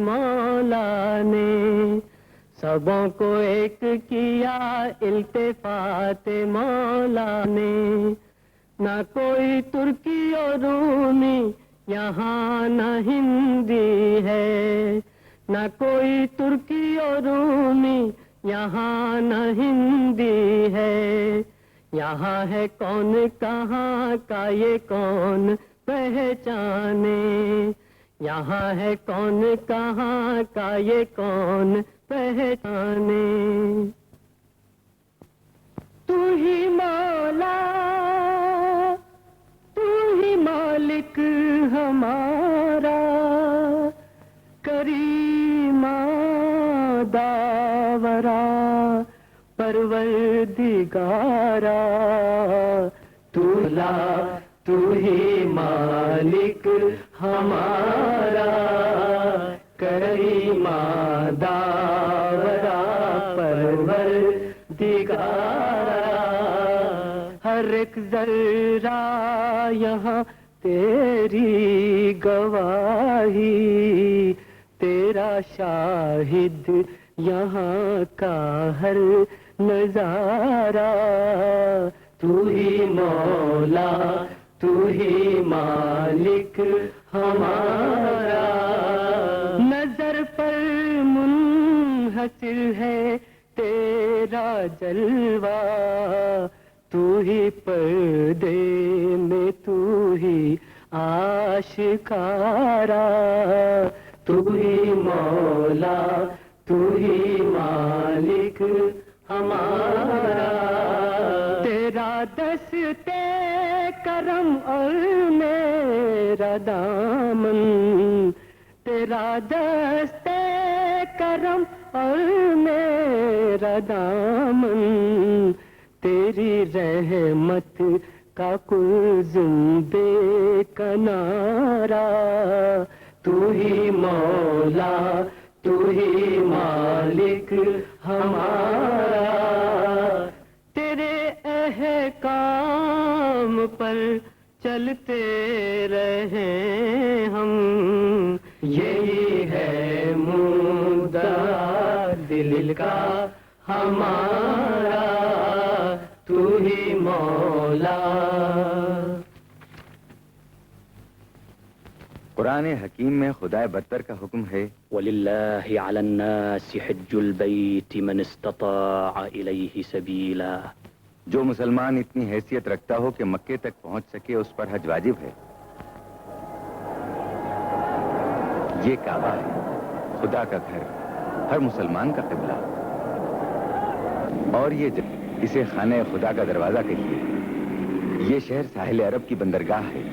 مولا نے، سبوں کو ایک کیا التفات مولا نے، نہ کوئی ترکی اور رومی یہاں نہ ہندی ہے، نہ کوئی ترکی اور رومی یہاں نہ ہندی ہے، یہاں ہے کون کہاں کا یہ کون پہچانے، یہاں ہے کون کہاں کا یہ کون پہچانے، تو ہی مولا تو ہی مالک ہمارا، کریم داورا پروردگارا، تو ہی مالک ہمارا، کریم داورا پروردگارا، ہر ایک ذرہ یہاں تیری گواہی، تیرا شاہد یہاں کا ہر نظارہ، تو ہی مولا تو ہی مالک ہمارا، نظر پر منحصر ہے تیرا جلوہ، تو ہی پردے میں تو ہی آشکارا، تو ہی مولا تو ہی مالک ہمارا، تیرا دستے کرم اور میرا دامن، تیرا دستے کرم اور میرا دامن، تیری رحمت کا کلزم بے کنارا، تو ہی مولا تو ہی مالک ہمارا، تیرے احکام پر چلتے رہیں ہم، یہی ہے مدعا دل کا ہمارا، تو ہی مولا۔ قرآن حکیم میں خدائے برتر کا حکم ہے، وَلِلَّهِ عَلَى النَّاسِ حِجُّ الْبَيْتِ مَنِ اسْتَطَاعَ إِلَيْهِ سَبِيلًا، جو مسلمان اتنی حیثیت رکھتا ہو کہ مکے تک پہنچ سکے اس پر حج واجب ہے۔ یہ کعبہ ہے، خدا کا گھر، ہر مسلمان کا قبلہ، اور یہ اسے خانہ خدا کا دروازہ کہیے۔ یہ شہر ساحل عرب کی بندرگاہ ہے۔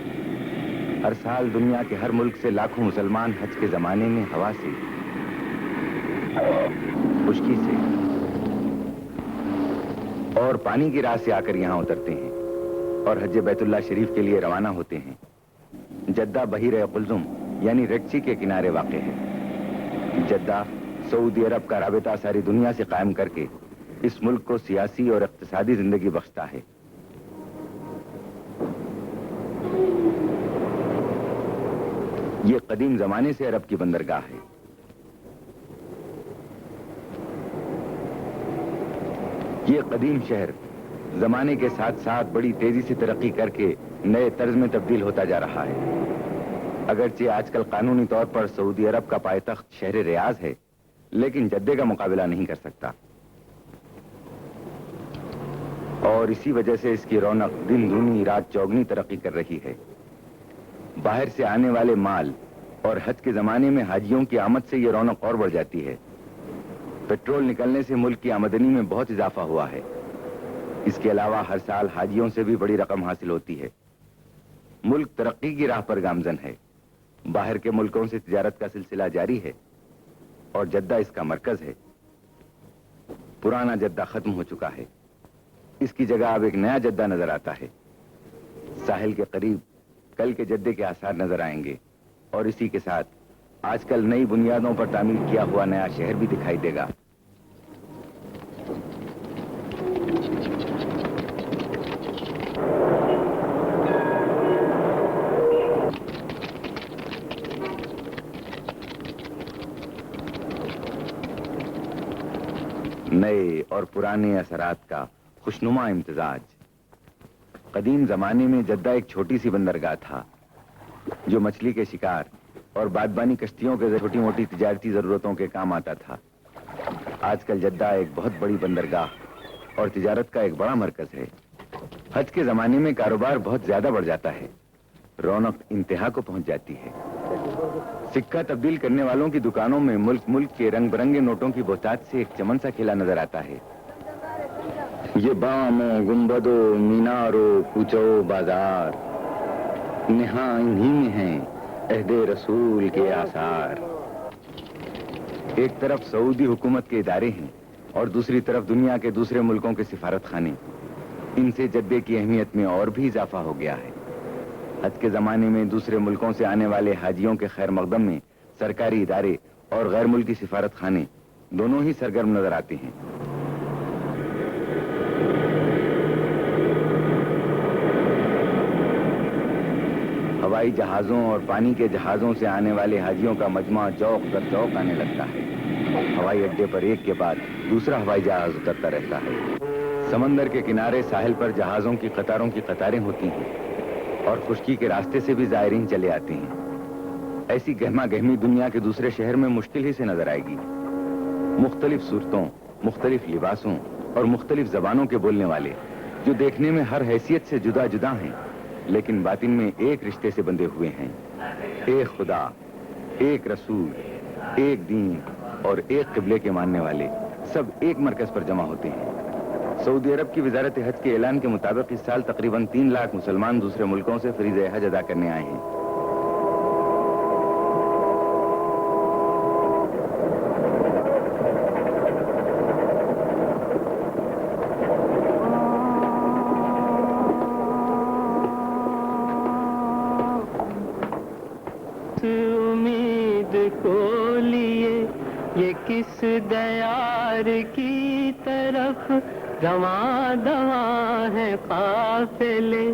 ہر سال دنیا کے ہر ملک سے لاکھوں مسلمان حج کے زمانے میں ہوا سے، خشکی سے اور پانی کی راہ سے آ کر یہاں اترتے ہیں اور حج بیت اللہ شریف کے لیے روانہ ہوتے ہیں۔ جدہ بحیر قلزم یعنی ریڈ سی کے کنارے واقع ہے۔ جدہ سعودی عرب کا رابطہ ساری دنیا سے قائم کر کے اس ملک کو سیاسی اور اقتصادی زندگی بخشتا ہے۔ یہ قدیم زمانے سے عرب کی بندرگاہ ہے۔ یہ قدیم شہر زمانے کے ساتھ ساتھ بڑی تیزی سے ترقی کر کے نئے طرز میں تبدیل ہوتا جا رہا ہے۔ اگرچہ آج کل قانونی طور پر سعودی عرب کا پائے تخت شہر ریاض ہے، لیکن جدے کا مقابلہ نہیں کر سکتا، اور اسی وجہ سے اس کی رونق دن دگنی رات چوگنی ترقی کر رہی ہے۔ باہر سے آنے والے مال اور حج کے زمانے میں حاجیوں کی آمد سے یہ رونق اور بڑھ جاتی ہے۔ پیٹرول نکلنے سے ملک کی آمدنی میں بہت اضافہ ہوا ہے۔ اس کے علاوہ ہر سال حاجیوں سے بھی بڑی رقم حاصل ہوتی ہے۔ ملک ترقی کی راہ پر گامزن ہے۔ باہر کے ملکوں سے تجارت کا سلسلہ جاری ہے اور جدہ اس کا مرکز ہے۔ پرانا جدہ ختم ہو چکا ہے، اس کی جگہ اب ایک نیا جدہ نظر آتا ہے۔ ساحل کے قریب کل کے جدے کے آثار نظر آئیں گے، اور اسی کے ساتھ آج کل نئی بنیادوں پر تعمیر کیا ہوا نیا شہر بھی دکھائی دے گا۔ نئے اور پرانے اثرات کا خوشنما امتزاج۔ قدیم زمانے میں جدہ ایک چھوٹی سی بندرگاہ تھا جو مچھلی کے شکار اور بادبانی کشتیوں کے چھوٹی موٹی تجارتی ضرورتوں کے کام آتا تھا۔ آج کل جدہ ایک بہت بڑی بندرگاہ اور تجارت کا ایک بڑا مرکز ہے۔ حج کے زمانے میں کاروبار بہت زیادہ بڑھ جاتا ہے، رونق انتہا کو پہنچ جاتی ہے۔ سکہ تبدیل کرنے والوں کی دکانوں میں ملک کے رنگ برنگے نوٹوں کی بہتات سے ایک چمن سا کھیلا نظر آتا ہے۔ یہ باموں، گنبدوں، میناروں، کوچوں، بازار، نہاں انہی میں ہیں عہد رسول کے آثار۔ ایک طرف سعودی حکومت کے ادارے ہیں اور دوسری طرف دنیا کے دوسرے ملکوں کے سفارت خانے۔ ان سے جدے کی اہمیت میں اور بھی اضافہ ہو گیا ہے۔ حج کے زمانے میں دوسرے ملکوں سے آنے والے حاجیوں کے خیر مقدم میں سرکاری ادارے اور غیر ملکی سفارت خانے دونوں ہی سرگرم نظر آتے ہیں۔ ہوائی جہازوں اور پانی کے جہازوں سے آنے والے حاجیوں کا مجمع چوک در چوک آنے لگتا ہے۔ ہوائی اڈے پر ایک کے بعد دوسرا ہوائی جہاز اترتا رہتا ہے۔ سمندر کے کنارے ساحل پر جہازوں کی قطاریں ہوتی ہیں اور خشکی کے راستے سے بھی زائرین چلے آتے ہیں۔ ایسی گہما گہمی دنیا کے دوسرے شہر میں مشکل ہی سے نظر آئے گی۔ مختلف صورتوں، مختلف لباسوں اور مختلف زبانوں کے بولنے والے جو دیکھنے میں ہر حیثیت سے جدا جدا ہیں لیکن باطن میں ایک رشتے سے بندھے ہوئے ہیں۔ ایک خدا، ایک رسول، ایک دین اور ایک قبلے کے ماننے والے سب ایک مرکز پر جمع ہوتے ہیں۔ سعودی عرب کی وزارت حج کے اعلان کے مطابق اس سال تقریباً 3 لاکھ مسلمان دوسرے ملکوں سے فریضہ حج ادا کرنے آئے ہیں۔ امید کو لیے یہ کس دیار کی طرف رواں دواں ہے قافلے،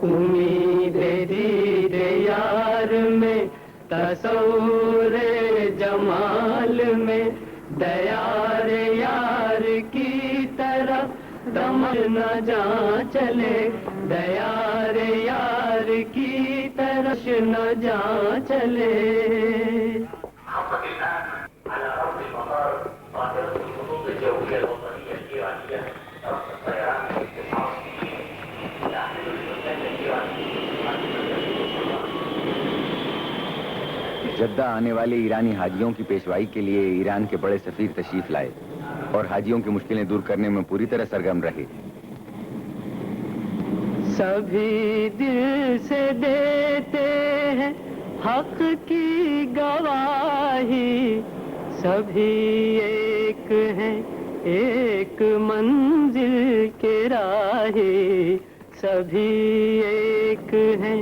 امید دید یار میں، تصور جمال میں، دیار یار کی طرف دمر نہ جا چلے، دیار یار کی طرف نہ جا چلے۔ جدہ آنے والے ایرانی حاجیوں کی پیشوائی کے لیے ایران کے بڑے سفیر تشریف لائے اور حاجیوں کی مشکلیں دور کرنے میں پوری طرح سرگرم رہے۔ سبھی دل سے دیتے ہیں حق کی گواہی، سبھی ایک ہیں ایک منزل کے راہی، سبھی ایک ہیں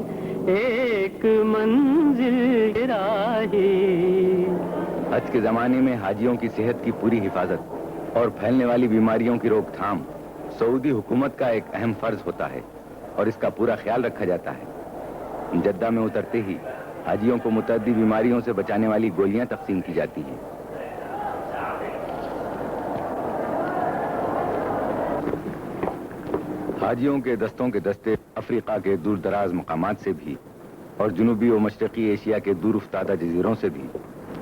ایک منزل کے راہی۔ حج کے زمانے میں حاجیوں کی صحت کی پوری حفاظت اور پھیلنے والی بیماریوں کی روک تھام سعودی حکومت کا ایک اہم فرض ہوتا ہے اور اس کا پورا خیال رکھا جاتا ہے۔ جدہ میں اترتے ہی حاجیوں کو متعدی بیماریوں سے بچانے والی گولیاں تقسیم کی جاتی ہیں۔ حاجیوں کے دستوں کے دستے افریقہ کے دور دراز مقامات سے بھی اور جنوبی و مشرقی ایشیا کے دور افتادہ جزیروں سے بھی۔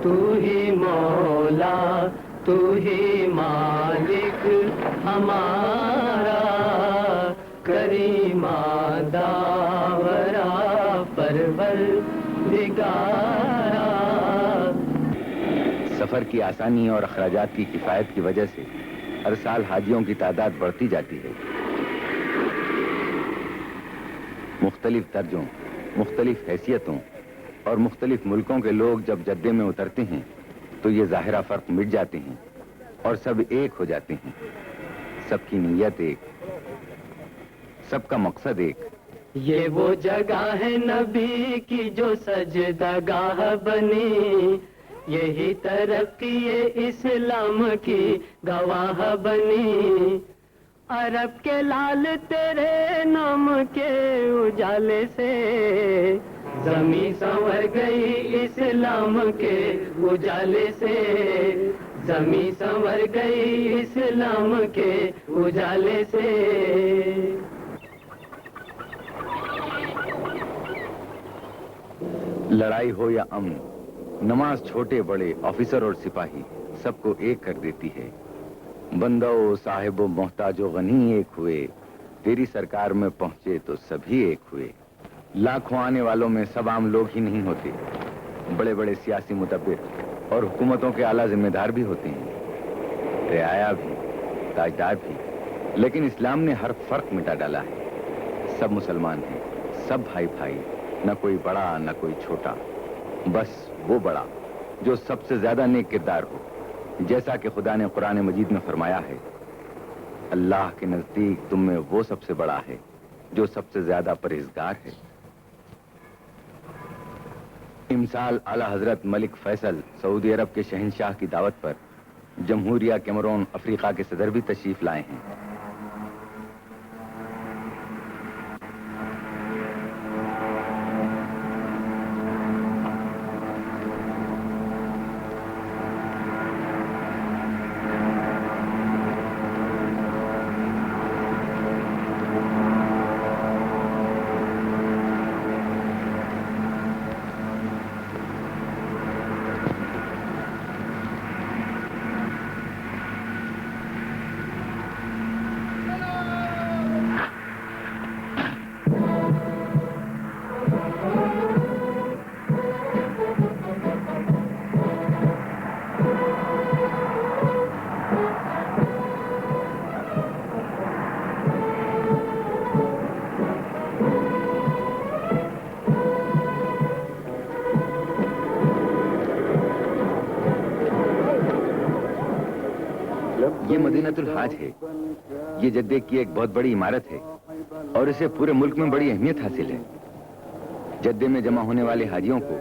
تو ہی مولا، تو ہی مالک ہمارا، کریمہ داورا پروردگارا۔ سفر کی آسانی اور اخراجات کی کفایت کی وجہ سے ہر سال حاجیوں کی تعداد بڑھتی جاتی ہے۔ مختلف درجوں، مختلف حیثیتوں اور مختلف ملکوں کے لوگ جب جدے میں اترتے ہیں تو یہ ظاہرہ فرق مٹ جاتے ہیں اور سب ایک ہو جاتے ہیں۔ سب کی نیت ایک، سب کا مقصد ایک۔ یہ وہ جگہ ہے نبی کی جو سجدہ گاہ بنی، یہی ترقی اسلام کی گواہ بنی۔ عرب کے لال تیرے نام کے اجالے سے، زمین سنور گئی اسلام کے اجالے سے، زمین سنور گئی اسلام کے اجالے سے. لڑائی ہو یا امن، نماز چھوٹے بڑے، آفیسر اور سپاہی سب کو ایک کر دیتی ہے. بندہ و صاحب و محتاج و غنی ایک ہوئے، تیری سرکار میں پہنچے تو سبھی ایک ہوئے. لاکھوں آنے والوں میں سب عام لوگ ہی نہیں ہوتے، بڑے بڑے سیاسی متبر اور حکومتوں کے اعلیٰ ذمہ دار بھی ہوتے ہیں، رعایا بھی، تاجدار بھی. لیکن اسلام نے ہر فرق مٹا ڈالا ہے. سب مسلمان ہیں، سب بھائی بھائی، نہ کوئی بڑا نہ کوئی چھوٹا، بس وہ بڑا جو سب سے زیادہ نیک کردار ہو. جیسا کہ خدا نے قرآن مجید میں فرمایا ہے، اللہ کے نزدیک تم میں وہ سب سے بڑا ہے جو سب سے زیادہ پرہیزگار ہے. امسال اعلی حضرت ملک فیصل سعودی عرب کے شہنشاہ کی دعوت پر جمہوریہ کیمرون افریقہ کے صدر بھی تشریف لائے ہیں. یہ مدینۃ الحاج ہے. یہ جدے کی ایک بہت بڑی عمارت ہے اور اسے پورے ملک میں بڑی اہمیت حاصل ہے. جدے میں جمع ہونے والے حاجیوں کو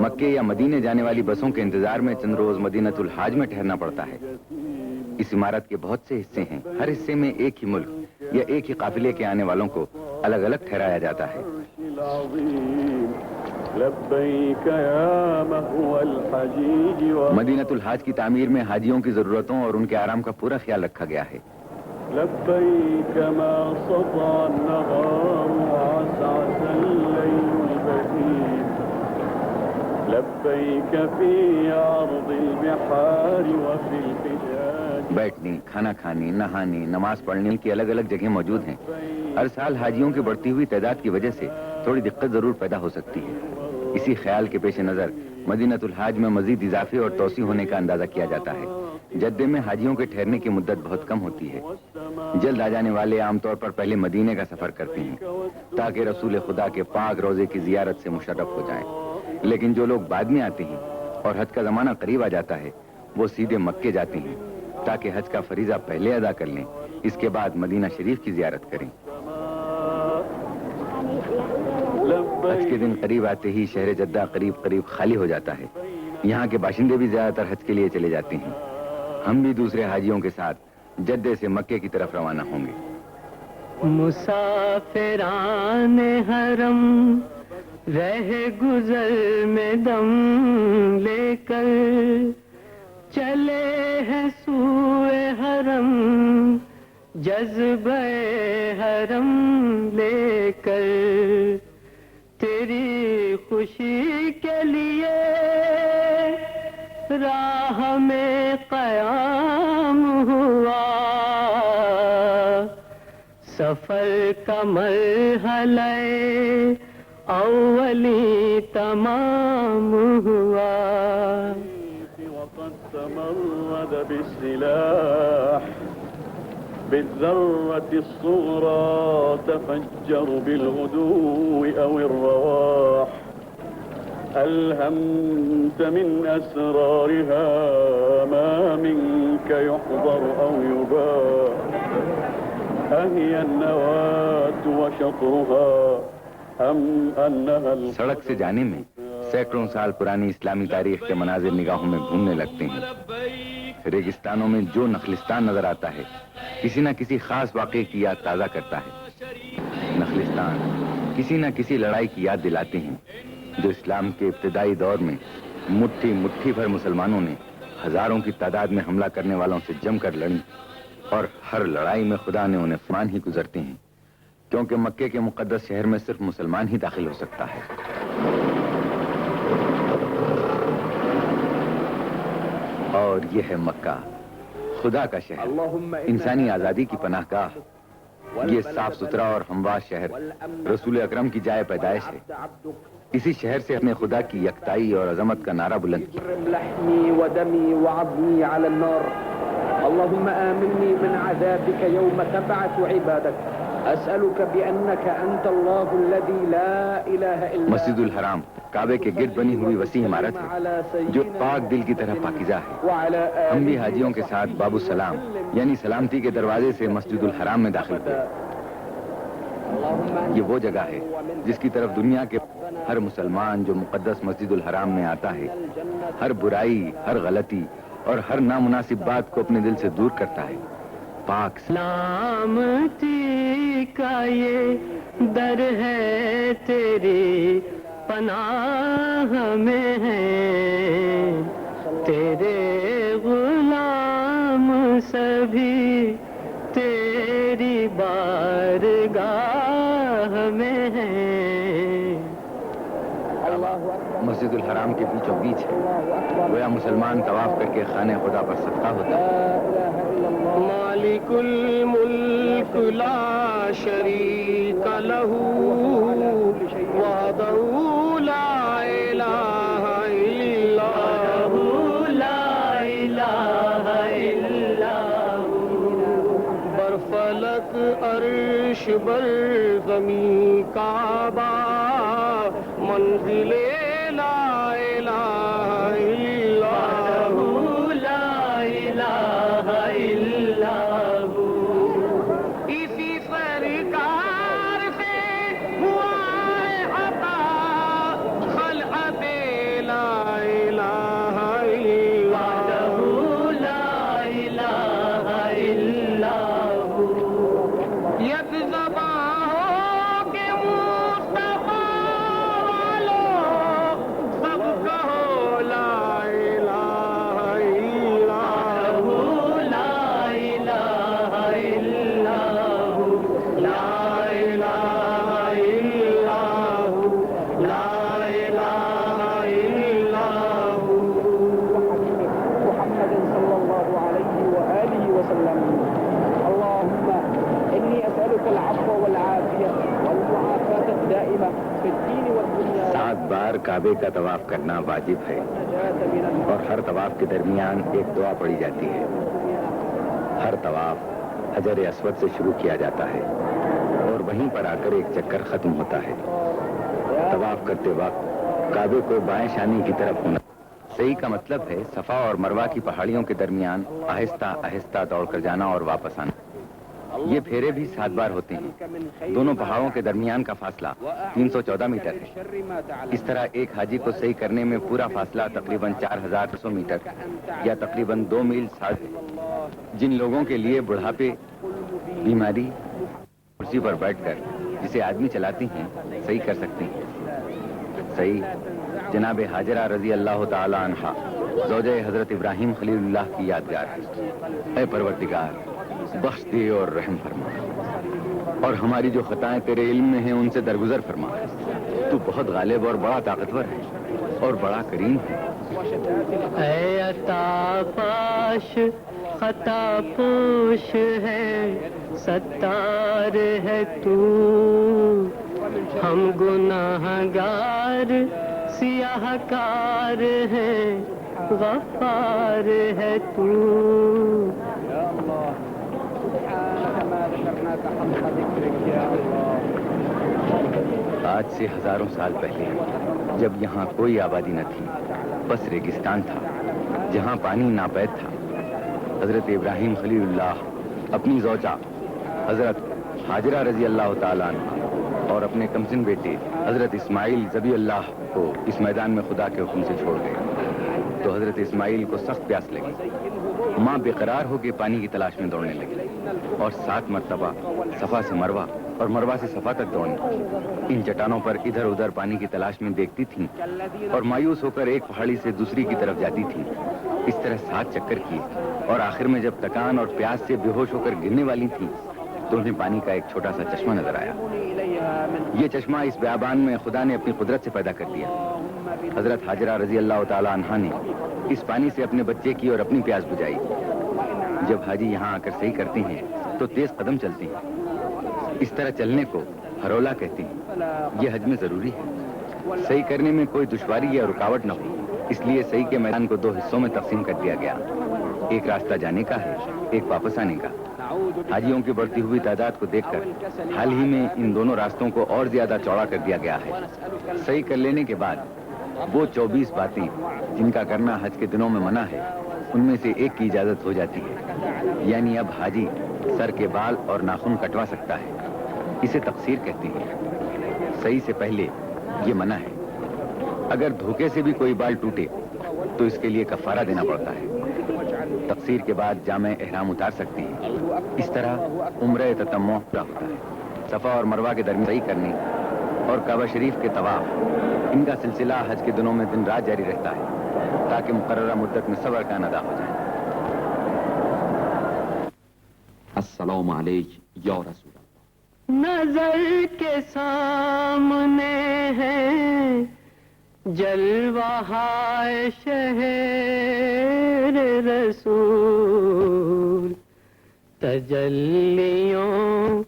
مکے یا مدینے جانے والی بسوں کے انتظار میں چند روز مدینۃ الحاج میں ٹھہرنا پڑتا ہے. اس عمارت کے بہت سے حصے ہیں. ہر حصے میں ایک ہی ملک یا ایک ہی قافلے کے آنے والوں کو الگ الگ ٹھہرایا جاتا ہے. مدینۃ الحاج کی تعمیر میں حاجیوں کی ضرورتوں اور ان کے آرام کا پورا خیال رکھا گیا ہے. لبيك ما سطع النهار وعسعس الليل البهيم لبيك في عرض البحار وفي الفجاج. بیٹھنے، کھانا کھانے، نہانے، نماز پڑھنے کی الگ الگ جگہیں موجود ہیں. ہر سال حاجیوں کی بڑھتی ہوئی تعداد کی وجہ سے تھوڑی دقت ضرور پیدا ہو سکتی ہے. اسی خیال کے پیش نظر مدینۃ الحاج میں مزید اضافے اور توسیع ہونے کا اندازہ کیا جاتا ہے. جدے میں حاجیوں کے ٹھہرنے کی مدت بہت کم ہوتی ہے. جلد آ جانے والے عام طور پر پہلے مدینے کا سفر کرتے ہیں تاکہ رسول خدا کے پاک روزے کی زیارت سے مشرف ہو جائیں. لیکن جو لوگ بعد میں آتے ہیں اور حج کا زمانہ قریب آ جاتا ہے وہ سیدھے مکے جاتے ہیں تاکہ حج کا فریضہ پہلے ادا کر لیں، اس کے بعد مدینہ شریف کی زیارت کریں. حج کے دن قریب آتے ہی شہر جدہ قریب قریب خالی ہو جاتا ہے. یہاں کے باشندے بھی زیادہ تر حج کے لیے چلے جاتے ہیں. ہم بھی دوسرے حاجیوں کے ساتھ جدے سے مکے کی طرف روانہ ہوں گے. مسافران حرم رہ گزر میں دم لے کر چلے ہیں سوئے حرم، جذبہ حرم لے کر. تیری خوشی کے لیے راہ میں قیام ہوا، سفر کا مرحلہ اولی تمام ہوا. وقد تمرد بالسلاح بالذرة الصغرى تفجر بالغدو أو الرواح. ألهمت من أسرارها ما منك يحضر أو يباح. أهي النواة وشطرها أم أنها سڑک سے جانے میں سینکڑوں سال پرانی اسلامی تاریخ کے مناظر نگاہوں میں گھومنے لگتے ہیں. ریگستانوں میں جو نخلستان نظر آتا ہے کسی نہ کسی خاص واقعے کی یاد تازہ کرتا ہے. نخلستان کسی نہ کسی لڑائی کی یاد دلاتے ہیں جو اسلام کے ابتدائی دور میں مٹھی مٹھی بھر مسلمانوں نے ہزاروں کی تعداد میں حملہ کرنے والوں سے جم کر لڑیں اور ہر لڑائی میں خدا نے انہیں فرمان ہی گزرتے ہیں، کیونکہ مکے کے مقدس شہر میں صرف مسلمان ہی داخل ہو سکتا ہے۔ اور یہ ہے مکہ، خدا کا شہر، انسانی آزادی کی پناہ گاہ۔ یہ صاف ستھرا اور ہموار شہر رسول اکرم کی جائے پیدائش ہے۔ اسی شہر سے اپنے خدا کی یکتائی اور عظمت کا نعرہ بلند کیا۔ لحمي ودمي وعظمي على النار اللهم آمني من عذابك يوم تبعث عبادك أسألك بأنك أنت الله الذي لا إله إلا مسجد الحرام کعبے کے گرد بنی ہوئی وسیع عمارت ہے جو پاک دل کی طرح پاکیزہ ہے۔ ہم بھی حاجیوں کے ساتھ باب السلام یعنی سلامتی کے دروازے سے مسجد الحرام میں داخل ہوئے۔ یہ وہ جگہ ہے جس کی طرف دنیا کے ہر مسلمان جو مقدس مسجد الحرام میں آتا ہے ہر برائی، ہر غلطی اور ہر نامناسب بات کو اپنے دل سے دور کرتا ہے۔ پاک سلامتی کا یہ در ہے، تیری پناہ میں ہے، تیرے غلام سبھی تیری بارگاہ میں ہے۔ مسجد الحرام کے بیچوں بیچ ہے، گویا مسلمان طواف کر کے خانہ خدا پر صدقہ ہوتا ہے۔ مالک الملک لا شریک لہ وحدہ لا الہ الا ہوا، لا الہ الا ہوا، برفلک عرش بر زمین کعبہ منزل لا الہ الا ہوا، لا الہ الا ہوا، اسی سرکار سے ہوا ہے عطا خلعت لا الہ الا ہوا، لا الہ الا ہوا، یک زباں ہو کہ مصطفیٰ والو سب کہو لا الہ الا ہوا، لا الہ الا ہوا، لا الہ الا ہوا، لا الہ الا ہوا۔ محمد صلى الله عليه وآله وسلم اللهم إني أسألك العفو والعافية والمعافاة الدائمة في الدين والدنيا 7 بار کعبے کا طواف کرنا واجب ہے والنجاة من اور ہر طواف کے درمیان ایک دعا پڑھی جاتی ہے۔ ہر طواف حجر اسود سے شروع کیا جاتا ہے اور وہیں پر آ کر ایک چکر ختم ہوتا ہے۔ طواف کرتے وقت کعبے کو بائیں شانے کی طرف ہونا۔ صحیح کا مطلب ہے صفا اور مروہ کی پہاڑیوں کے درمیان آہستہ آہستہ دوڑ کر جانا اور واپس آنا۔ یہ پھیرے بھی 7 بار ہوتے ہیں۔ دونوں پہاڑوں کے درمیان کا فاصلہ 314 میٹر ہے۔ اس طرح ایک حاجی کو صحیح کرنے میں پورا فاصلہ تقریباً 4200 میٹر یا تقریباً 2 میل 7 ہے۔ جن لوگوں کے لیے بڑھاپے، بیماری، کرسی پر بیٹھ کر جسے آدمی چلاتے ہیں صحیح کر سکتے ہیں۔ صحیح جناب حاجرہ رضی اللہ تعالی عنہا زوجہ حضرت ابراہیم خلیل اللہ کی یادگار ہے۔ اے پروردگار بخش دے اور رحم فرما، اور ہماری جو خطائیں تیرے علم میں ہیں ان سے درگزر فرما۔ تو بہت غالب اور بڑا طاقتور ہے اور بڑا کریم ہے۔ اے عطا پاش خطا پوش ہے، ستار ہے تو، ہم گناہگار سیاہ کار ہے، غفار ہے تو۔ آج سے ہزاروں سال پہلے جب یہاں کوئی آبادی نہ تھی، بس ریگستان تھا جہاں پانی ناپید تھا، حضرت ابراہیم خلیل اللہ اپنی زوجہ حضرت حاجرہ رضی اللہ تعالیٰ عنہ اور اپنے کمسن بیٹے حضرت اسماعیل ذبیح اللہ کو اس میدان میں خدا کے حکم سے چھوڑ گئے تو حضرت اسماعیل کو سخت پیاس لگی۔ ماں بے قرار ہو کے پانی کی تلاش میں دوڑنے لگی اور 7 مرتبہ صفا سے مروہ اور مروہ سے صفا تک دوڑی۔ ان چٹانوں پر ادھر ادھر پانی کی تلاش میں دیکھتی تھیں اور مایوس ہو کر ایک پہاڑی سے دوسری کی طرف جاتی تھیں اس طرح 7 چکر کیے اور آخر میں جب تکان اور پیاس سے بے ہوش ہو کر گرنے والی تھیں تو انہیں پانی کا ایک چھوٹا سا چشمہ نظر آیا. یہ چشمہ اس بیابان میں خدا نے اپنی قدرت سے پیدا کر دیا. حضرت ہاجرہ رضی اللہ تعالی عنہا نے اس پانی سے اپنے بچے کی اور اپنی پیاس بجھائی. جب حاجی یہاں آ کر صحیح کرتے ہیں تو تیز قدم چلتے ہیں. اس طرح چلنے کو ہرولا کہتے ہیں. یہ حج میں ضروری ہے. صحیح کرنے میں کوئی دشواری یا رکاوٹ نہ ہو اس لیے صحیح کے میدان کو 2 حصوں میں تقسیم کر دیا گیا. ایک راستہ جانے کا ہے، ایک واپس آنے کا. حاجیوں کی بڑھتی ہوئی تعداد کو دیکھ کر حال ہی میں ان دونوں راستوں کو اور زیادہ چوڑا کر دیا گیا ہے. صحیح کر لینے کے بعد وہ 24 باتیں جن کا کرنا حج کے دنوں میں منع ہے ان میں سے ایک کی اجازت ہو جاتی ہے. یعنی اب حاجی سر کے بال اور ناخن کٹوا سکتا ہے. اسے تقصیر کہتے ہیں. صحیح سے پہلے یہ منع ہے. اگر دھوکے سے بھی کوئی بال ٹوٹے تو اس کے لیے کفارہ دینا پڑتا ہے. تقصیر کے بعد جامع احرام اتار سکتے ہیں. اس طرح عمرہ تتمع پورا ہوتا ہے. صفا اور مروہ کے درمیان صحیح کرنے اور کعبہ شریف کے طواف، ان کا سلسلہ حج کے دنوں میں دن رات جاری رہتا ہے تاکہ مقررہ مدت میں سب ارکان ادا ہو جائیں. السلام علیک یا رسول اللہ. نظر کے سامنے ہے جلوہ شہر رسول، تجلیوں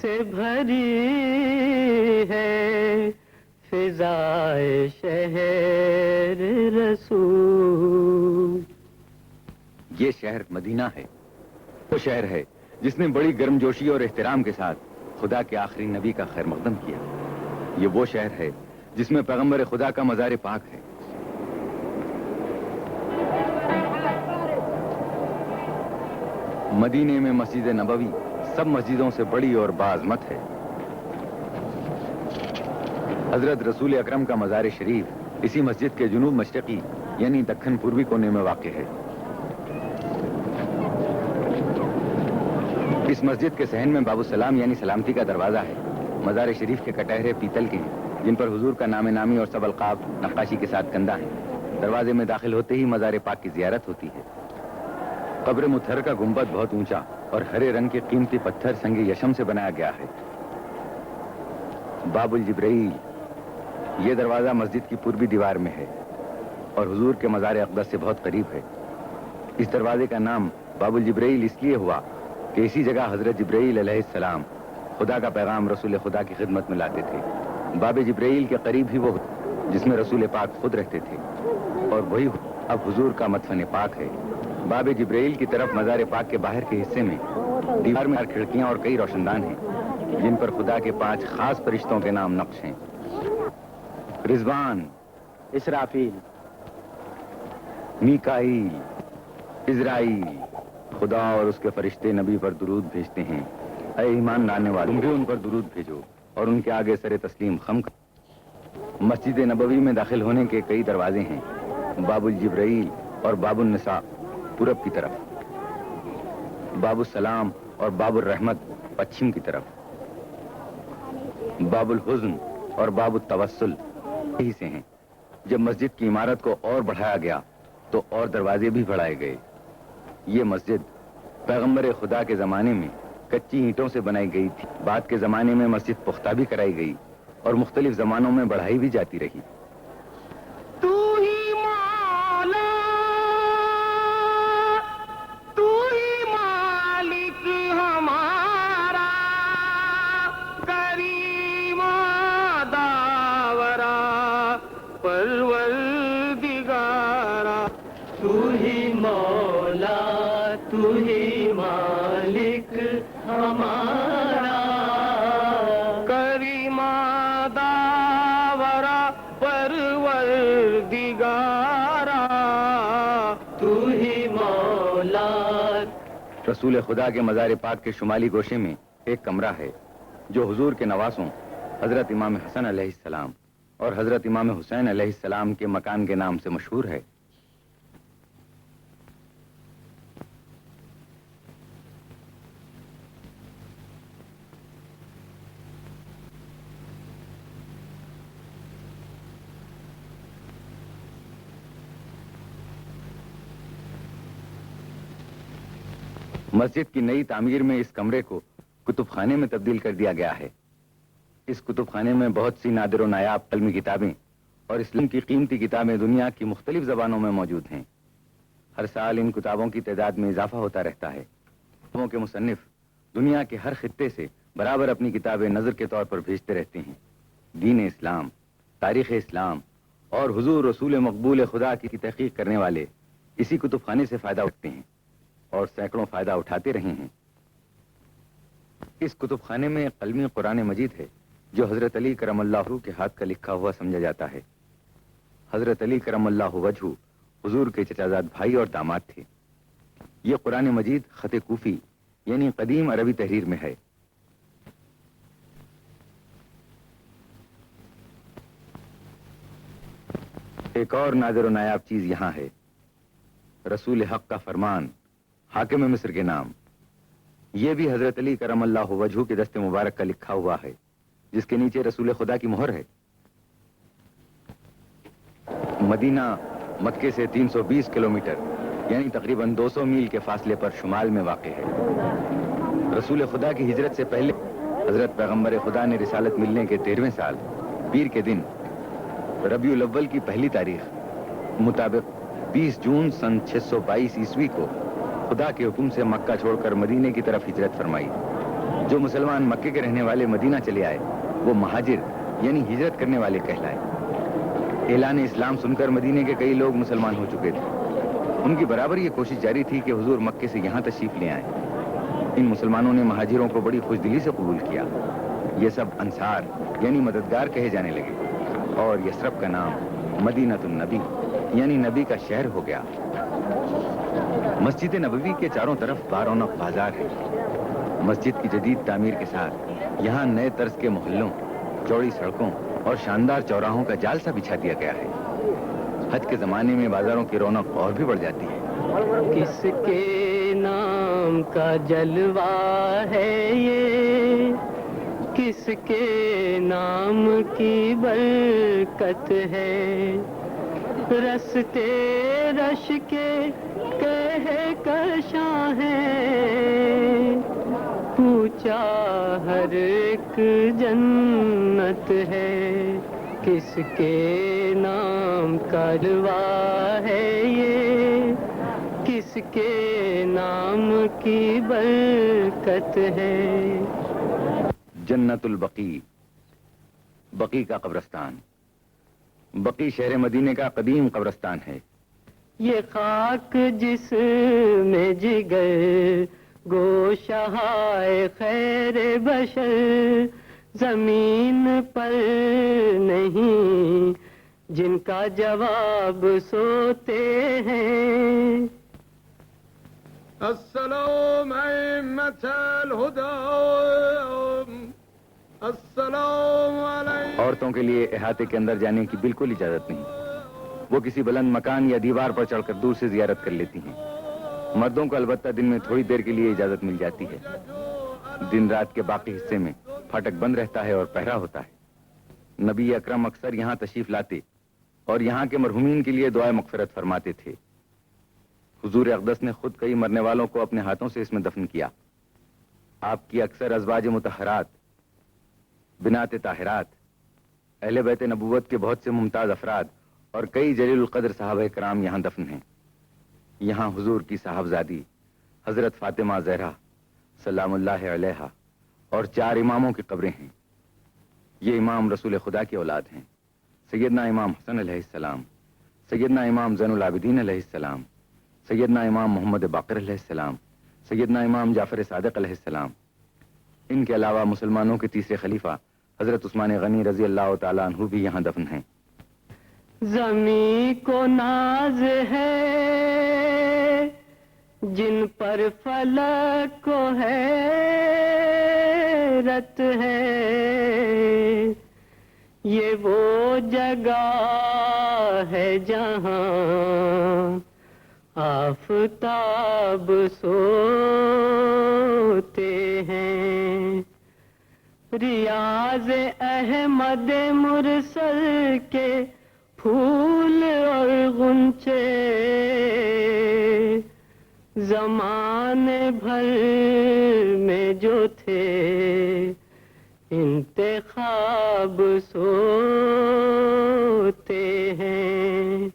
سے بھری ہے فضائے شہر رسول. یہ شہر مدینہ ہے. وہ شہر ہے جس نے بڑی گرمجوشی اور احترام کے ساتھ خدا کے آخری نبی کا خیر مقدم کیا. یہ وہ شہر ہے جس میں پیغمبر خدا کا مزار پاک ہے. مدینے میں مسجد نبوی سب مسجدوں سے بڑی اور باعظمت ہے. حضرت رسول اکرم کا مزار شریف اسی مسجد کے جنوب مشرقی یعنی دکن پوروی کونے میں واقع ہے. اس مسجد کے صحن میں باب السلام یعنی سلامتی کا دروازہ ہے. مزار شریف کے کٹہرے پیتل کے ہیں جن پر حضور کا نام نامی اور سب القاب نقاشی کے ساتھ کندہ ہیں. دروازے میں داخل ہوتے ہی مزار پاک کی زیارت ہوتی ہے. قبر مطہر کا گنبد بہت اونچا اور ہرے رنگ کے قیمتی پتھر سنگ یشم سے بنایا گیا ہے. باب الجبرائیل یہ دروازہ مسجد کی پوروی دیوار میں ہے اور حضور کے مزار اقدس سے بہت قریب ہے. اس دروازے کا نام باب الجبرائیل اس لیے ہوا کہ اسی جگہ حضرت جبرائیل علیہ السلام خدا کا پیغام رسول خدا کی خدمت میں لاتے تھے. باب جبرائیل کے قریب ہی وہ جس میں رسول پاک خود رہتے تھے اور وہی اب حضور کا مدفن پاک ہے. باب جبرائیل کی طرف مزار پاک کے باہر کے حصے میں دیوار میں 4 کھڑکیاں اور کئی روشن دان ہیں جن پر خدا کے 5 خاص فرشتوں کے نام نقش ہیں. رضوان، اسرافیل، میکائیل، عزرائیل. خدا اور اس کے فرشتے نبی پر درود بھیجتے ہیں. اے ایمان لانے والوں، تم بھی ان پر درود بھیجو اور ان کے آگے سر تسلیم خم کرو. مسجد نبوی میں داخل ہونے کے کئی دروازے ہیں. باب الجبرائیل اور باب النساء پورب کی طرف، باب السلام اور باب الرحمت پچھم کی طرف، باب الحزن اور باب التوسل یہی سے ہیں. جب مسجد کی عمارت کو اور بڑھایا گیا تو اور دروازے بھی بڑھائے گئے. یہ مسجد پیغمبر خدا کے زمانے میں کچی اینٹوں سے بنائی گئی تھی. بعد کے زمانے میں مسجد پختہ بھی کرائی گئی اور مختلف زمانوں میں بڑھائی بھی جاتی رہی. تو ہی مولا، تو ہی مالک ہمارا، کریم داورا پروردگارا. تو ہی مولا، تو ہی مالک ہمارا، کریم داورا پروردگارا. تو ہی مولا. رسول خدا کے مزار پاک کے شمالی گوشے میں ایک کمرہ ہے جو حضور کے نواسوں حضرت امام حسن علیہ السلام اور حضرت امام حسین علیہ السلام کے مکان کے نام سے مشہور ہے. مسجد کی نئی تعمیر میں اس کمرے کو کتب خانے میں تبدیل کر دیا گیا ہے۔ اس کتب خانے میں بہت سی نادر و نایاب علمی کتابیں اور اسلام کی قیمتی کتابیں دنیا کی مختلف زبانوں میں موجود ہیں۔ ہر سال ان کتابوں کی تعداد میں اضافہ ہوتا رہتا ہے۔ کتابوں کے مصنف دنیا کے ہر خطے سے برابر اپنی کتابیں نظر کے طور پر بھیجتے رہتے ہیں۔ دین اسلام، تاریخ اسلام اور حضور رسول مقبول خدا کی تحقیق کرنے والے اسی کتب خانے سے فائدہ اٹھتے ہیں اور سینکڑوں فائدہ اٹھاتے رہے ہیں۔ اس کتب خانے میں قلمی قرآن مجید ہے جو حضرت علی کرم اللہ وجہہ کے ہاتھ کا لکھا ہوا سمجھا جاتا ہے۔ حضرت علی کرم اللہ وجہہ حضور کے چچا زاد بھائی اور داماد تھے۔ یہ قرآن مجید خط کوفی یعنی قدیم عربی تحریر میں ہے۔ ایک اور نادر و نایاب چیز یہاں ہے، رسول حق کا فرمان، حاکم مصر کے نام۔ یہ بھی حضرت علی کرم اللہ وجہہ کے دست مبارک کا لکھا ہوا ہے، جس کے نیچے رسول خدا کی مہر ہے۔ مدینہ مکے سے 320 کلومیٹر یعنی تقریباً 200 میل کے فاصلے پر شمال میں واقع ہے۔ رسول خدا کی ہجرت سے پہلے حضرت پیغمبر خدا نے رسالت ملنے کے 13ویں سال پیر کے دن ربیع الاول کی پہلی تاریخ مطابق 20 جون سن 622 عیسوی کو خدا کے حکم سے مکہ چھوڑ کر مدینے کی طرف ہجرت فرمائی۔ جو مسلمان مکے کے رہنے والے مدینہ چلے آئے وہ مہاجر یعنی ہجرت کرنے والے کہلائے۔ اعلان اسلام سن کر مدینے کے کئی لوگ مسلمان ہو چکے تھے۔ ان کی برابر یہ کوشش جاری تھی کہ حضور مکے سے یہاں تشریف لے آئیں۔ ان مسلمانوں نے مہاجروں کو بڑی خوش دلی سے قبول کیا۔ یہ سب انصار یعنی مددگار کہے جانے لگے اور یثرب کا نام مدینۃ النبی یعنی نبی کا شہر ہو گیا۔ مسجد نبوی کے چاروں طرف بارونق بازار ہے۔ مسجد کی جدید تعمیر کے ساتھ یہاں نئے طرز کے محلوں، چوڑی سڑکوں اور شاندار چوراہوں کا جال سا بچھا دیا گیا ہے۔ حج کے زمانے میں بازاروں کی رونق اور بھی بڑھ جاتی ہے۔ کس کے نام کا جلوہ ہے یہ، کس کے نام کی برکت ہے، رستے رش کے کہکشاں ہے، پوچھا ہر ایک جنت ہے، کس کے نام کا جلوہ ہے یہ، کس کے نام کی برکت ہے۔ جنت البقیع، بقیع کا قبرستان۔ بقیع شہر مدینے کا قدیم قبرستان ہے۔ یہ خاک جس میں جگر گوشہائے خیر بشر، زمین پر نہیں جن کا جواب سوتے ہیں۔ السلام ائمة الهدى، السلام علیکم۔ عورتوں کے لیے احاطے کے اندر جانے کی بالکل اجازت نہیں۔ وہ کسی بلند مکان یا دیوار پر چڑھ کر دور سے زیارت کر لیتی ہیں۔ مردوں کو البتہ دن میں تھوڑی دیر کے لیے اجازت مل جاتی ہے۔ دن رات کے باقی حصے میں پھاٹک بند رہتا ہے اور پہرا ہوتا ہے۔ نبی اکرم اکثر یہاں تشریف لاتے اور یہاں کے مرحومین کے لیے دعائے مغفرت فرماتے تھے۔ حضور اقدس نے خود کئی مرنے والوں کو اپنے ہاتھوں سے اس میں دفن کیا۔ آپ کی اکثر ازواج مطہرات، بنات طاہرات، اہل بیت نبوت کے بہت سے ممتاز افراد اور کئی جلیل القدر صحابہ کرام یہاں دفن ہیں۔ یہاں حضور کی صاحبزادی حضرت فاطمہ زہرا سلام اللہ علیہا اور 4 اماموں کی قبریں ہیں۔ یہ امام رسول خدا کی اولاد ہیں، سیدنا امام حسن علیہ السلام، سیدنا امام زین العابدین علیہ السلام، سیدنا امام محمد باقر علیہ السلام، سیدنا امام جعفر صادق علیہ السلام۔ ان کے علاوہ مسلمانوں کے تیسرے خلیفہ حضرت عثمان غنی رضی اللہ تعالیٰ عنہ بھی یہاں دفن ہیں۔ زمین کو ناز ہے جن پر فلک کو حیرت ہے، یہ وہ جگہ ہے جہاں آفتاب سوتے ہیں۔ ریاض احمد مرسل کے پھول اور غنچے زمانے بھر میں جو تھے انتخاب سوتے ہیں،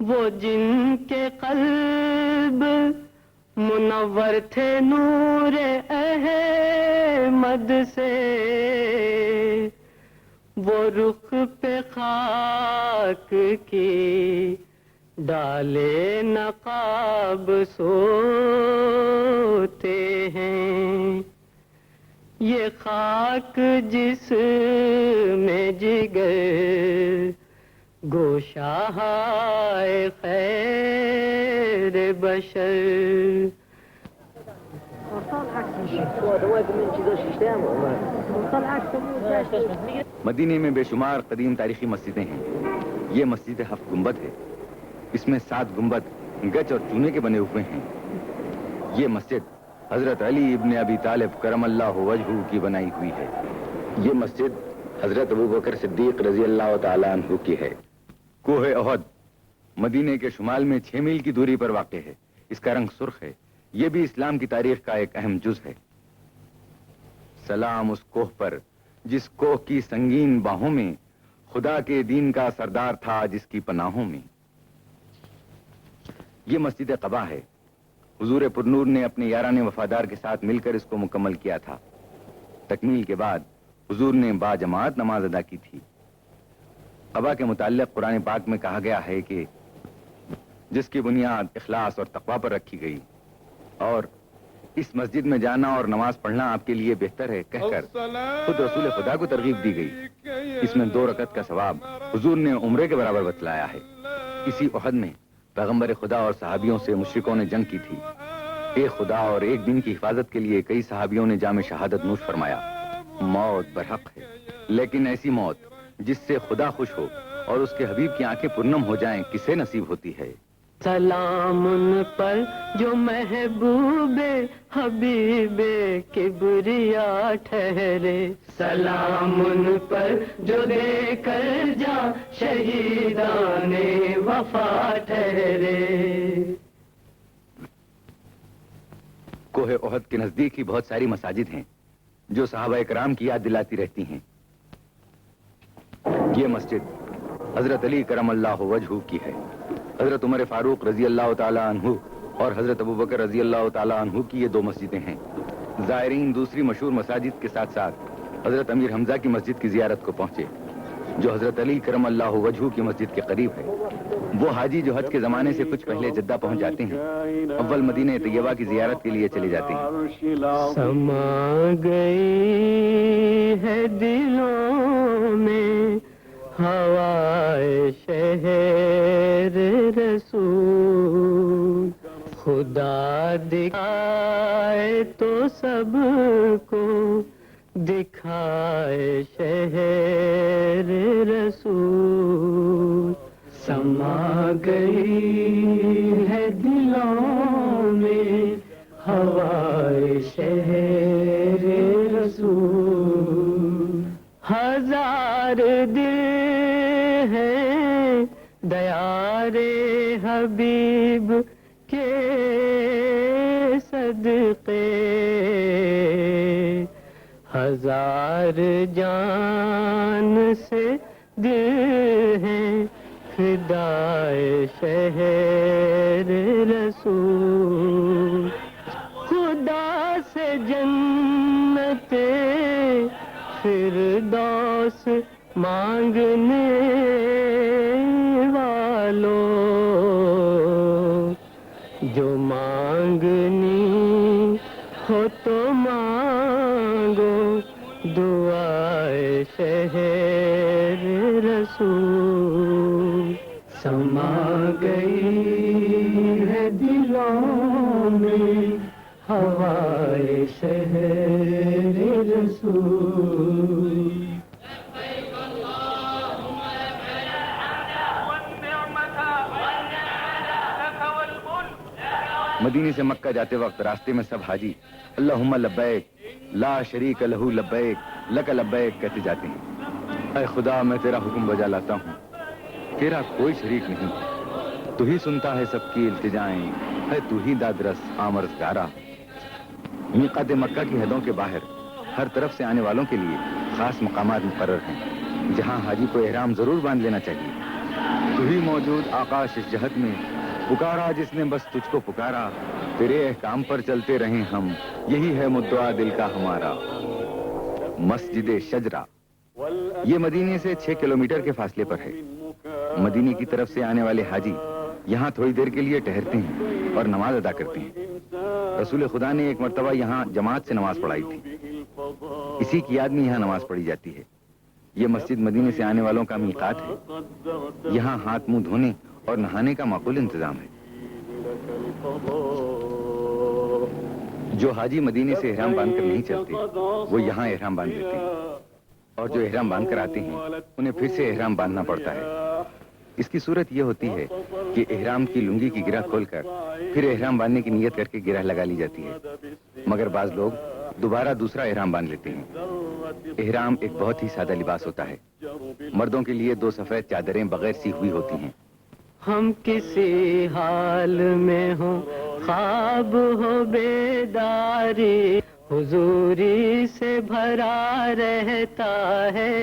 وہ جن کے قلب منور تھے نور احمد سے، وہ رخ پہ خاک کی ڈالے نقاب سوتے ہیں۔ یہ خاک جس میں جگر گوشہائے خیر بشر۔ مدینے میں بے شمار قدیم تاریخی مسجدیں ہیں۔ یہ مسجد 7 گنبد ہے، اس میں 7 گنبد گچ اور چونے کے بنے ہوئے ہیں۔ یہ مسجد حضرت علی ابن ابی طالب کرم اللہ وجہہ کی بنائی ہوئی ہے۔ یہ مسجد حضرت ابوبکر صدیق رضی اللہ تعالیٰ عنہ کی ہے۔ کوہ احد مدینے کے شمال میں 6 میل کی دوری پر واقع ہے۔ اس کا رنگ سرخ ہے۔ یہ بھی اسلام کی تاریخ کا ایک اہم جز ہے۔ سلام اس کوہ پر جس کوہ کی سنگین باہوں میں خدا کے دین کا سردار تھا، جس کی پناہوں میں۔ یہ مسجد قباء ہے۔ حضور پرنور نے اپنے یاران وفادار کے ساتھ مل کر اس کو مکمل کیا تھا۔ تکمیل کے بعد حضور نے باجماعت نماز ادا کی تھی۔ قباء کے متعلق قرآن پاک میں کہا گیا ہے کہ جس کی بنیاد اخلاص اور تقوی پر رکھی گئی، اور اس مسجد میں جانا اور نماز پڑھنا آپ کے لیے بہتر ہے کہہ کر خود رسول خدا کو ترغیب دی گئی۔ اس میں 2 رکعت کا ثواب حضور نے عمرے کے برابر بتلایا ہے۔ اسی احد میں پیغمبر خدا اور صحابیوں سے مشرکوں نے جنگ کی تھی۔ ایک خدا اور ایک دن کی حفاظت کے لیے کئی صحابیوں نے جام شہادت نوش فرمایا۔ موت برحق ہے، لیکن ایسی موت جس سے خدا خوش ہو اور اس کے حبیب کی آنکھیں پرنم ہو جائیں کسے نصیب ہوتی ہے؟ سلام ان پر جو محبوب حبیب کبریا ٹھہرے، سلام ان پر جو دے کر جا شہیدان وفا ٹھہرے۔ کوہ احد کے نزدیک ہی بہت ساری مساجد ہیں جو صحابہ کرام کی یاد دلاتی رہتی ہیں۔ یہ مسجد حضرت علی کرم اللہ وجہہ کی ہے۔ حضرت عمر فاروق رضی اللہ تعالیٰ عنہ اور حضرت ابوبکر رضی اللہ تعالیٰ عنہ کی یہ 2 مسجدیں ہیں۔ زائرین دوسری مشہور مساجد کے ساتھ ساتھ حضرت امیر حمزہ کی مسجد کی زیارت کو پہنچے، جو حضرت علی کرم اللہ وجہہ کی مسجد کے قریب ہے۔ وہ حاجی جو حج کے زمانے سے کچھ پہلے جدہ پہنچ جاتے ہیں، اول مدینہ طیبہ کی زیارت کے لیے چلے جاتے ہیں۔ سما گئی ہے دلوں میں ہوائے شہر رسول، خدا دکھائے تو سب کو دکھائے شہر رسول۔ سما گئی ہے دلوں میں ہوائے شہر رسول، 1000 دل ہیں دیار حبیب کے صدقے، 1000 جان سے دل ہیں فدائے شہر رسول۔ خدا سے جنت فردوس مانگنے والوں، جو مانگنی ہو تو مانگو دعائے شہر رسول۔ سما گئی ہے دلوں میں ہوائے شہر رسول۔ مدینے سے مکہ جاتے وقت راستے میں سب حاجی اللہم لبیک لا شریک لہو لبیک لک لبیک کہتے جاتے ہیں۔ اے خدا میں تیرا حکم بجا لاتا ہوں، تیرا کوئی شریک نہیں، تو ہی سنتا ہے سب کی التجائیں، ہے تو ہی دادرس آمرزگارا۔ میقات مکہ کی حدوں کے باہر ہر طرف سے آنے والوں کے لیے خاص مقامات مقرر ہیں جہاں حاجی کو احرام ضرور باندھ لینا چاہیے۔ تو ہی موجود آکاش اس جہت میں، پکارا جس نے بس تجھ کو پکارا، تیرے احکام پر چلتے رہیں ہم، یہی ہے مدعا دل کا ہمارا۔ مسجد شجرہ یہ مدینے سے 6 کلومیٹر کے فاصلے پر ہے۔ مدینے کی طرف سے آنے والے حاجی یہاں تھوڑی دیر کے لیے ٹہرتے ہیں اور نماز ادا کرتے ہیں۔ رسول خدا نے ایک مرتبہ یہاں جماعت سے نماز پڑھائی تھی، اسی کی یاد میں یہاں نماز پڑھی جاتی ہے۔ یہ مسجد مدینے سے آنے والوں کا میقات ہے۔ یہاں ہاتھ منہ دھونے اور نہانے کا معقول انتظام ہے۔ جو حاجی مدینے سے احرام باندھ کر نہیں چلتے وہ یہاں احرام باندھ لیتے ہیں، اور جو احرام باندھ کر آتے ہیں انہیں پھر سے احرام باندھنا پڑتا ہے۔ اس کی صورت یہ ہوتی ہے کہ احرام کی لنگی کی گرہ کھول کر پھر احرام باندھنے کی نیت کر کے گرہ لگا لی جاتی ہے، مگر بعض لوگ دوبارہ دوسرا احرام باندھ لیتے ہیں۔ احرام ایک بہت ہی سادہ لباس ہوتا ہے۔ مردوں کے لیے 2 سفید چادریں بغیر سی ہوئی ہوتی ہیں۔ ہم کسی حال میں ہوں، خواب ہو بیداری، حضوری سے بھرا رہتا ہے۔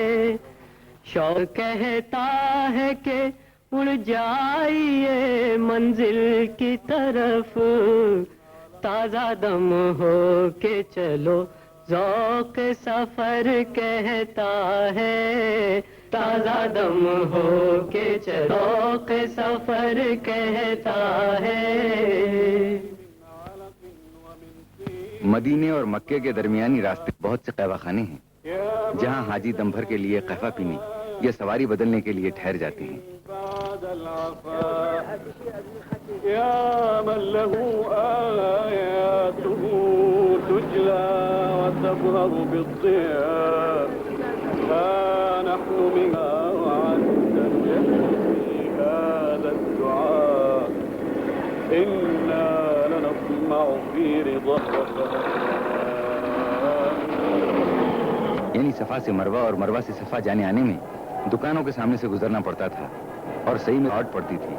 شوق کہتا ہے کہ اڑ جائیے منزل کی طرف، تازہ دم ہو کے چلو ذوق سفر کہتا ہے، تازہ دم ہو کے چلو ذوق سفر کہتا ہے۔ مدینے اور مکے کے درمیانی راستے بہت سے قہوہ خانے ہیں جہاں حاجی دم بھر کے لیے قہوہ پینے یا سواری بدلنے کے لیے ٹھہر جاتے ہیں۔ يا من له آياته تجلى وتظهر بالضياء، ها نحن منها وعند الجهل في هذا الدعاء، إنا لنطمع في رضاك۔ یعنی صفا سے مروہ اور مروہ سے صفا جانے آنے میں دکانوں کے سامنے سے گزرنا پڑتا تھا اور صحیح میں آٹ پڑتی تھی۔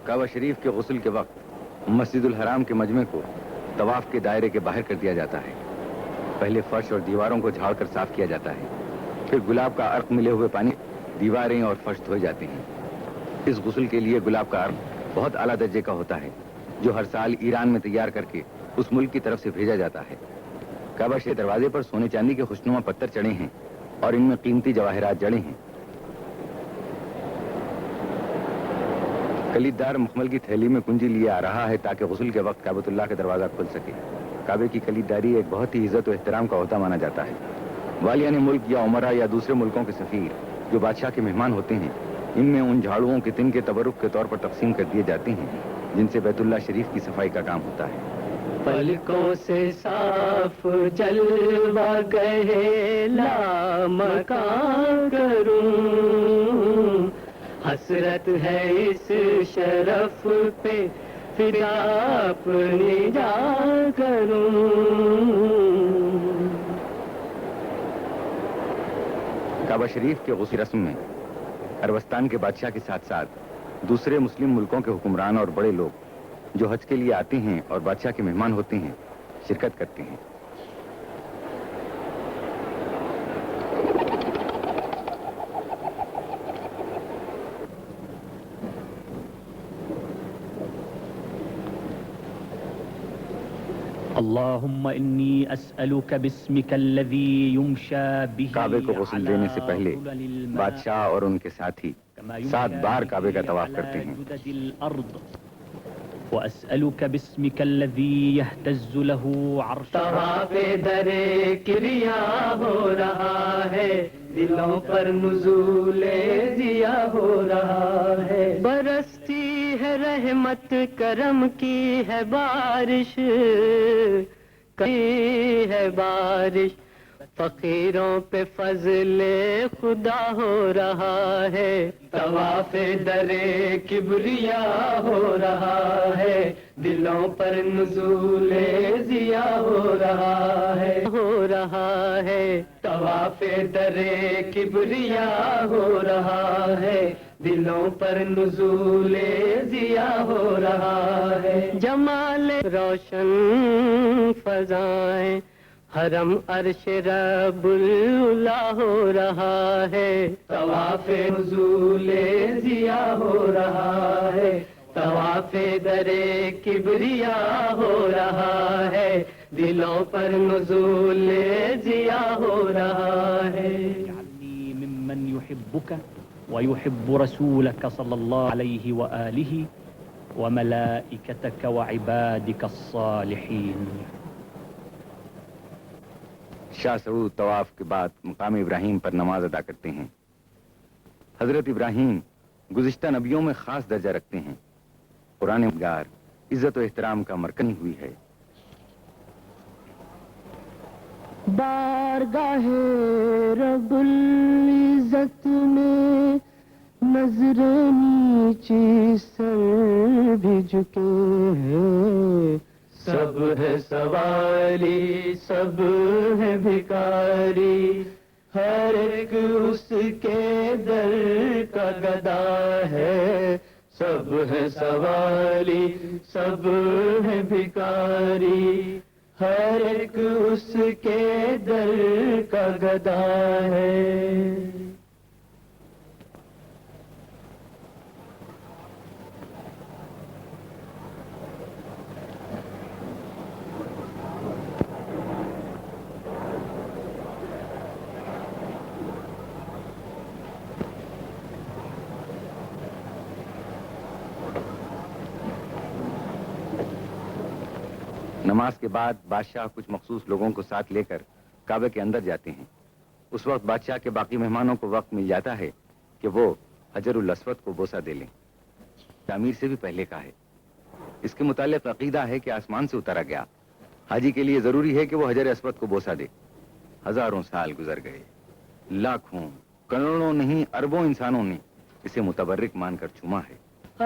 کعبہ شریف کے غسل کے وقت مسجد الحرام کے مجمع کو طواف کے دائرے کے باہر کر دیا جاتا ہے۔ پہلے فرش اور دیواروں کو جھاڑ کر صاف کیا جاتا ہے، پھر گلاب کا عرق ملے ہوئے پانی دیواریں اور فرش دھوئے جاتے ہیں۔ اس غسل کے لیے گلاب کا عرق بہت اعلیٰ درجے کا ہوتا ہے جو ہر سال ایران میں تیار کر کے اس ملک کی طرف سے بھیجا جاتا ہے۔ کعبہ شریف دروازے پر سونے چاندی کے خوشنما پتھر چڑھے ہیں اور ان میں قیمتی جواہرات جڑے ہیں۔ کلیددار مخمل کی تھیلی میں کنجی لیے آ رہا ہے تاکہ غسل کے وقت کعبۃ اللہ کا دروازہ کھل سکے۔ کعبے کی کلیدداری ایک بہت ہی عزت و احترام کا عہدہ مانا جاتا ہے۔ والیان ملک یا عمرا یا دوسرے ملکوں کے سفیر جو بادشاہ کے مہمان ہوتے ہیں، ان میں ان جھاڑوؤں کے تن کے تبرک کے طور پر تقسیم کر دیے جاتے ہیں جن سے بیت اللہ شریف کی صفائی کا کام ہوتا ہے۔ پلکوں سے صاف جلوہ گئے لامکان کروں، حسرت ہے اس شرف پہ فدا اپنی جان کروں۔ کعبہ شریف کے غسل رسم میں عربستان کے بادشاہ کے ساتھ ساتھ دوسرے مسلم ملکوں کے حکمران اور بڑے لوگ جو حج کے لیے آتے ہیں اور بادشاہ کے مہمان ہوتے ہیں شرکت کرتے ہیں۔ اللهم إني أسألك باسمك الذي يمشى به کعبے کو غسل دینے سے پہلے بادشاہ اور ان کے ساتھی 7 بار کعبے کا طواف کرتے ہیں۔ وأسألك باسمك الذي يهتز له عرش طواف در کریا ہو رہا ہے، دلوں پر نزول ضیا ہو رہا ہے، برستی ہے رحمت کرم کی ہے بارش، کی ہے بارش، فقیروں پہ فضل خدا ہو رہا ہے، طواف در کبریا ہو رہا ہے، دلوں پر نزول ضیا ہو رہا ہے، طواف درے کبریا ہو رہا ہے، دلوں پر نزول ضیا ہو رہا ہے، جمال روشن فضائیں حرم عرش رب العلا ہو رہا ہے، طواف نزول ضیا ہو رہا ہے، طواف درے کبریا ہو رہا ہے، دلوں پر نزول ضیا ہو رہا ہے۔ اجعلني ممن يحبك ويحب رسولك صلى الله عليه وآله وملائكتك وعبادك الصالحين۔ شاہ سعود طواف کے بعد مقام ابراہیم پر نماز ادا کرتے ہیں۔ حضرت ابراہیم گزشتہ نبیوں میں خاص درجہ رکھتے ہیں، قرآن گار عزت و احترام کا مرکز ہوئی ہے۔ بارگاہ رب العزت میں نظر نیچی سر بھی جھکے ہیں، سب ہے سوالی سب ہے بھکاری، ہر ایک اس کے در کا گدا ہے، سب ہے سوالی سب ہے بھکاری، ہر ایک اس کے در کا گدا ہے۔ نماز کے بعد بادشاہ کچھ مخصوص لوگوں کو ساتھ لے کر کعبے کے اندر جاتے ہیں۔ اس وقت بادشاہ کے باقی مہمانوں کو وقت مل جاتا ہے کہ وہ حجر الاسود کو بوسہ دے لیں، تعمیر سے بھی پہلے کا ہے۔ اس کے متعلق عقیدہ ہے کہ آسمان سے اتارا گیا، حاجی کے لیے ضروری ہے کہ وہ حجر اسود کو بوسہ دے۔ ہزاروں سال گزر گئے، لاکھوں کروڑوں نہیں اربوں انسانوں نے اسے متبرک مان کر چوما ہے۔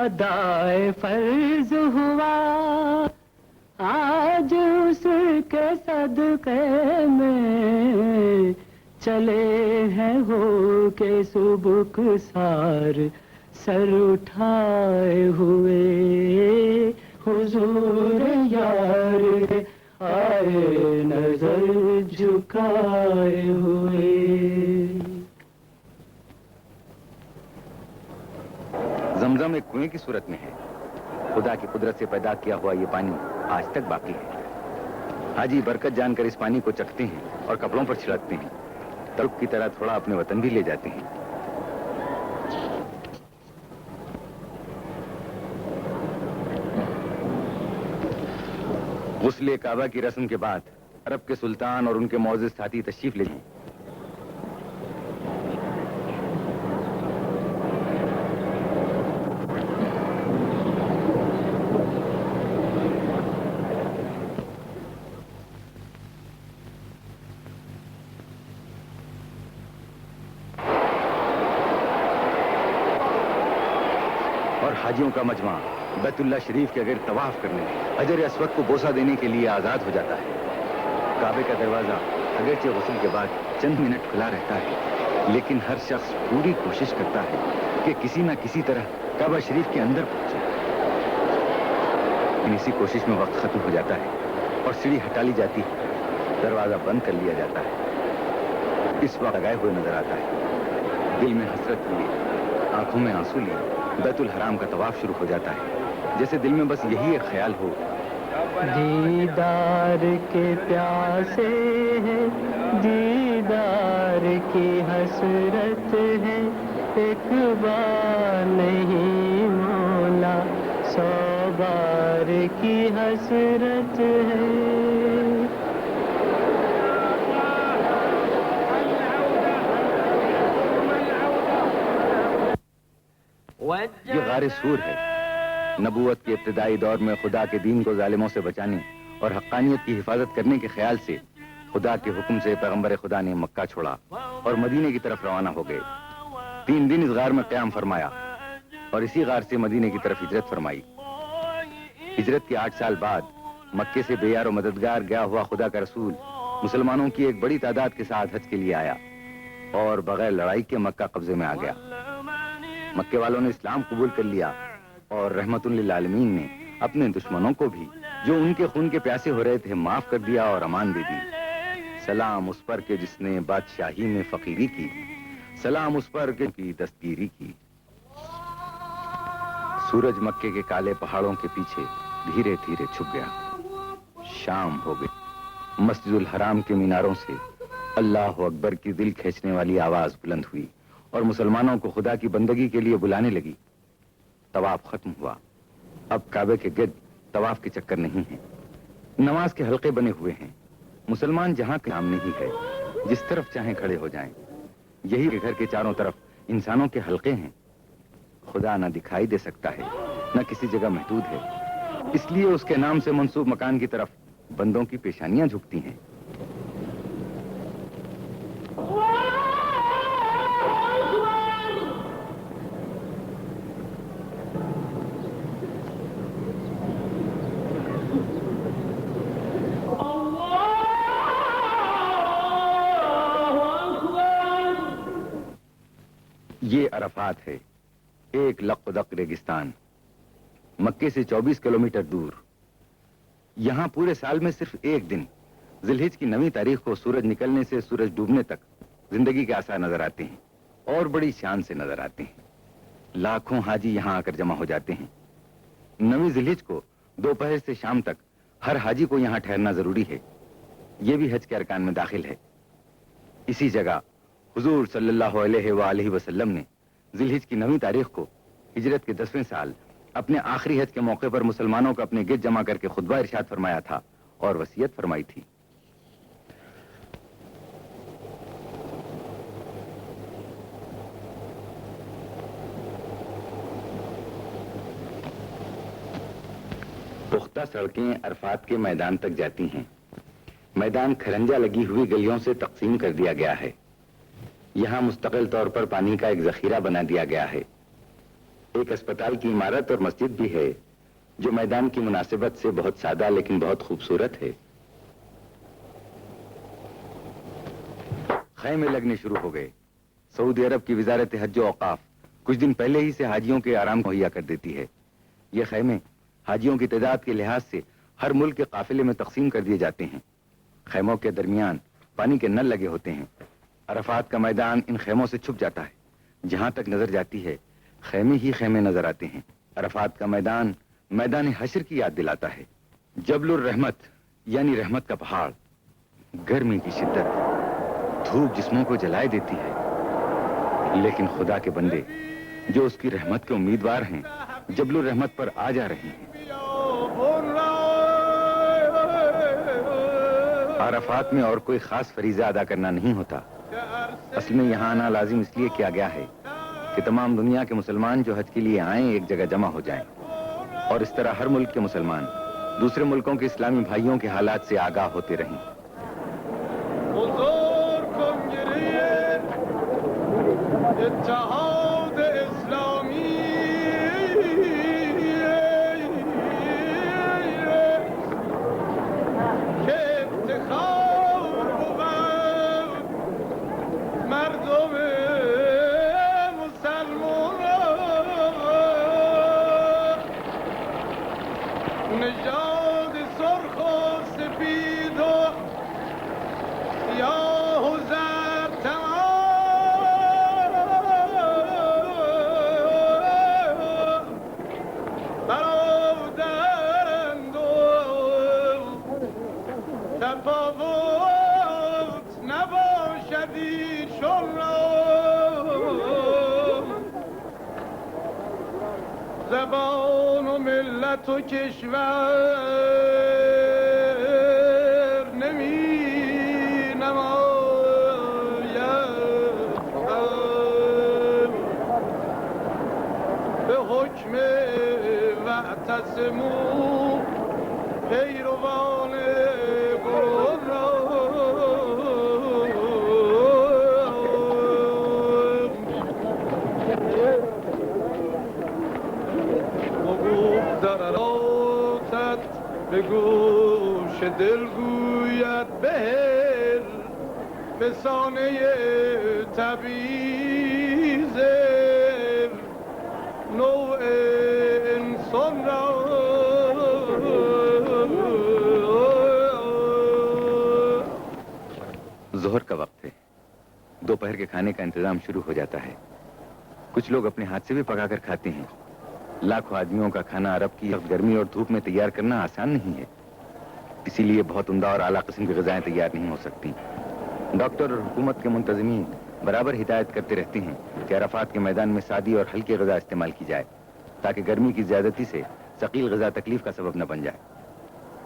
ادائے فرض ہوا آج اس کے صدقے میں، چلے ہیں ہو کے سبک سار سر اٹھائے ہوئے، حضور یار آئے نظر جھکائے ہوئے۔ زمزم ایک کنویں کی صورت میں ہے، خدا کی قدرت سے پیدا کیا ہوا یہ پانی آج تک باقی ہے۔ حاجی برکت جان کر اس پانی کو چکھتے ہیں اور کپڑوں پر چھڑکتے ہیں، ترک کی طرح تھوڑا اپنے وطن بھی لے جاتے ہیں۔ غسل کعبہ کی رسم کے بعد عرب کے سلطان اور ان کے معزز ساتھی تشریف لے جائیں۔ حاجیوں کا مجمع بیت اللہ شریف کے غیر طواف کرنے، حجر اسود کو بوسہ دینے کے لیے آزاد ہو جاتا ہے۔ کعبے کا دروازہ اگرچہ غسل کے بعد چند منٹ کھلا رہتا ہے، لیکن ہر شخص پوری کوشش کرتا ہے کہ کسی نہ کسی طرح کعبہ شریف کے اندر پہنچے۔ لیکن اسی کوشش میں وقت ختم ہو جاتا ہے اور سیڑھی ہٹا لی جاتی ہے، دروازہ بند کر لیا جاتا ہے۔ اس وقت لگائے ہوئے نظر آتا ہے، دل میں حسرت لیے، آنکھوں میں آنسو لیے بیت الحرام کا طواف شروع ہو جاتا ہے، جیسے دل میں بس یہی ایک خیال ہو، دیدار کے پیاسے ہیں، دیدار کی حسرت ہے، ایک بار نہیں مولا 100 بار کی حسرت ہے۔ یہ غار سور ہے۔ نبوت کے ابتدائی دور میں خدا کے دین کو ظالموں سے بچانے اور حقانیت کی حفاظت کرنے کے خیال سے خدا کے حکم سے پیغمبر خدا نے مکہ چھوڑا اور مدینے کی طرف روانہ ہو گئے۔ 3 دن اس غار میں قیام فرمایا اور اسی غار سے مدینے کی طرف ہجرت فرمائی۔ ہجرت کے 8 سال بعد مکے سے بے یار و مددگار گیا ہوا خدا کا رسول مسلمانوں کی ایک بڑی تعداد کے ساتھ حج کے لیے آیا اور بغیر لڑائی کے مکہ قبضے میں آ گیا۔ مکے والوں نے اسلام قبول کر لیا اور رحمت للعالمین نے اپنے دشمنوں کو بھی جو ان کے خون کے پیاسے ہو رہے تھے معاف کر دیا اور امان دے دی۔ سلام اس پر کہ جس نے بادشاہی میں فقیری کی، سلام اس پر کہ کی دستگیری کی۔ سورج مکے کے کالے پہاڑوں کے پیچھے دھیرے دھیرے چھپ گیا۔ شام ہو گئی۔ مسجد الحرام کے میناروں سے اللہ اکبر کی دل کھینچنے والی آواز بلند ہوئی اور مسلمانوں کو خدا کی بندگی کے لیے بلانے لگی۔ طواف ختم ہوا۔ اب کعبے کے گرد طواف کے چکر نہیں ہیں، نماز کے حلقے بنے ہوئے ہیں۔ مسلمان جہاں کے سامنے ہی ہے، جس طرف چاہیں کھڑے ہو جائیں۔ یہی کہ گھر کے چاروں طرف انسانوں کے حلقے ہیں۔ خدا نہ دکھائی دے سکتا ہے، نہ کسی جگہ محدود ہے، اس لیے اس کے نام سے منسوب مکان کی طرف بندوں کی پیشانیاں جھکتی ہیں۔ یہ عرفات ہے، ایک لق و دق ریگستان، مکے سے 24 کلومیٹر دور۔ یہاں پورے سال میں صرف ایک دن، ذی الحجہ کی 9ویں تاریخ کو سورج نکلنے سے سورج ڈوبنے تک زندگی کے آثار نظر آتے ہیں اور بڑی شان سے نظر آتے ہیں۔ لاکھوں حاجی یہاں آ کر جمع ہو جاتے ہیں۔ 9ویں ذی الحجہ کو دوپہر سے شام تک ہر حاجی کو یہاں ٹھہرنا ضروری ہے، یہ بھی حج کے ارکان میں داخل ہے۔ اسی جگہ حضور صلی اللہ علیہ وآلہ وسلم نے ذی الحجہ کی 9ویں تاریخ کو ہجرت کے 10ویں سال اپنے آخری حج کے موقع پر مسلمانوں کو اپنے گرد جمع کر کے خطبہ ارشاد فرمایا تھا اور وصیت فرمائی تھی۔ پختہ سڑکیں عرفات کے میدان تک جاتی ہیں۔ میدان کھرنجا لگی ہوئی گلیوں سے تقسیم کر دیا گیا ہے۔ یہاں مستقل طور پر پانی کا ایک ذخیرہ بنا دیا گیا ہے۔ ایک اسپتال کی عمارت اور مسجد بھی ہے جو میدان کی مناسبت سے بہت سادہ لیکن بہت خوبصورت ہے۔ خیمے لگنے شروع ہو گئے۔ سعودی عرب کی وزارت حج و اوقاف کچھ دن پہلے ہی سے حاجیوں کے آرام مہیا کر دیتی ہے۔ یہ خیمے حاجیوں کی تعداد کے لحاظ سے ہر ملک کے قافلے میں تقسیم کر دیے جاتے ہیں۔ خیموں کے درمیان پانی کے نل لگے ہوتے ہیں۔ عرفات کا میدان ان خیموں سے چھپ جاتا ہے۔ جہاں تک نظر جاتی ہے خیمے ہی خیمے نظر آتے ہیں۔ عرفات کا میدان میدان حشر کی یاد دلاتا ہے۔ جبل الرحمت یعنی رحمت کا پہاڑ، گرمی کی شدت، دھوپ جسموں کو جلائے دیتی ہے، لیکن خدا کے بندے جو اس کی رحمت کے امیدوار ہیں جبل الرحمت پر آ جا رہے ہیں۔ عرفات میں اور کوئی خاص فریضہ ادا کرنا نہیں ہوتا۔ اصل میں یہاں آنا لازم اس لیے کیا گیا ہے کہ تمام دنیا کے مسلمان جو حج کے لیے آئیں ایک جگہ جمع ہو جائیں اور اس طرح ہر ملک کے مسلمان دوسرے ملکوں کے اسلامی بھائیوں کے حالات سے آگاہ ہوتے رہیں۔ اتحاد اسلامی که افتخار بود مردم مسلمان نژاد سرخ و سفید و سیاه و زرد برادرند و تفاوت نباشد ایشان را زبان و ملت و کشور نمی نماید به حکم واعتصموا پیروان قرآن را حقوق ضرراتت به گوش دل گوید به فسانه تبعیض نوع انسان را ظہر کا وقت ہے، دوپہر کے کھانے کا انتظام شروع ہو جاتا ہے۔ کچھ لوگ اپنے ہاتھ سے بھی پکا کر کھاتے ہیں۔ لاکھوں آدمیوں کا کھانا عرب کی گرمی اور دھوپ میں تیار کرنا آسان نہیں ہے، اسی لیے بہت عمدہ اور اعلیٰ قسم کی غذائیں تیار نہیں ہو سکتی۔ ڈاکٹر اور حکومت کے منتظمین برابر ہدایت کرتے رہتے ہیں کہ عرفات کے میدان میں سادی اور ہلکی غذا استعمال کی جائے تاکہ گرمی کی زیادتی سے ثقیل غذا تکلیف کا سبب نہ بن جائے۔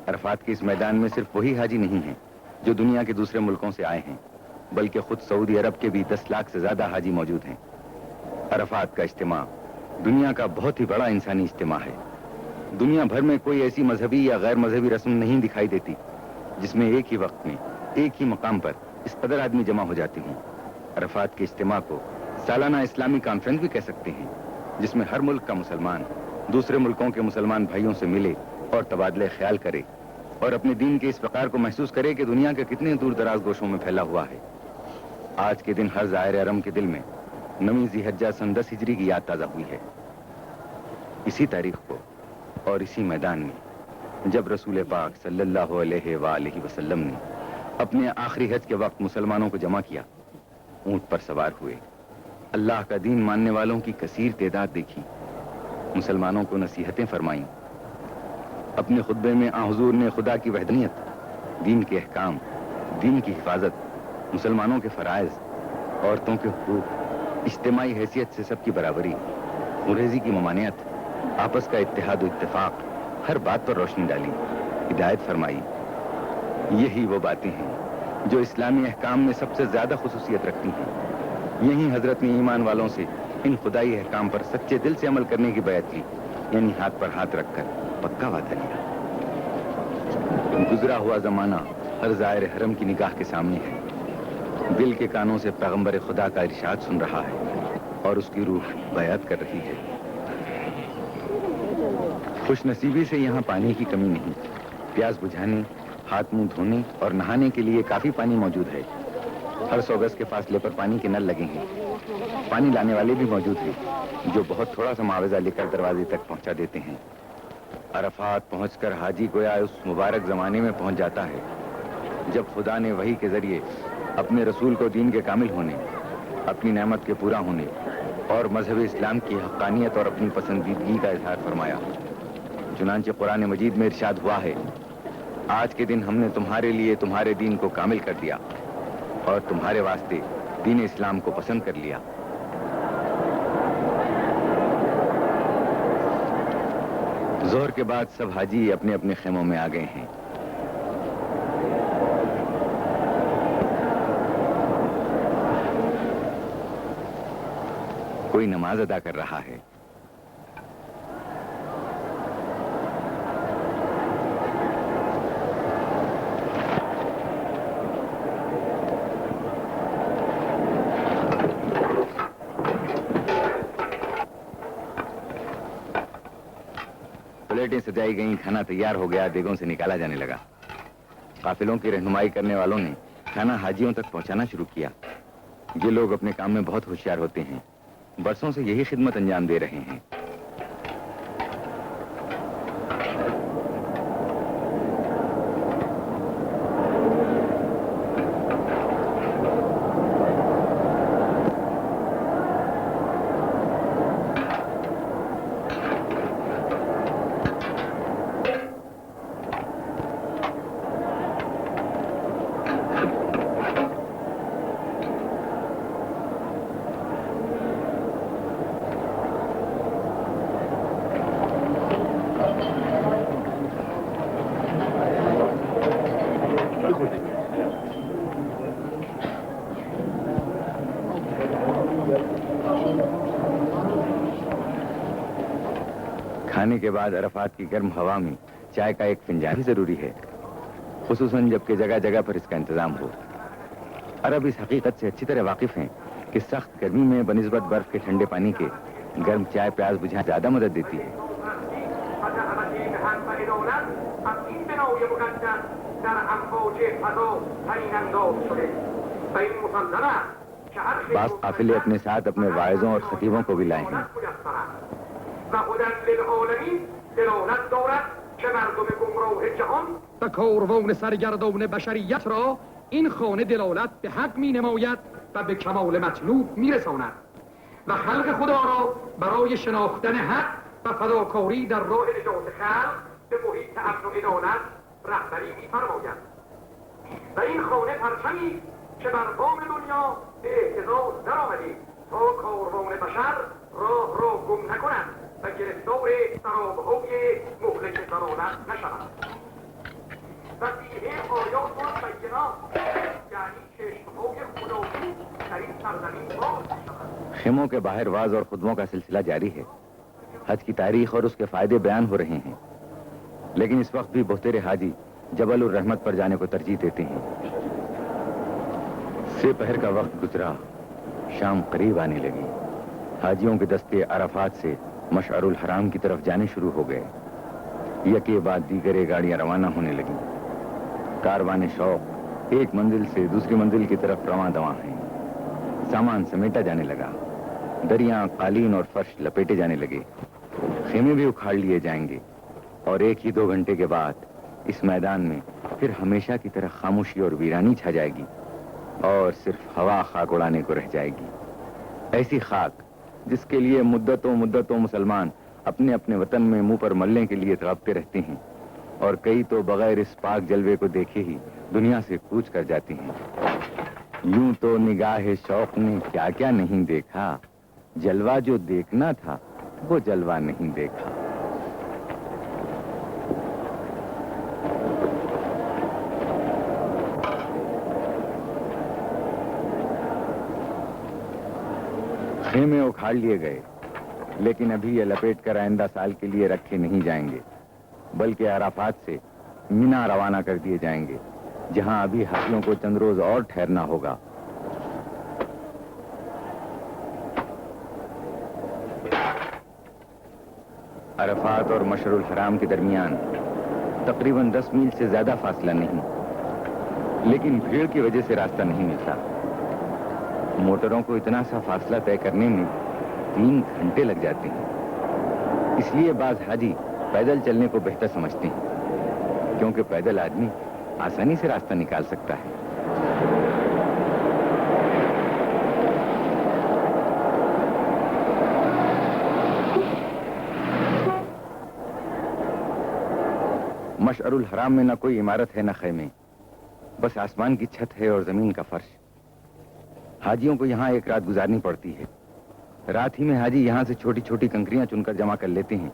عرفات کے اس میدان میں صرف وہی حاجی نہیں ہیں جو دنیا کے دوسرے ملکوں سے آئے ہیں، بلکہ خود سعودی عرب کے بھی 10 لاکھ سے زیادہ حاجی موجود ہیں۔ عرفات کا اجتماع دنیا کا بہت ہی بڑا انسانی اجتماع ہے۔ دنیا بھر میں کوئی ایسی مذہبی یا غیر مذہبی رسم نہیں دکھائی دیتی جس میں ایک ہی وقت میں ایک ہی مقام پر اس قدر آدمی جمع ہو جاتے ہیں۔ عرفات کے اجتماع کو سالانہ اسلامی کانفرنس بھی کہہ سکتے ہیں، جس میں ہر ملک کا مسلمان دوسرے ملکوں کے مسلمان بھائیوں سے ملے اور تبادلہ خیال کرے اور اپنے دین کے اس وقار کو محسوس کرے کہ دنیا کے کتنے دور دراز گوشوں میں پھیلا ہوا ہے۔ آج کے دن ہر زائر حرم کے دل میں 9 ذی الحجہ سن 10 ہجری کی یاد تازہ ہوئی ہے۔ اسی تاریخ کو اور اسی میدان میں جب رسول پاک صلی اللہ علیہ وآلہ وسلم نے اپنے آخری حج کے وقت مسلمانوں کو جمع کیا، اونٹ پر سوار ہوئے، اللہ کا دین ماننے والوں کی کثیر تعداد دیکھی، مسلمانوں کو نصیحتیں فرمائیں۔ اپنے خطبے میں آن حضور نے خدا کی وحدانیت، دین کے احکام، دین کی حفاظت، مسلمانوں کے فرائض، عورتوں کے حقوق، اجتماعی حیثیت سے سب کی برابری، خونریزی کی ممانعت، آپس کا اتحاد و اتفاق، ہر بات پر روشنی ڈالی، ہدایت فرمائی۔ یہی وہ باتیں ہیں جو اسلامی احکام میں سب سے زیادہ خصوصیت رکھتی ہیں۔ یہی حضرت نے ایمان والوں سے ان خدائی احکام پر سچے دل سے عمل کرنے کی بیعت کی، یعنی ہاتھ پر ہاتھ رکھ کر پکا وعدہ لیا۔ گزرا ہوا زمانہ ہر زائر حرم کی نگاہ کے سامنے ہے، دل کے کانوں سے پیغمبر خدا کا ارشاد سن رہا ہے اور اس کی روح بیعت کر رہی ہے۔ خوش نصیبی سے یہاں پانی کی کمی نہیں، پیاس بجھانے، ہاتھ منہ دھونے اور نہانے کے لیے کافی پانی موجود ہے۔ ہر 100 گز کے فاصلے پر پانی کے نل لگے ہیں۔ پانی لانے والے بھی موجود ہیں جو بہت تھوڑا سا معاوضہ لے کر دروازے تک پہنچا دیتے ہیں۔ عرفات پہنچ کر حاجی گویا اس مبارک زمانے میں پہنچ جاتا ہے جب خدا نے وحی کے ذریعے اپنے رسول کو دین کے کامل ہونے، اپنی نعمت کے پورا ہونے اور مذہب اسلام کی حقانیت اور اپنی پسندیدگی کا اظہار فرمایا۔ چنانچہ قرآن مجید میں ارشاد ہوا ہے، آج کے دن ہم نے تمہارے لیے تمہارے دین کو کامل کر دیا اور تمہارے واسطے دین اسلام کو پسند کر لیا۔ ظہر کے بعد سب حاجی اپنے اپنے خیموں میں آ گئے ہیں۔ کوئی نماز ادا کر رہا ہے۔ پلیٹیں سجائی گئیں، کھانا تیار ہو گیا، دیگوں سے نکالا جانے لگا۔ قافلوں کی رہنمائی کرنے والوں نے کھانا حاجیوں تک پہنچانا شروع کیا۔ یہ لوگ اپنے کام میں بہت ہوشیار ہوتے ہیں، برسوں سے یہی خدمت انجام دے رہے ہیں۔ کھانے کے بعد عرفات کی گرم ہوا میں چائے کا ایک فنجان بھی ضروری ہے، خصوصاً جبکہ جگہ جگہ پر اس کا انتظام ہو۔ عرب اس حقیقت سے اچھی طرح واقف ہیں کہ سخت گرمی میں بنسبت برف کے ٹھنڈے پانی کے گرم چائے پیاس بجھانے زیادہ مدد دیتی ہے۔ بعض قافلے اپنے ساتھ اپنے واعظوں اور خطیبوں کو بھی لائے ہیں. و کاروان سرگردان بشریت را این خانه دلالت به حق می نماید و به کمال مطلوب می رساند و خلق خدا را برای شناختن حق و فداکاری در راه نجات خلق به محیط امن و عدالت رهبری می فرماید و این خانه پرچمی که بر بام دنیا به اهتزاز درآمده تا کاروان بشر راه را گم نکند و گرفتار سرابهای مهلک ضلالت نشود و فیه آیات و بینات یعنی چشمهای خدایی در این سرزمین باز می‌شود. خیموں کے باہر واز اور خطبوں کا سلسلہ جاری ہے. حج کی تاریخ اور اس کے فائدے بیان ہو رہے ہیں، لیکن اس وقت بھی بہتر حاجی جبل الرحمت پر جانے کو ترجیح دیتے ہیں. سے پہر کا وقت گزرا، شام قریب آنے لگی. حاجیوں کے دستے عرفات سے مشعر الحرام کی طرف جانے شروع ہو گئے. یکے بعد دیگرے گاڑیاں روانہ ہونے لگیں. کاروان شوق ایک منزل سے دوسری منزل کی طرف رواں دواں ہیں. سامان سمیٹا جانے لگا. دریاں، قالین اور فرش لپیٹے جانے لگے. خیمے بھی اکھاڑ لیے جائیں گے اور 1-2 گھنٹے کے بعد اس میدان میں پھر ہمیشہ کی طرح خاموشی اور ویرانی چھا جائے گی اور صرف ہوا خاک اڑانے کو رہ جائے گی. ایسی خاک جس کے لیے مدتوں مسلمان اپنے اپنے وطن میں منہ پر ملنے کے لیے تڑپتے رہتے ہیں، اور کئی تو بغیر اس پاک جلوے کو دیکھے ہی دنیا سے کوچ کر جاتی ہیں. یوں تو نگاہ شوق نے کیا کیا نہیں دیکھا، جلوہ جو دیکھنا تھا وہ جلوہ نہیں دیکھا. خیمے اکھاڑ لیے گئے، لیکن ابھی یہ لپیٹ کر آئندہ سال کے لیے رکھے نہیں جائیں گے، بلکہ عرفات سے مینا روانہ کر دیے جائیں گے، جہاں ابھی حاجیوں کو چند روز اور ٹھہرنا ہوگا. عرفات اور مشعر الحرام کے درمیان تقریباً 10 میل سے زیادہ فاصلہ نہیں، لیکن بھیڑ کی وجہ سے راستہ نہیں ملتا. موٹروں کو اتنا سا فاصلہ طے کرنے میں 3 گھنٹے لگ جاتے ہیں. اس لیے بعض حاجی پیدل چلنے کو بہتر سمجھتے ہیں، کیونکہ پیدل آدمی آسانی سے راستہ نکال سکتا ہے. مشعر الحرام میں نہ کوئی عمارت ہے نہ خیمے، بس آسمان کی چھت ہے اور زمین کا فرش. حاجیوں کو یہاں ایک رات گزارنی پڑتی ہے. رات ہی میں حاجی یہاں سے چھوٹی چھوٹی کنکریاں چن کر جمع کر لیتے ہیں،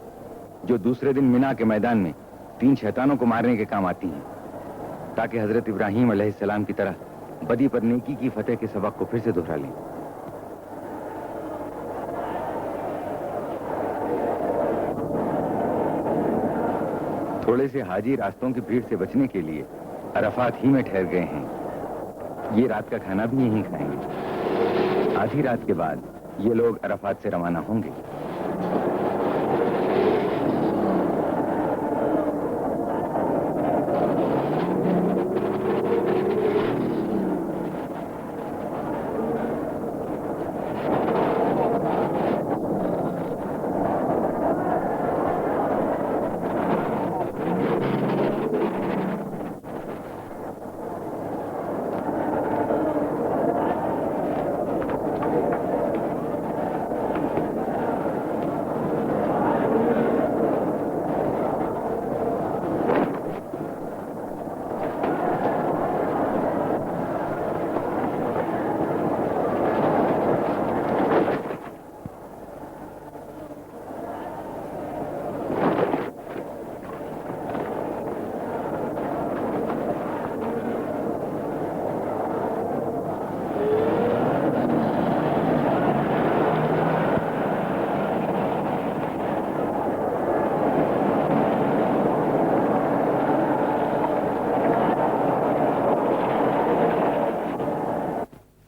جو دوسرے دن مینا کے میدان میں 3 شیطانوں کو مارنے کے کام آتی ہیں، تاکہ حضرت ابراہیم علیہ السلام کی طرح بدی پر نیکی کی فتح کے سبق کو پھر سے دہرا لیں. تھوڑے سے حاجی راستوں کی بھیڑ سے بچنے کے لیے عرفات ہی میں ٹھہر گئے ہیں. یہ رات کا کھانا بھی یہیں کھائیں گے. آدھی رات کے بعد یہ لوگ عرفات سے روانہ ہوں گے.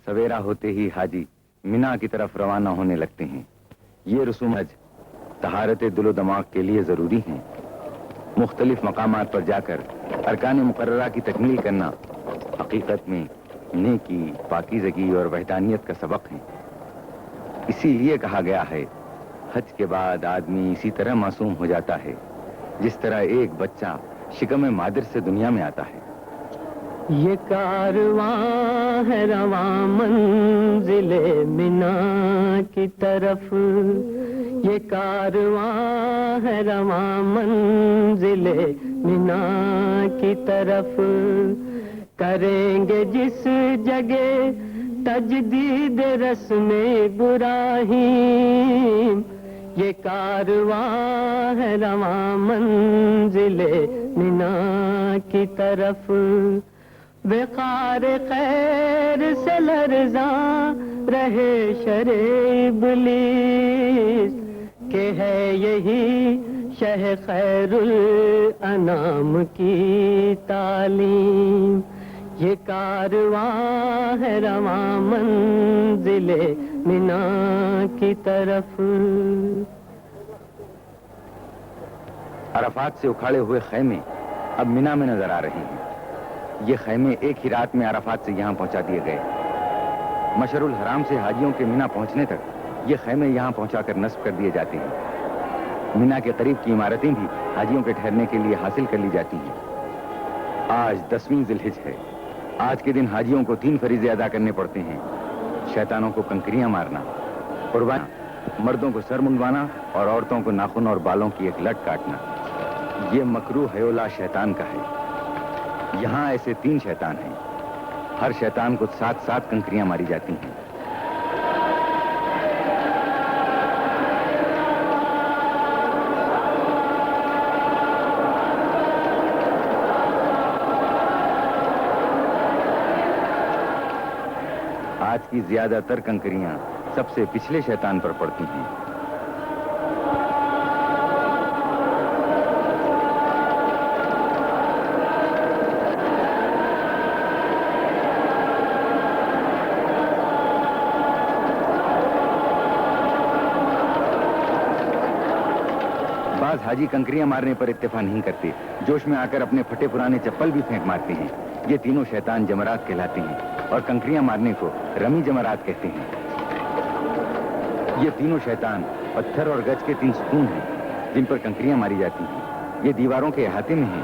سویرا ہوتے ہی حاجی مینا کی طرف روانہ ہونے لگتے ہیں. یہ رسوم حج طہارت دل و دماغ کے لیے ضروری ہیں. مختلف مقامات پر جا کر ارکان مقررہ کی تکمیل کرنا حقیقت میں نیکی، پاکیزگی اور وحدانیت کا سبق ہیں۔ اسی لیے کہا گیا ہے حج کے بعد آدمی اسی طرح معصوم ہو جاتا ہے جس طرح ایک بچہ شکم مادر سے دنیا میں آتا ہے۔ یہ کارواں ہے رواں منزل منا کی طرف، یہ کارواں ہے رواں منزل منا کی طرف، کریں گے جس جگہ تجدید رسم ابراہیم، یہ کارواں ہے رواں منزل منا کی طرف، وقار خیر سے لرزاں رہے شر ابلیس، کہ ہے یہی شہ خیر الانام کی تعلیم، یہ کارواں ہے رواں منزل منا کی طرف۔ عرفات سے اکھاڑے ہوئے خیمے اب مینا میں نظر آ رہے ہیں۔ یہ خیمے ایک ہی رات میں عرفات سے یہاں پہنچا دیے گئے۔ مشعر الحرام سے حاجیوں کے مینا پہنچنے تک یہ خیمے یہاں پہنچا کر نصب کر دیے جاتے ہیں۔ مینا کے قریب کی عمارتیں بھی حاجیوں کے ٹھہرنے کے لیے حاصل کر لی جاتی ہیں۔ آج 10ویں ذی الحجہ ہے۔ آج کے دن حاجیوں کو 3 فریضے ادا کرنے پڑتے ہیں: شیطانوں کو کنکریاں مارنا، قربانی، مردوں کو سر منڈوانا اور عورتوں کو ناخن اور بالوں کی ایک لٹ کاٹنا۔ یہ مکروہ حیولہ شیطان کا ہے۔ یہاں ایسے 3 شیطان ہیں۔ ہر شیطان کو 7 کنکریاں ماری جاتی ہیں۔ آج کی زیادہ تر کنکریاں سب سے پچھلے شیطان پر پڑتی ہیں۔ بعض حاجی کنکریاں مارنے پر اتفاق نہیں کرتے، جوش میں آ کر اپنے پھٹے پرانے چپل بھی پھینک مارتے ہیں۔ یہ تینوں شیطان جمرات کہلاتے ہیں اور کنکریاں مارنے کو رمی جمرات کہتے ہیں۔ یہ تینوں شیطان پتھر اور گچ کے 3 ستون ہیں جن پر کنکریاں ماری جاتی ہیں۔ یہ دیواروں کے احاطے میں ہیں۔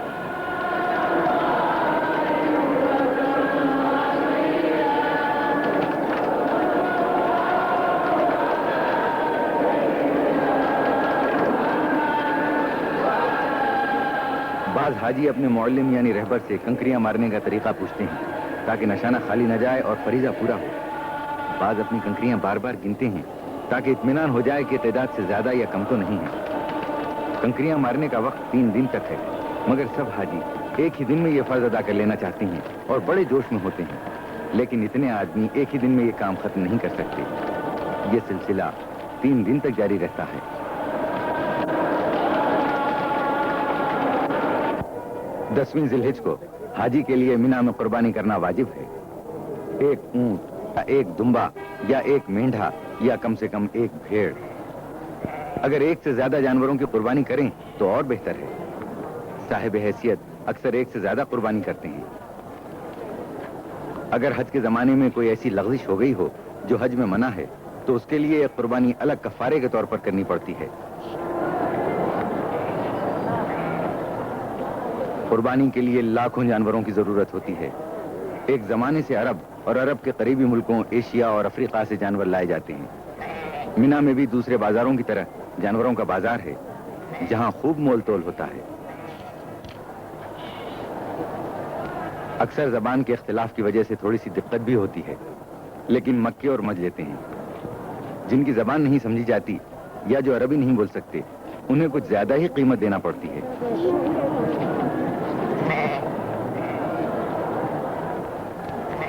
بعض حاجی اپنے معلم یعنی رہبر سے کنکریاں مارنے کا طریقہ پوچھتے ہیں تاکہ نشانہ خالی نہ جائے اور فریضہ پورا ہو۔ بعض اپنی کنکریاں بار بار گنتے ہیں تاکہ اطمینان ہو جائے کہ تعداد سے زیادہ یا کم تو نہیں ہے۔ کنکریاں مارنے کا وقت 3 دن تک ہے، مگر سب حاجی ایک ہی دن میں یہ فرض ادا کر لینا چاہتے ہیں اور بڑے جوش میں ہوتے ہیں، لیکن اتنے آدمی ایک ہی دن میں یہ کام ختم نہیں کر سکتے۔ یہ سلسلہ 3 دن تک جاری رہتا ہے۔ 10ویں ذی الحجہ کو حاجی کے لیے مینا میں قربانی کرنا واجب ہے۔ ایک اونٹ یا ایک دمبا یا ایک مینڈھا یا کم سے کم ایک بھیڑ۔ اگر ایک سے زیادہ جانوروں کی قربانی کریں تو اور بہتر ہے۔ صاحب حیثیت اکثر ایک سے زیادہ قربانی کرتے ہیں۔ اگر حج کے زمانے میں کوئی ایسی لغزش ہو گئی ہو جو حج میں منع ہے تو اس کے لیے ایک قربانی الگ کفارے کے طور پر کرنی پڑتی ہے۔ قربانی کے لیے لاکھوں جانوروں کی ضرورت ہوتی ہے۔ ایک زمانے سے عرب اور عرب کے قریبی ملکوں ایشیا اور افریقہ سے جانور لائے جاتے ہیں۔ مینا میں بھی دوسرے بازاروں کی طرح جانوروں کا بازار ہے جہاں خوب مول تول ہوتا ہے۔ اکثر زبان کے اختلاف کی وجہ سے تھوڑی سی دقت بھی ہوتی ہے، لیکن مکے اور مج لیتے ہیں۔ جن کی زبان نہیں سمجھی جاتی یا جو عربی نہیں بول سکتے انہیں کچھ زیادہ ہی قیمت دینا پڑتی ہے۔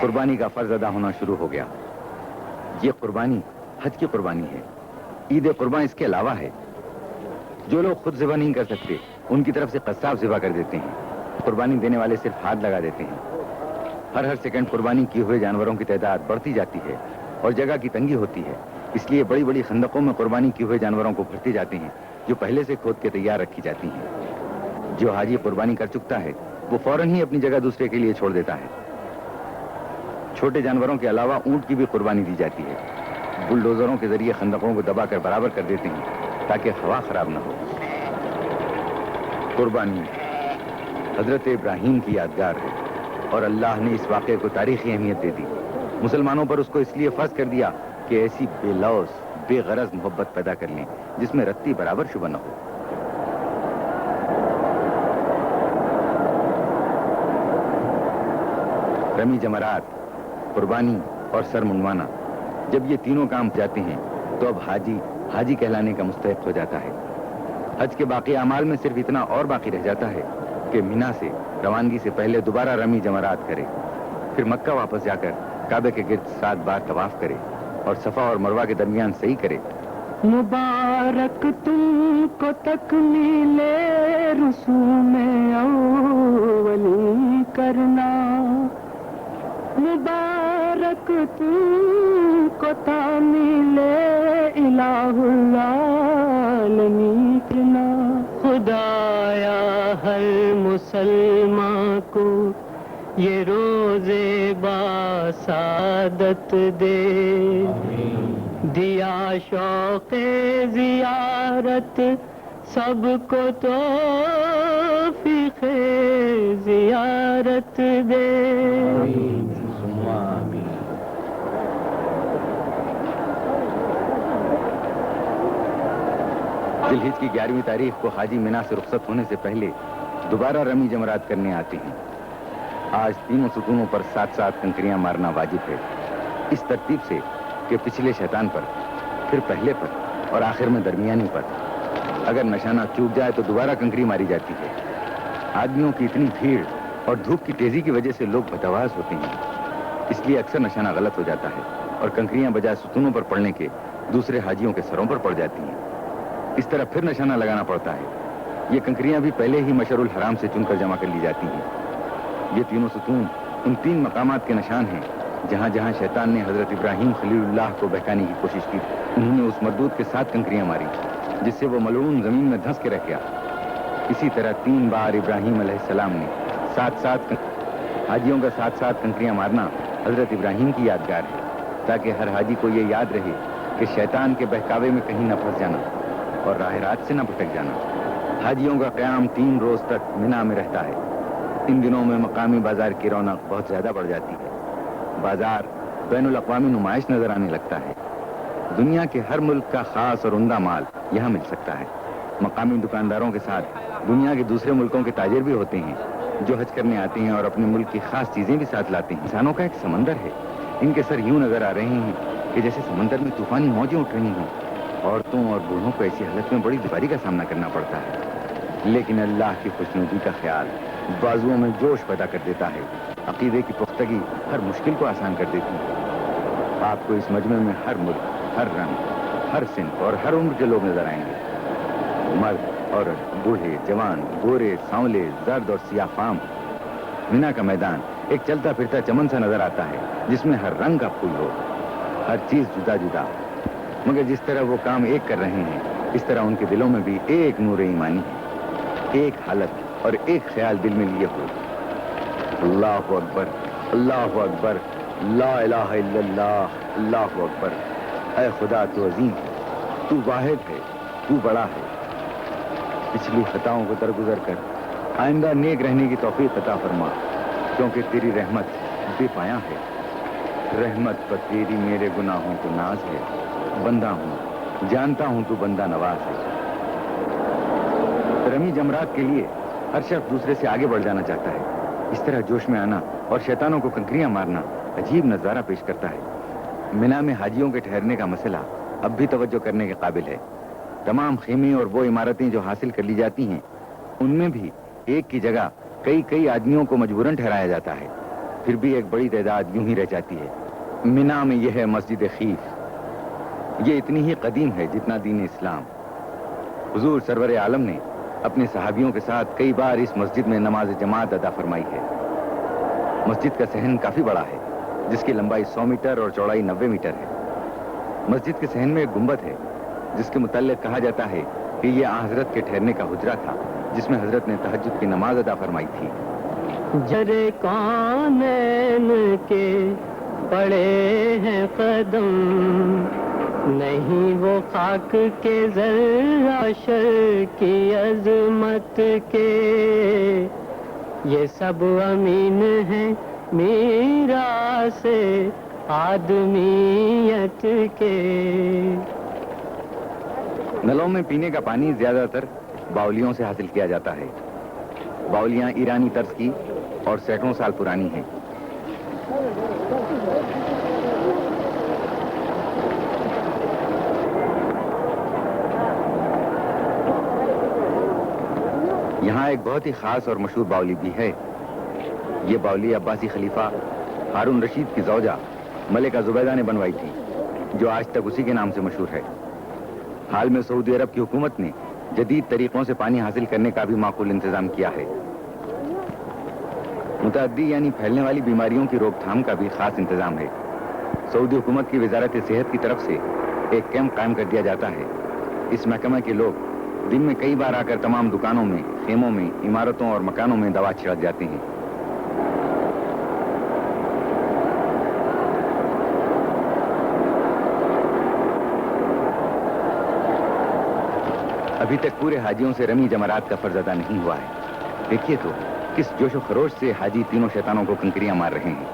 قربانی کا فرض ادا ہونا شروع ہو گیا۔ یہ قربانی حج کی قربانی ہے۔ عید قربان اس کے علاوہ ہے۔ جو لوگ خود ذبح نہیں کر سکتے ان کی طرف سے قصاب ذبح کر دیتے ہیں۔ قربانی دینے والے صرف ہاتھ لگا دیتے ہیں۔ ہر سیکنڈ قربانی کیے ہوئے جانوروں کی تعداد بڑھتی جاتی ہے اور جگہ کی تنگی ہوتی ہے، اس لیے بڑی بڑی خندقوں میں قربانی کیے ہوئے جانوروں کو بھرتے جاتے ہیں جو پہلے سے کھود کے تیار رکھی جاتی ہیں۔ جو حاجی قربانی کر چکتا ہے وہ فوراً ہی اپنی جگہ دوسرے کے لیے چھوڑ دیتا ہے۔ چھوٹے جانوروں کے علاوہ اونٹ کی بھی قربانی دی جاتی ہے. بلڈوزروں کے ذریعے خندقوں کو دبا کر برابر کر دیتے ہیں تاکہ ہوا خراب نہ ہو. قربانی حضرت ابراہیم کی یادگار ہے اور اللہ نے اس واقعے کو تاریخی اہمیت دے دی. مسلمانوں پر اس کو اس لیے فرض کر دیا کہ ایسی بے لوث بے غرض محبت پیدا کر لیں جس میں رتی برابر شبہ نہ ہو. رمی جمرات، قربانی اور سر منڈوانا، جب یہ تینوں کام جاتے ہیں تو اب حاجی کہلانے کا مستحق ہو جاتا ہے. حج کے باقی اعمال میں صرف اتنا اور باقی رہ جاتا ہے کہ مینا سے روانگی سے پہلے دوبارہ رمی جمرات کرے، پھر مکہ واپس جا کر کعبے کے گرد 7 بار طواف کرے اور صفا اور مروہ کے درمیان صحیح کرے. مبارک تم کو تکمیل رسوم اولی کرنا، مبارک تم کو تعمیل الہ العالمین کرنا. خدایا ہر مسلمان کو یہ روزے باسعادت دے، دیا شوق زیارت سب کو توفیق زیارت دے. ذی الحج کی 11ویں تاریخ کو حاجی مینا سے رخصت ہونے سے پہلے دوبارہ رمی جمرات کرنے آتے ہیں. آج تینوں ستونوں پر 7 کنکریاں مارنا واجب ہے، اس ترتیب سے کہ پچھلے شیطان پر، پھر پہلے پر اور آخر میں درمیانی پر. اگر نشانہ چوک جائے تو دوبارہ کنکری ماری جاتی ہے. آدمیوں کی اتنی بھیڑ اور دھوپ کی تیزی کی وجہ سے لوگ بتواز ہوتے ہیں، اس لیے اکثر نشانہ غلط ہو جاتا ہے اور کنکریاں بجائے ستونوں پر پڑنے کے دوسرے حاجیوں کے سروں پر پڑ جاتی ہیں. اس طرح پھر نشانہ لگانا پڑتا ہے. یہ کنکریاں بھی پہلے ہی مشعر الحرام سے چن کر جمع کر لی جاتی ہیں. یہ تینوں ستون ان 3 مقامات کے نشان ہیں جہاں جہاں شیطان نے حضرت ابراہیم خلیل اللہ کو بہکانے کی کوشش کی. انہوں نے اس مردود کے 7 کنکریاں ماری جس سے وہ ملعون زمین میں دھنس کے رہ گیا. اسی طرح 3 بار ابراہیم علیہ السلام نے 7 حاجیوں کا 7 کنکریاں مارنا حضرت ابراہیم کی یادگار ہے تاکہ ہر حاجی کو یہ یاد رہے کہ شیطان کے بہکاوے میں کہیں نہ پھنس جانا اور راہ رات سے نہ بھٹک جانا. حاجیوں کا قیام 3 روز تک مینا میں رہتا ہے. ان دنوں میں مقامی بازار کی رونق بہت زیادہ بڑھ جاتی ہے. بازار بین الاقوامی نمائش نظر آنے لگتا ہے. دنیا کے ہر ملک کا خاص اور عمدہ مال یہاں مل سکتا ہے. مقامی دکانداروں کے ساتھ دنیا کے دوسرے ملکوں کے تاجر بھی ہوتے ہیں جو حج کرنے آتے ہیں اور اپنے ملک کی خاص چیزیں بھی ساتھ لاتے ہیں. انسانوں کا ایک سمندر ہے. ان کے سر یوں نظر آ رہے ہیں کہ جیسے سمندر میں طوفانی موجیں اٹھ رہی ہوں. عورتوں اور بوڑھوں کو ایسی حالت میں بڑی دشواری کا سامنا کرنا پڑتا ہے، لیکن اللہ کی خوشنودی کا خیال بازوؤں میں جوش پیدا کر دیتا ہے. عقیدے کی پختگی ہر مشکل کو آسان کر دیتی ہے. آپ کو اس مجمع میں ہر ملک، ہر رنگ، ہر صنف اور ہر عمر کے لوگ نظر آئیں گے. مرد، عورت، بوڑھے، جوان، گورے، سانولے، زرد اور سیاہ فام. مینا کا میدان ایک چلتا پھرتا چمن سا نظر آتا ہے جس میں ہر رنگ کا پھول ہو، ہر چیز جدا جدا. مگر جس طرح وہ کام ایک کر رہے ہیں اس طرح ان کے دلوں میں بھی ایک نور ایمانی ہے، ایک حالت اور ایک خیال دل میں لیے ہوئے. اللہ اکبر، اللہ اکبر، لا الہ الا اللہ، اللہ اکبر. اے خدا تو عظیم ہے، تو واحد ہے، تو بڑا ہے. پچھلی خطاؤں کو درگزر کر آئندہ نیک رہنے کی توفیق عطا فرما، کیونکہ تیری رحمت بے پایاں ہے. رحمت پر تیری میرے گناہوں کو ناز ہے. بندہ ہوں، جانتا ہوں تو بندہ نواز ہے. رمی جمرات کے لیے ہر شخص دوسرے سے آگے بڑھ جانا چاہتا ہے. اس طرح جوش میں آنا اور شیطانوں کو کنکریاں مارنا عجیب نظارہ پیش کرتا ہے. مینا میں حاجیوں کے ٹھہرنے کا مسئلہ اب بھی توجہ کرنے کے قابل ہے. تمام خیمے اور وہ عمارتیں جو حاصل کر لی جاتی ہیں ان میں بھی ایک کی جگہ کئی آدمیوں کو مجبوراً ٹھہرایا جاتا ہے. پھر بھی ایک بڑی تعداد یوں ہی رہ جاتی ہے. مینا میں یہ ہے مسجد خیف. یہ اتنی ہی قدیم ہے جتنا دین اسلام. حضور سرور عالم نے اپنے صحابیوں کے ساتھ کئی بار اس مسجد میں نماز جماعت ادا فرمائی ہے. مسجد کا صحن کافی بڑا ہے جس کی لمبائی 100 میٹر اور چوڑائی 90 میٹر ہے. مسجد کے صحن میں ایک گنبد ہے جس کے متعلق کہا جاتا ہے کہ یہ حضرت کے ٹھہرنے کا حجرہ تھا جس میں حضرت نے تہجد کی نماز ادا فرمائی تھی. جرے کانین کے پڑے ہیں قدم، نہیں وہ خاک کے ذرہ شر کی عظمت کے، یہ سب امین ہیں میراث آدمیت کے۔ نلوں میں پینے کا پانی زیادہ تر باولیوں سے حاصل کیا جاتا ہے۔ باولیاں ایرانی طرز کی اور سینکڑوں سال پرانی ہیں۔ یہاں ایک بہت ہی خاص اور مشہور باولی بھی ہے۔ یہ باولی عباسی خلیفہ ہارون رشید کی زوجہ ملکہ زبیدہ نے بنوائی تھی، جو آج تک اسی کے نام سے مشہور ہے۔ حال میں سعودی عرب کی حکومت نے جدید طریقوں سے پانی حاصل کرنے کا بھی معقول انتظام کیا ہے۔ متعدی یعنی پھیلنے والی بیماریوں کی روک تھام کا بھی خاص انتظام ہے۔ سعودی حکومت کی وزارت صحت کی طرف سے ایک کیمپ قائم کر دیا جاتا ہے۔ اس محکمہ کے لوگ دن میں کئی بار آ کر تمام دکانوں میں، خیموں میں، عمارتوں اور مکانوں میں دوا چھڑک جاتے ہیں۔ ابھی تک پورے حاجیوں سے رمی جمرات کا فرض ادا نہیں ہوا ہے۔ دیکھیے تو کس جوش و خروش سے حاجی تینوں شیطانوں کو کنکریاں مار رہے ہیں۔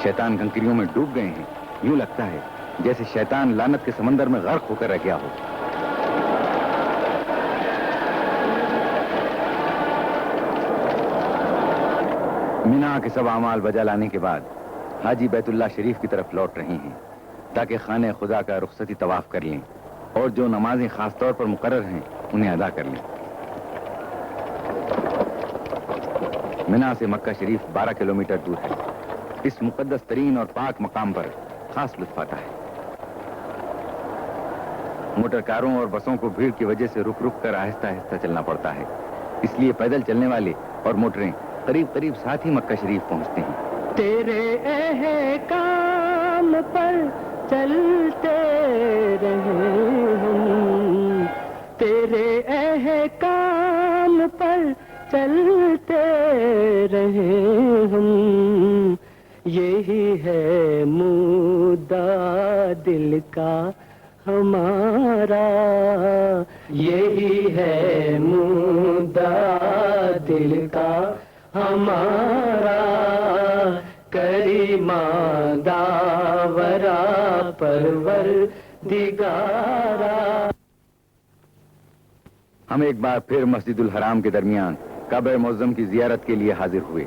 شیطان کنکریوں میں ڈوب گئے ہیں۔ یوں لگتا ہے جیسے شیطان لعنت کے سمندر میں غرق ہو کر رہ گیا ہو۔ مینا کے سب اعمال بجا لانے کے بعد حاجی بیت اللہ شریف کی طرف لوٹ رہے ہیں تاکہ خانہ خدا کا رخصتی طواف کر لیں اور جو نمازیں خاص طور پر مقرر ہیں انہیں ادا کر لیں۔ مینا سے مکہ شریف 12 کلومیٹر دور ہے۔ اس مقدس ترین اور پاک مقام پر خاص لطف آتا ہے۔ موٹر کاروں اور بسوں کو بھیڑ کی وجہ سے رک رک کر آہستہ آہستہ چلنا پڑتا ہے، اس لیے پیدل چلنے والے اور موٹریں قریب قریب ساتھ ہی مکہ شریف پہنچتے ہیں۔ تیرے احکام پر چلتے رہے ہم، تیرے احکام پر چلتے رہے ہم، یہی ہے مدعا دل کا ہمارا، یہی ہے مدعا دل کا ہمارا، کریمہ داورا پروردگارا۔ ہم ایک بار پھر مسجد الحرام کے درمیان کعبہ معظم کی زیارت کے لیے حاضر ہوئے۔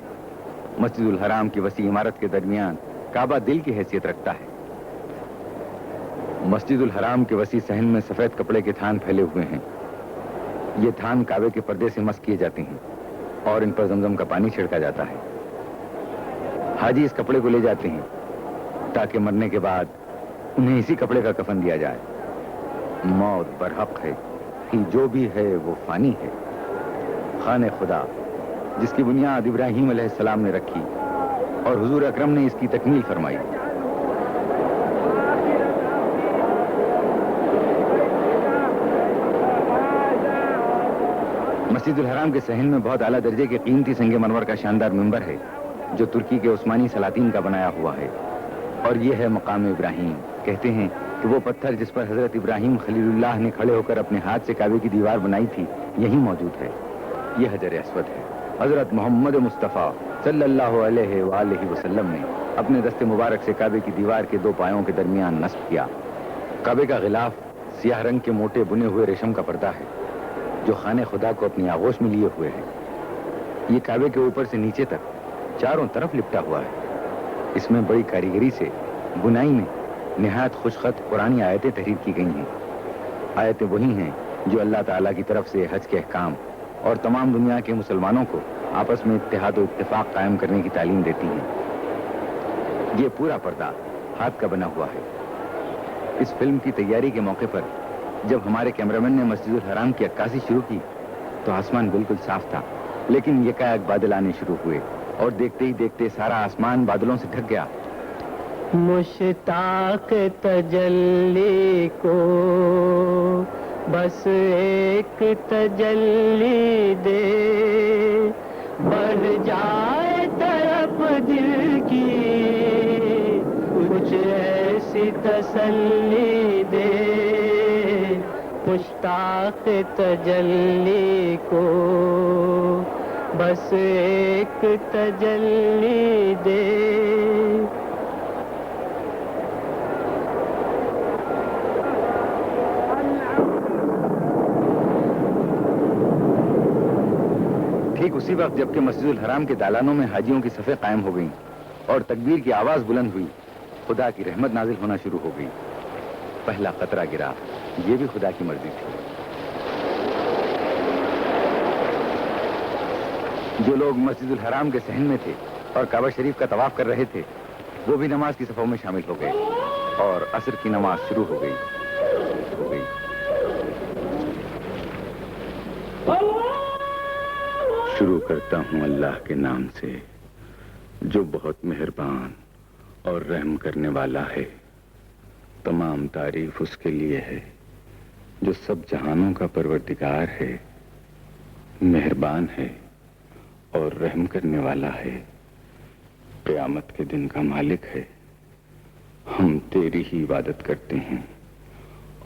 مسجد الحرام کی وسیع عمارت کے درمیان کعبہ دل کی حیثیت رکھتا ہے۔ مسجد الحرام کے وسیع صحن میں سفید کپڑے کے تھان پھیلے ہوئے ہیں۔ یہ تھان کعبے کے پردے سے مسح کیے جاتے ہیں اور ان پر زمزم کا پانی چھڑکا جاتا ہے۔ حاجی اس کپڑے کو لے جاتے ہیں تاکہ مرنے کے بعد انہیں اسی کپڑے کا کفن دیا جائے۔ موت برحق ہے کہ جو بھی ہے وہ فانی ہے۔ خانہ خدا جس کی بنیاد ابراہیم علیہ السلام نے رکھی اور حضور اکرم نے اس کی تکمیل فرمائی۔ مسجد الحرام کے صحن میں بہت اعلیٰ درجے کے قیمتی سنگ مرمر کا شاندار منبر ہے جو ترکی کے عثمانی سلاطین کا بنایا ہوا ہے، اور یہ ہے مقام ابراہیم۔ کہتے ہیں کہ وہ پتھر جس پر حضرت ابراہیم خلیل اللہ نے کھڑے ہو کر اپنے ہاتھ سے کعبے کی دیوار بنائی تھی یہی موجود ہے۔ یہ حجر اسود ہے۔ حضرت محمد مصطفیٰ صلی اللہ علیہ وآلہ وسلم نے اپنے دست مبارک سے کعبے کی دیوار کے دو پایوں کے درمیان نصب کیا۔ کعبے کا غلاف سیاہ رنگ کے موٹے بنے ہوئے ریشم کا پردہ ہے جو خانہ خدا کو اپنی آغوش میں لیے ہوئے ہے۔ یہ کعبے کے اوپر سے نیچے تک چاروں طرف لپٹا ہوا ہے۔ اس میں بڑی کاریگری سے بنائی میں نہایت خوشخط قرآنی آیتیں تحریر کی گئی ہیں۔ آیتیں وہی ہیں جو اللہ تعالیٰ کی طرف سے حج کے احکام اور تمام دنیا کے مسلمانوں کو آپس میں اتحاد و اتفاق قائم کرنے کی تعلیم دیتی ہیں۔ یہ پورا پردہ ہاتھ کا بنا ہوا ہے۔ اس فلم کی تیاری کے موقع پر جب ہمارے کیمرامین نے مسجد الحرام کی عکاسی شروع کی تو آسمان بالکل صاف تھا، لیکن یکایک بادل آنے شروع ہوئے اور دیکھتے ہی دیکھتے سارا آسمان بادلوں سے ڈھک گیا۔ مشتاق تجلی کو بس ایک تجلی دے، بڑھ جائے طرف دل کی کچھ ایسی تسلی دے، مشتاق تجلی کو بس ایک تجلی دے۔ ٹھیک اسی وقت جبکہ مسجد الحرام کے دالانوں میں حاجیوں کی صفیں قائم ہو گئیں اور تکبیر کی آواز بلند ہوئی، خدا کی رحمت نازل ہونا شروع ہو گئی۔ پہلا قطرہ گرا، یہ بھی خدا کی مرضی تھی۔ جو لوگ مسجد الحرام کے صحن میں تھے اور کعبہ شریف کا طواف کر رہے تھے وہ بھی نماز کی صفوں میں شامل ہو گئے اور عصر کی نماز شروع ہو گئی۔ شروع کرتا ہوں اللہ کے نام سے جو بہت مہربان اور رحم کرنے والا ہے۔ تمام تعریف اس کے لیے ہے جو سب جہانوں کا پروردگار ہے، مہربان ہے اور رحم کرنے والا ہے، قیامت کے دن کا مالک ہے۔ ہم تیری ہی عبادت کرتے ہیں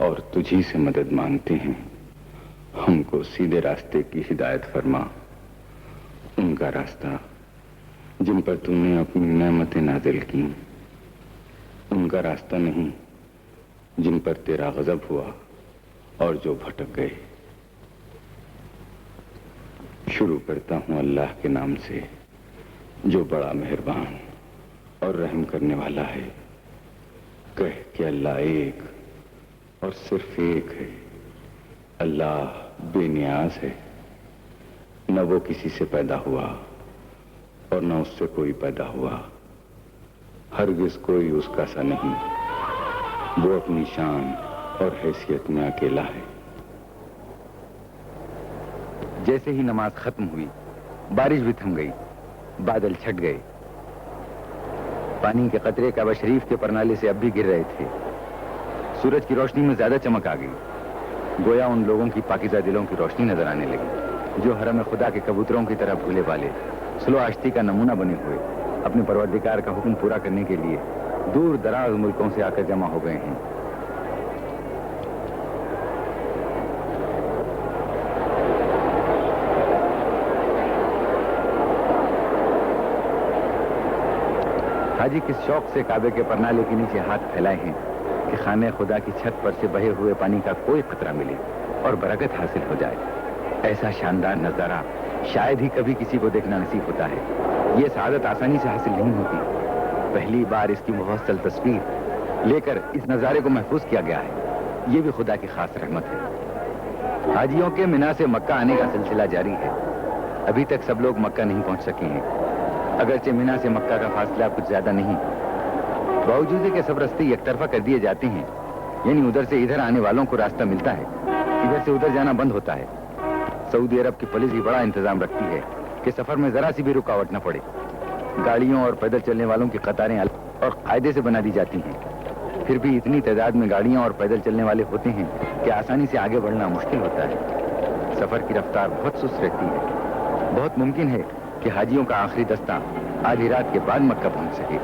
اور تجھی سے مدد مانگتے ہیں۔ ہم کو سیدھے راستے کی ہدایت فرما، ان کا راستہ جن پر تم نے اپنی نعمتیں نازل کی، ان کا راستہ نہیں جن پر تیرا غضب ہوا اور جو بھٹک گئے۔ شروع کرتا ہوں اللہ کے نام سے جو بڑا مہربان اور رحم کرنے والا ہے۔ کہہ کہ اللہ ایک اور صرف ایک ہے، اللہ بے نیاز ہے، نہ وہ کسی سے پیدا ہوا اور نہ اس سے کوئی پیدا ہوا، ہرگز کوئی اس کا سا نہیں، وہ اپنی شان اور حیثیت میں اکیلا ہے۔ جیسے ہی نماز ختم ہوئی بارش بھی تھم گئی، بادل چھٹ گئے، پانی کے قطرے کعبہ شریف کے پرنالے سے اب بھی گر رہے تھے۔ سورج کی روشنی میں زیادہ چمک آ گئی، گویا ان لوگوں کی پاکیزہ دلوں کی روشنی نظر آنے لگی جو حرم خدا کے کبوتروں کی طرح بھولے والے، سلو آشتی کا نمونہ بنے ہوئے اپنے پروردگار کا حکم پورا کرنے کے لیے دور دراز ملکوں سے آ کر جمع ہو گئے ہیں۔ حاجی کس شوق سے کعبے کے پرنالے کے نیچے ہاتھ پھیلائے ہیں کہ خانہ خدا کی چھت پر سے بہے ہوئے پانی کا کوئی قطرہ ملے اور برکت حاصل ہو جائے۔ ایسا شاندار نظارہ شاید ہی کبھی کسی کو دیکھنا نصیب ہوتا ہے۔ یہ سعادت آسانی سے حاصل نہیں ہوتی۔ پہلی بار اس کی مفصل تصویر لے کر اس نظارے کو محفوظ کیا گیا ہے، یہ بھی خدا کی خاص رحمت ہے۔ حاجیوں کے منا سے مکہ آنے کا سلسلہ جاری ہے، ابھی تک سب لوگ مکہ نہیں پہنچ سکے ہیں، اگرچہ منا سے مکہ کا فاصلہ کچھ زیادہ نہیں، باوجود کہ سب راستے یک طرفہ کر دیے جاتے ہیں، یعنی ادھر سے ادھر آنے والوں کو راستہ ملتا ہے، ادھر سے ادھر جانا بند ہوتا ہے۔ سعودی عرب کی پولیس بھی بڑا انتظام رکھتی ہے کہ سفر میں ذرا سی بھی رکاوٹ نہ پڑے۔ گاڑیوں اور پیدل چلنے والوں کی قطاریں الگ اور قاعدے سے بنا دی جاتی ہیں، پھر بھی اتنی تعداد میں گاڑیاں اور پیدل چلنے والے ہوتے ہیں کہ آسانی سے آگے بڑھنا مشکل ہوتا ہے۔ سفر کی رفتار بہت سست رہتی ہے، بہت ممکن ہے کہ حاجیوں کا آخری دستہ آدھی رات کے بعد مکہ پہنچ سکے۔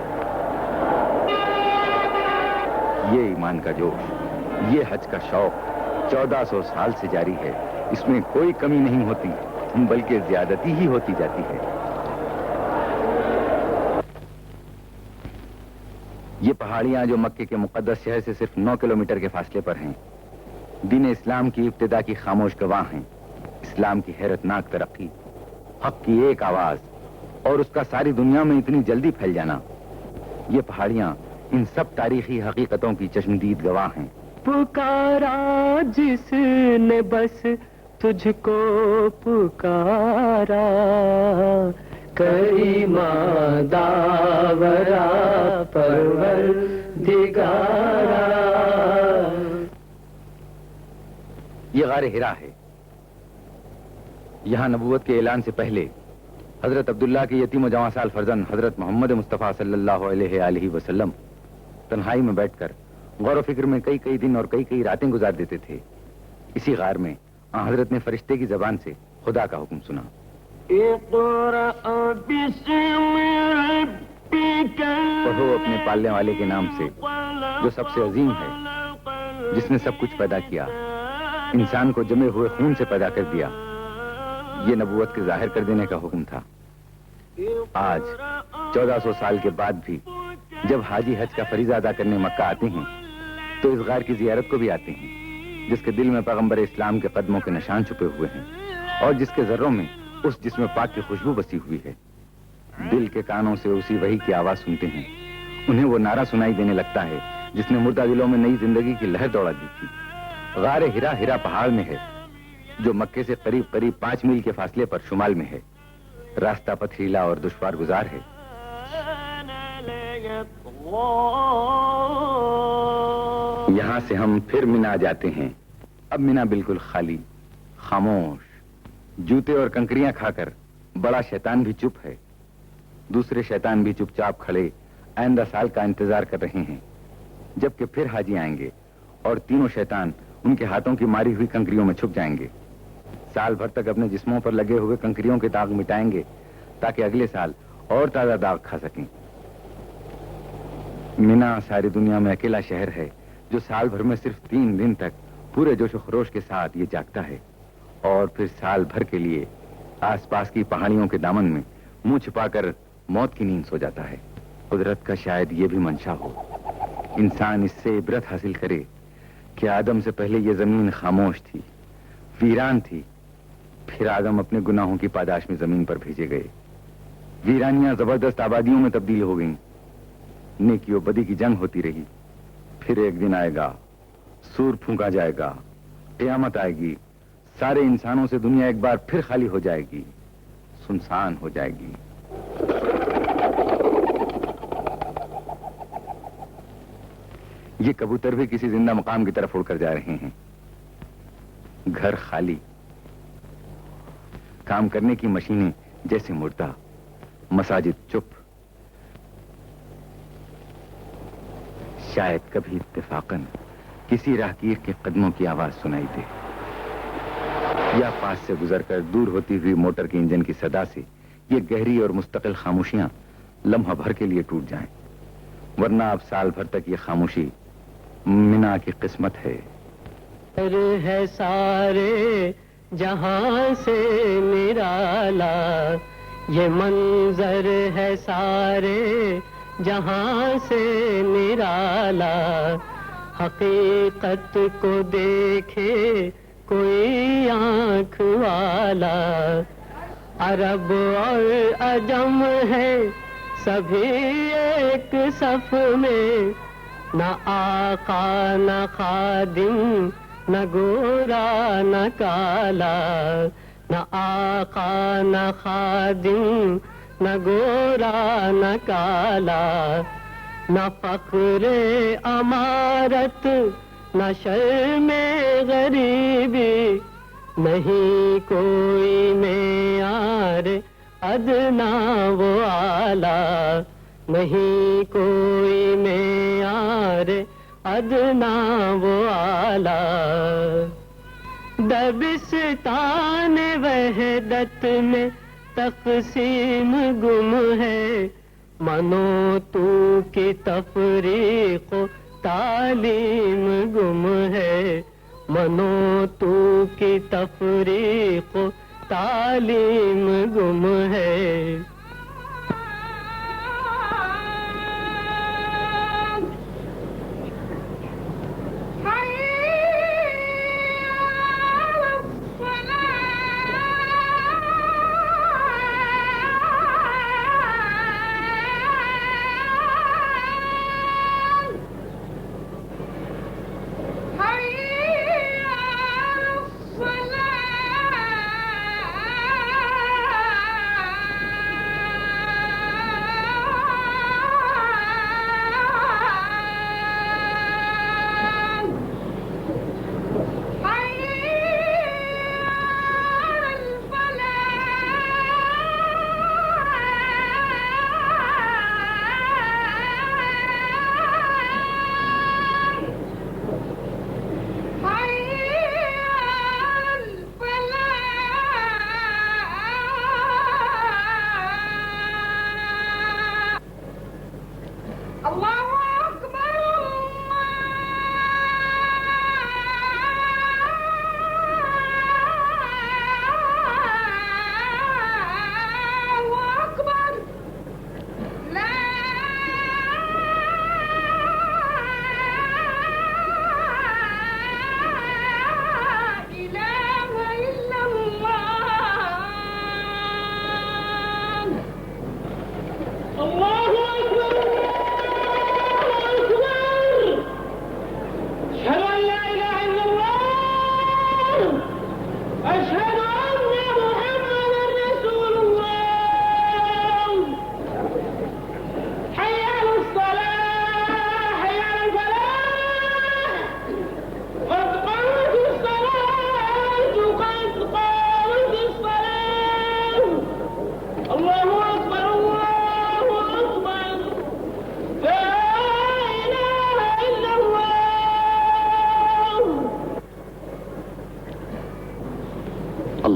یہ ایمان کا جوش، یہ حج کا شوق 1400 سال سے جاری ہے، اس میں کوئی کمی نہیں ہوتی بلکہ زیادتی ہی ہوتی جاتی ہے۔ یہ پہاڑیاں جو مکے کے مقدس شہر سے صرف 9 کلومیٹر کے فاصلے پر ہیں، دین اسلام کی ابتدا کی خاموش گواہ ہیں۔ اسلام کی حیرت ناک ترقی، حق کی ایک آواز اور اس کا ساری دنیا میں اتنی جلدی پھیل جانا، یہ پہاڑیاں ان سب تاریخی حقیقتوں کی چشمدید گواہ ہیں۔ پکارا جس نے بس تجھ کو پکارا، کریما داورا پروردگارا۔ یہ غار ہرا ہے، یہاں نبوت کے اعلان سے پہلے حضرت عبداللہ کے یتیم و جواں سال فرزند حضرت محمد مصطفیٰ صلی اللہ علیہ وسلم تنہائی میں بیٹھ کر غور و فکر میں کئی کئی دن اور کئی کئی راتیں گزار دیتے تھے. اسی غار میں حضرت نے فرشتے کی زبان سے خدا کا حکم سنا. پڑھو اپنے پالنے والے کے نام سے جو سب سے عظیم ہے، جس نے سب کچھ پیدا کیا، انسان کو جمے ہوئے خون سے پیدا کر دیا. یہ نبوت کے ظاہر کر دینے کا حکم تھا. آج 1400 سال کے بعد بھی جب حاجی حج کا فریضہ ادا کرنے مکہ آتے ہیں تو اس غار کی زیارت کو بھی آتے ہیں جس کے دل میں پیغمبر اسلام کے قدموں کے نشان چھپے ہوئے ہیں اور جس کے ذروں میں اس جسم پاک کی خوشبو بسی ہوئی ہے. دل کے کانوں سے اسی وحی کی آواز سنتے ہیں. انہیں وہ نعرہ سنائی دینے لگتا ہے جس نے مردہ دلوں میں نئی زندگی کی لہر دوڑا دی تھی. غار ہرا پہاڑ میں ہے جو مکے سے قریب 5 میل کے فاصلے پر شمال میں ہے. راستہ پتھریلا اور دشوار گزار ہے. یہاں سے ہم پھر مینا جاتے ہیں. اب مینا بالکل خالی، خاموش. جوتے اور کنکریاں کھا کر بڑا شیطان بھی چپ ہے. دوسرے شیطان بھی چپ چاپ کھڑے آئندہ سال کا انتظار کر رہے ہیں جبکہ پھر حاجی آئیں گے اور تینوں شیطان ان کے ہاتھوں کی ماری ہوئی کنکریوں میں چھپ جائیں گے. سال بھر تک اپنے جسموں پر لگے ہوئے کنکریوں کے داغ مٹائیں گے تاکہ اگلے سال اور تازہ داغ کھا سکیں. مینا ساری دنیا میں اکیلا شہر ہے جو سال بھر میں صرف 3 دن تک پورے جوش و خروش کے ساتھ یہ جاگتا ہے اور پھر سال بھر کے لیے آس پاس کی پہاڑیوں کے دامن میں منہ چھپا کر موت کی نیند سو جاتا ہے. قدرت کا شاید یہ بھی منشا ہو انسان اس سے عبرت حاصل کرے کہ آدم سے پہلے یہ زمین خاموش تھی، ویران تھی. پھر آدم اپنے گناہوں کی پاداش میں زمین پر بھیجے گئے. ویرانیاں زبردست آبادیوں میں تبدیل ہو گئیں. نیکی و بدی کی جنگ ہوتی رہی. پھر ایک دن آئے گا، سور پھونکا جائے گا، قیامت آئے گی. سارے انسانوں سے دنیا ایک بار پھر خالی ہو جائے گی، سنسان ہو جائے گی. یہ کبوتر بھی کسی زندہ مقام کی طرف اڑ کر جا رہے ہیں. گھر خالی، کام کرنے کی مشینیں جیسے مردہ، مساجد چپ. شاید کبھی اتفاقاً کسی راہگیر کے قدموں کی آواز سنائی دے یا پاس سے گزر کر دور ہوتی ہوئی موٹر کے انجن کی صدا سے یہ گہری اور مستقل خاموشیاں لمحہ بھر کے لیے ٹوٹ جائیں. ورنہ اب سال بھر تک یہ خاموشی مینا کی قسمت ہے. ہے سارے جہاں سے نرالا، یہ منظر ہے سارے جہاں سے نرالا. حقیقت کو دیکھے کوئی آنکھ والا. عرب اور عجم ہے سبھی ایک صف میں، نہ آقا نہ خادم نہ گورا نہ کالا. نہ آقا نہ خادم نہ گورا نہ کالا. نہ فخر امارت نہ شرم غریبی، نہیں کوئی معیار ادنا و اعلیٰ. نہیں کوئی معیار ادنا و اعلیٰ. دبستان وحدت میں تقسیم گم ہے، منو تو کی تفریق و تعلیم گم ہے. منو تو کی تفریق و تعلیم گم ہے.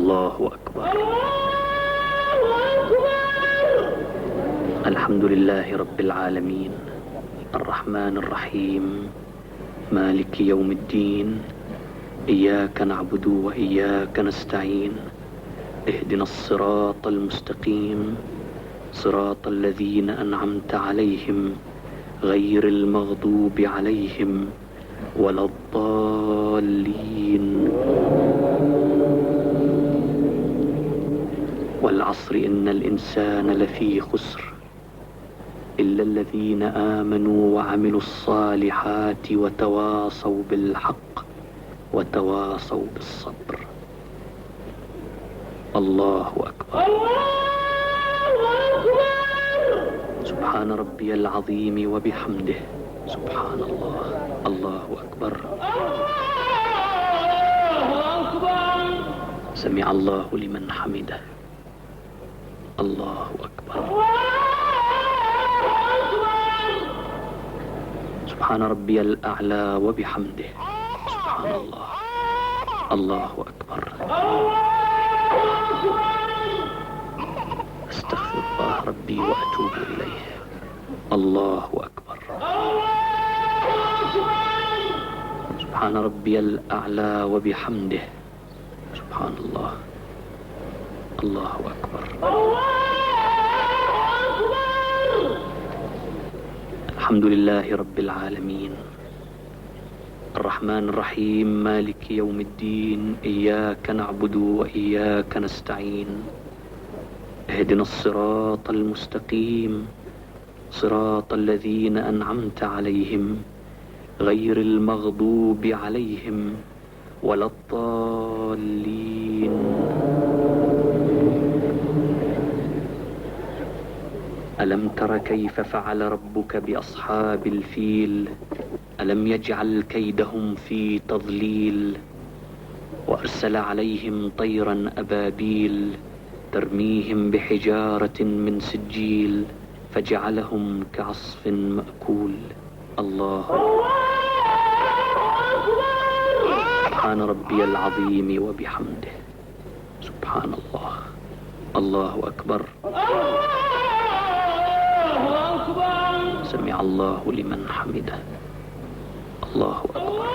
الله أكبر. الحمد لله رب العالمين الرحمن الرحيم مالك يوم الدين إياك نعبد وإياك نستعين اهدنا الصراط المستقيم صراط الذين أنعمت عليهم غير المغضوب عليهم ولا الضالين. والعصر إن الإنسان لفي خسر إلا الذين آمنوا وعملوا الصالحات وتواصوا بالحق وتواصوا بالصبر. الله أكبر. سبحان ربي العظيم وبحمده سبحان الله. الله أكبر. سمع الله لمن حمده. الله أكبر. سبحان ربي الأعلى وبحمده سبحان الله. الله أكبر. أستغفر الله ربي وأتوب إليه. الله أكبر. سبحان ربي الأعلى وبحمده سبحان الله. الله أكبر. الحمد لله رب العالمين الرحمن الرحيم مالك يوم الدين إياك نعبد وإياك نستعين اهدنا الصراط المستقيم صراط الذين أنعمت عليهم غير المغضوب عليهم ولا الضالين. ألم تر كيف فعل ربك بأصحاب الفيل ألم يجعل كيدهم في تضليل وأرسل عليهم طيرا أبابيل ترميهم بحجارة من سجيل فجعلهم كعصف مأكول. الله سبحان ربي العظيم وبحمده سبحان الله. الله أكبر. سمع الله لمن حمده. الله أكبر.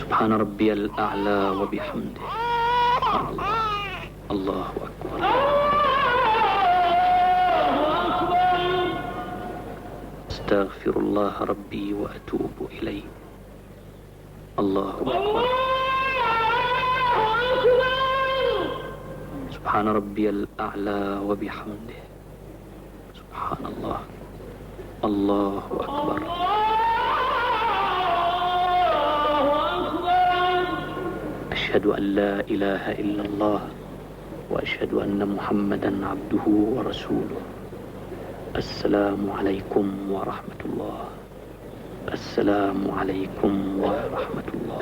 سبحان ربي الأعلى وبحمده سبحان الله. الله أكبر. أستغفر الله ربي وأتوب إليه. الله أكبر. سبحان ربي الأعلى وبحمده سبحان الله. الله أكبر. أشهد أن لا إله إلا الله وأشهد أن محمدا عبده ورسوله. السلام عليكم ورحمة الله. السلام عليكم ورحمة الله.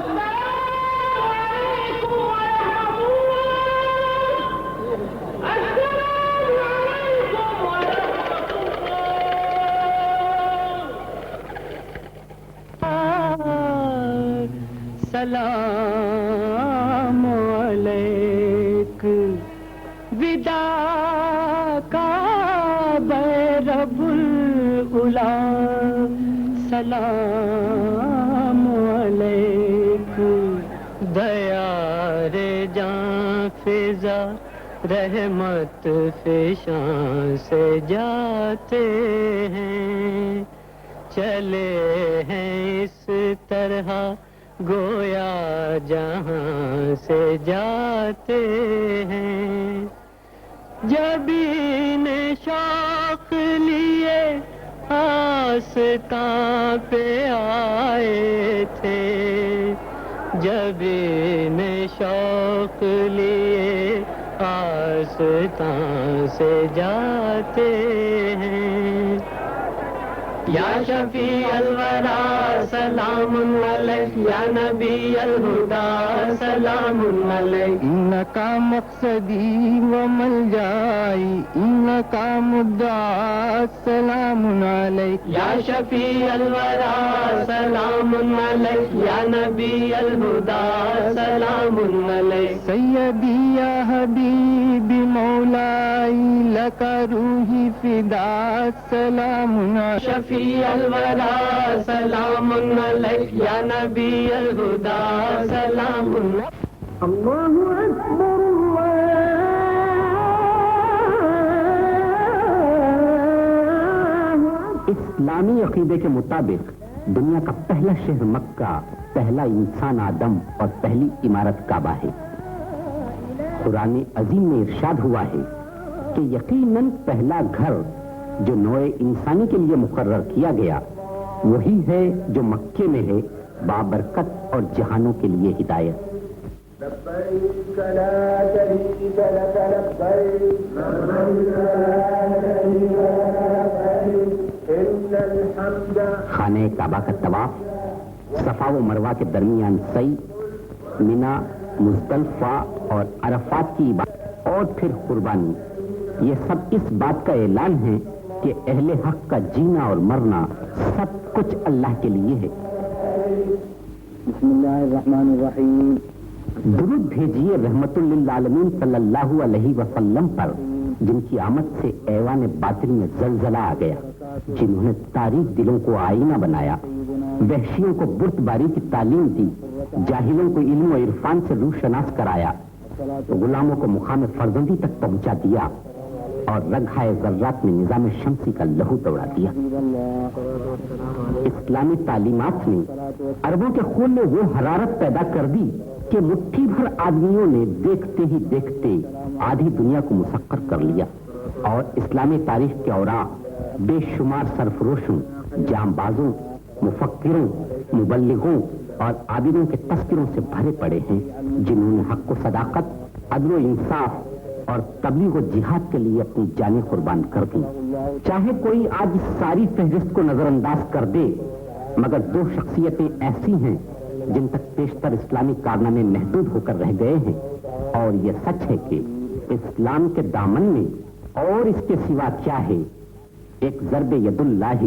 سلام علیک ودا کا رب العلا. سلام علیک دیار جاں فضا رحمت فشاں سے جاتے ہیں چلے ہیں اس طرح گویا جہاں سے جاتے ہیں. جب ان شوق لیے آستاں پہ آئے تھے جب ان شوق لیے آستاں سے جاتے ہیں یا شفیع الورا سلام علیک، یا نبی الہدا سلام علیک، انکا مقصدی و ملجائی انکا مدعا سلام علیک، یا شفیع الورا سلام علیک، یا نبی الہدا سلام علیک، سیدی یا حبیبی مولائی لکا روحی فدا سلام علیک، شفیع الورا سلام علیک، یا نبی الہدا سلام علیک۔ اللہ اکبر اسلامی عقیدے کے مطابق دنیا کا پہلا شہر مکہ، پہلا انسان آدم اور پہلی عمارت کعبہ ہے۔ قرآن عظیم میں ارشاد ہوا ہے کہ یقیناً پہلا گھر جو نوع انسانی کے لیے مقرر کیا گیا وہی ہے جو مکے میں ہے، بابرکت اور جہانوں کے لیے ہدایت۔ لبیک لا شریک لک لبیک لبیک لا شریک لک ان الحمد۔ خانہ کعبہ کا طواف، صفا و مروہ کے درمیان سعی، منا، مزدلفہ اور عرفات کی عبادت اور پھر قربانی، یہ سب اس بات کا اعلان ہے کہ اہل حق کا جینا اور مرنا سب کچھ اللہ کے لیے ہے۔ بسم اللہ الرحمن الرحیم۔ درود بھیجیے رحمت للعالمین صلی اللہ علیہ وسلم پر، جن کی آمد سے ایوان باطن میں زلزلہ آ گیا، جنہوں نے تاریخ دلوں کو آئینہ بنایا، وحشیوں کو برتباری کی تعلیم دی، جاہلوں کو علم و عرفان سے روشناس کرایا، غلاموں کو مقام فرزندی تک پہنچا دیا اور رگہائے ذرات میں نظام شمسی کا لہو دوڑا دیا۔ اسلامی تعلیمات نے عربوں کے خون میں وہ حرارت پیدا کر دی کہ مٹھی بھر آدمیوں نے دیکھتے ہی دیکھتے آدھی دنیا کو مسخر کر لیا، اور اسلامی تاریخ کے اوراق بے شمار سرفروشوں، جام بازوں، مفکروں، مبلغوں اور عابدوں کے تذکروں سے بھرے پڑے ہیں، جنہوں نے حق و صداقت، عدل و انصاف اور تبلیغ و جہاد کے لیے اپنی جانیں قربان کر دیں۔ چاہے کوئی آج اس ساری فہرست کو نظر انداز کر دے، مگر دو شخصیتیں ایسی ہیں جن تک پیشتر اسلامی کارنامے محدود ہو کر رہ گئے ہیں، اور یہ سچ ہے کہ اسلام کے دامن میں اور اس کے سوا کیا ہے، ایک ضرب ید اللہ،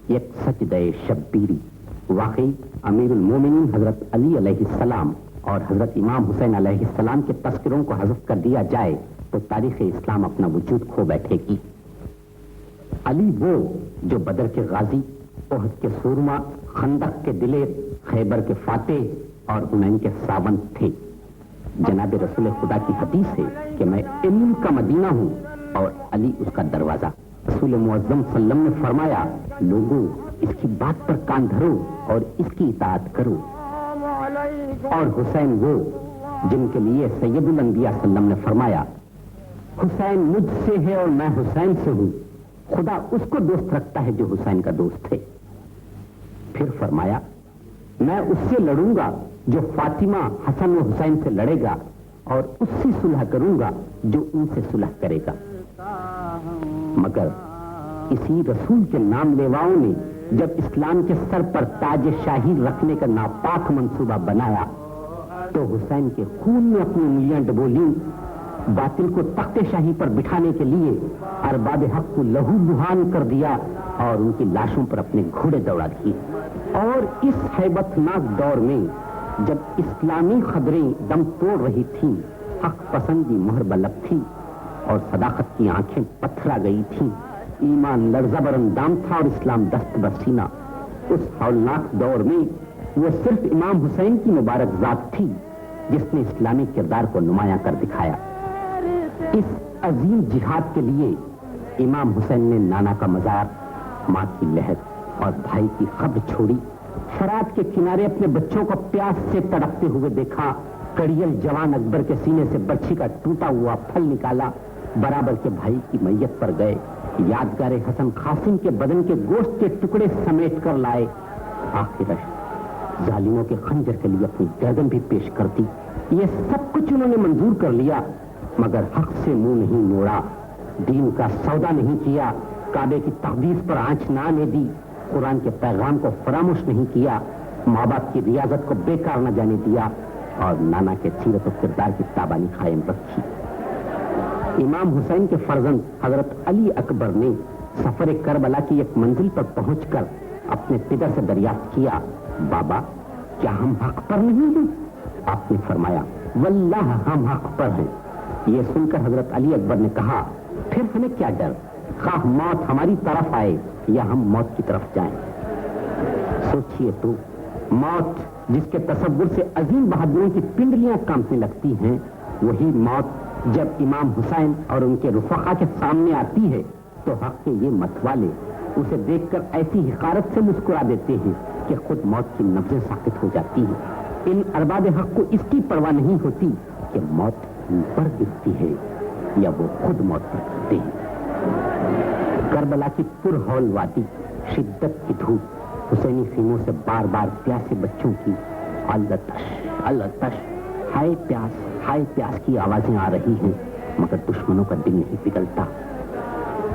ایک سجدہ شبیری۔ واقعی امیر المومنین حضرت علی علیہ السلام اور حضرت امام حسین علیہ السلام کے تذکروں کو حذف کر دیا جائے تو تاریخ اسلام اپنا وجود کھو بیٹھے گی۔ علی وہ جو بدر کے غازی، احد کے سورما، خندق کے دلیر، خیبر کے فاتح اور حنین کے ساونت تھے۔ جناب رسول خدا کی حدیث ہے کہ میں علم کا مدینہ ہوں اور علی اس کا دروازہ۔ رسول معظم صلی اللہ علیہ وسلم نے فرمایا، لوگوں اس کی بات پر کان دھرو اور اس کی اطاعت کرو۔ اور حسین وہ جن کے لیے سید الانبیاء صلی اللہ علیہ وسلم نے فرمایا، حسین مجھ سے ہے اور میں حسین سے ہوں، خدا اس کو دوست رکھتا ہے جو حسین کا دوست ہے۔ پھر فرمایا، میں اس سے لڑوں گا جو فاطمہ، حسن و حسین سے لڑے گا، اور اس سے صلح کروں گا جو ان سے صلح کرے گا۔ مگر اسی رسول کے نام لیواؤں نے جب اسلام کے سر پر تاج شاہی رکھنے کا ناپاک منصوبہ بنایا تو حسین کے خون میں اپنی انگلیاں ڈبولیں، باطل کو تخت شاہی پر بٹھانے کے لیے ارباب حق کو لہو لہان کر دیا اور ان کی لاشوں پر اپنے گھوڑے دوڑا دیے۔ اور اس ہیبت ناک دور میں جب اسلامی خبریں دم توڑ رہی تھیں، حق پسندی مہر بلب تھی اور صداقت کی آنکھیں پتھرا گئی تھیں، ایمان لرزہ بر اندام تھا اور اسلام دست برسینہ، اس ہولناک دور میں وہ صرف امام حسین کی مبارک ذات تھی جس نے اسلامی کردار کو نمایاں کر دکھایا۔ اس عظیم جہاد کے لیے امام حسین نے نانا کا مزار، ماں کی لہر اور بھائی کی قبر چھوڑی، فرات کے کنارے اپنے بچوں کو پیاس سے تڑپتے ہوئے دیکھا، کڑیل جوان اکبر کے سینے سے برچھی کا ٹوٹا ہوا پھل نکالا، برابر کے بھائی کی میت پر گئے، یادگار حسن قاسم کے بدن کے گوشت کے ٹکڑے سمیٹ کر لائے، آخر ظالموں کے خنجر کے لیے اپنی گردن بھی پیش کر دی۔ یہ سب کچھ انہوں نے منظور کر لیا، مگر حق سے منہ نہیں موڑا، دین کا سودا نہیں کیا، کعبے کی تقدیس پر آنچ نہ آنے دی، قرآن کے پیغام کو فراموش نہیں کیا، ماں باپ کی ریاضت کو بیکار نہ جانے دیا اور نانا کے سیرت و کردار کی تابانی قائم رکھی۔ امام حسین کے فرزند حضرت علی اکبر نے سفر کربلا کی ایک منزل پر پہنچ کر اپنے پدر سے دریافت کیا، بابا کیا ہم حق پر نہیں ہیں؟ آپ نے فرمایا، واللہ ہم حق پر ہیں۔ یہ سن کر حضرت علی اکبر نے کہا، پھر ہمیں کیا ڈر، خواہ موت ہماری طرف آئے یا ہم موت کی طرف جائیں۔ سوچئے تو، موت جس کے تصور سے عظیم بہادروں کی پنڈلیاں کانپنے لگتی ہیں، وہی موت جب امام حسین اور ان کے رفقا کے سامنے آتی ہے تو حق کے یہ متوالے اسے دیکھ کر ایسی حقارت سے مسکرا دیتے ہیں کہ خود موت کی نبضیں ساکت ہو جاتی ہیں۔ ان ارباب حق کو اس کی پرواہ نہیں ہوتی کہ موت ان پر گرتی ہے یا وہ خود موت پر گرتے ہیں۔ کربلا کی پرہول وادی، شدت کی دھوپ، حسینی خیموں سے بار بار پیاسے بچوں کی التش التش، ہائے پیاس کی آوازیں آ رہی ہیں، مگر دشمنوں کا دل نہیں پگھلتا۔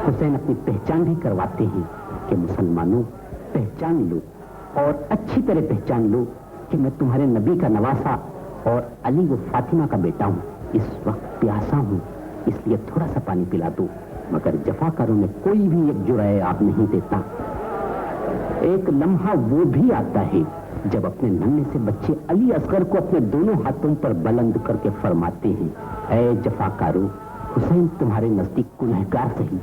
حسین اپنی پہچان بھی کرواتے ہیں کہ مسلمانوں پہچان لو اور اچھی طرح پہچان لو کہ میں تمہارے نبی کا نواسا اور علی و فاطمہ کا بیٹا ہوں، اس وقت پیاسا ہوں، اس لیے تھوڑا سا پانی پلا دو۔ مگر جفاکاروں میں کوئی بھی ایک جرعہ آب نہیں دیتا۔ ایک لمحہ وہ بھی آتا ہے جب اپنے ننھے سے بچے علی اصغر کو اپنے دونوں ہاتھوں پر بلند کر کے فرماتے ہیں، اے جفاکارو، حسین تمہارے نزدیک گنہگار صحیح،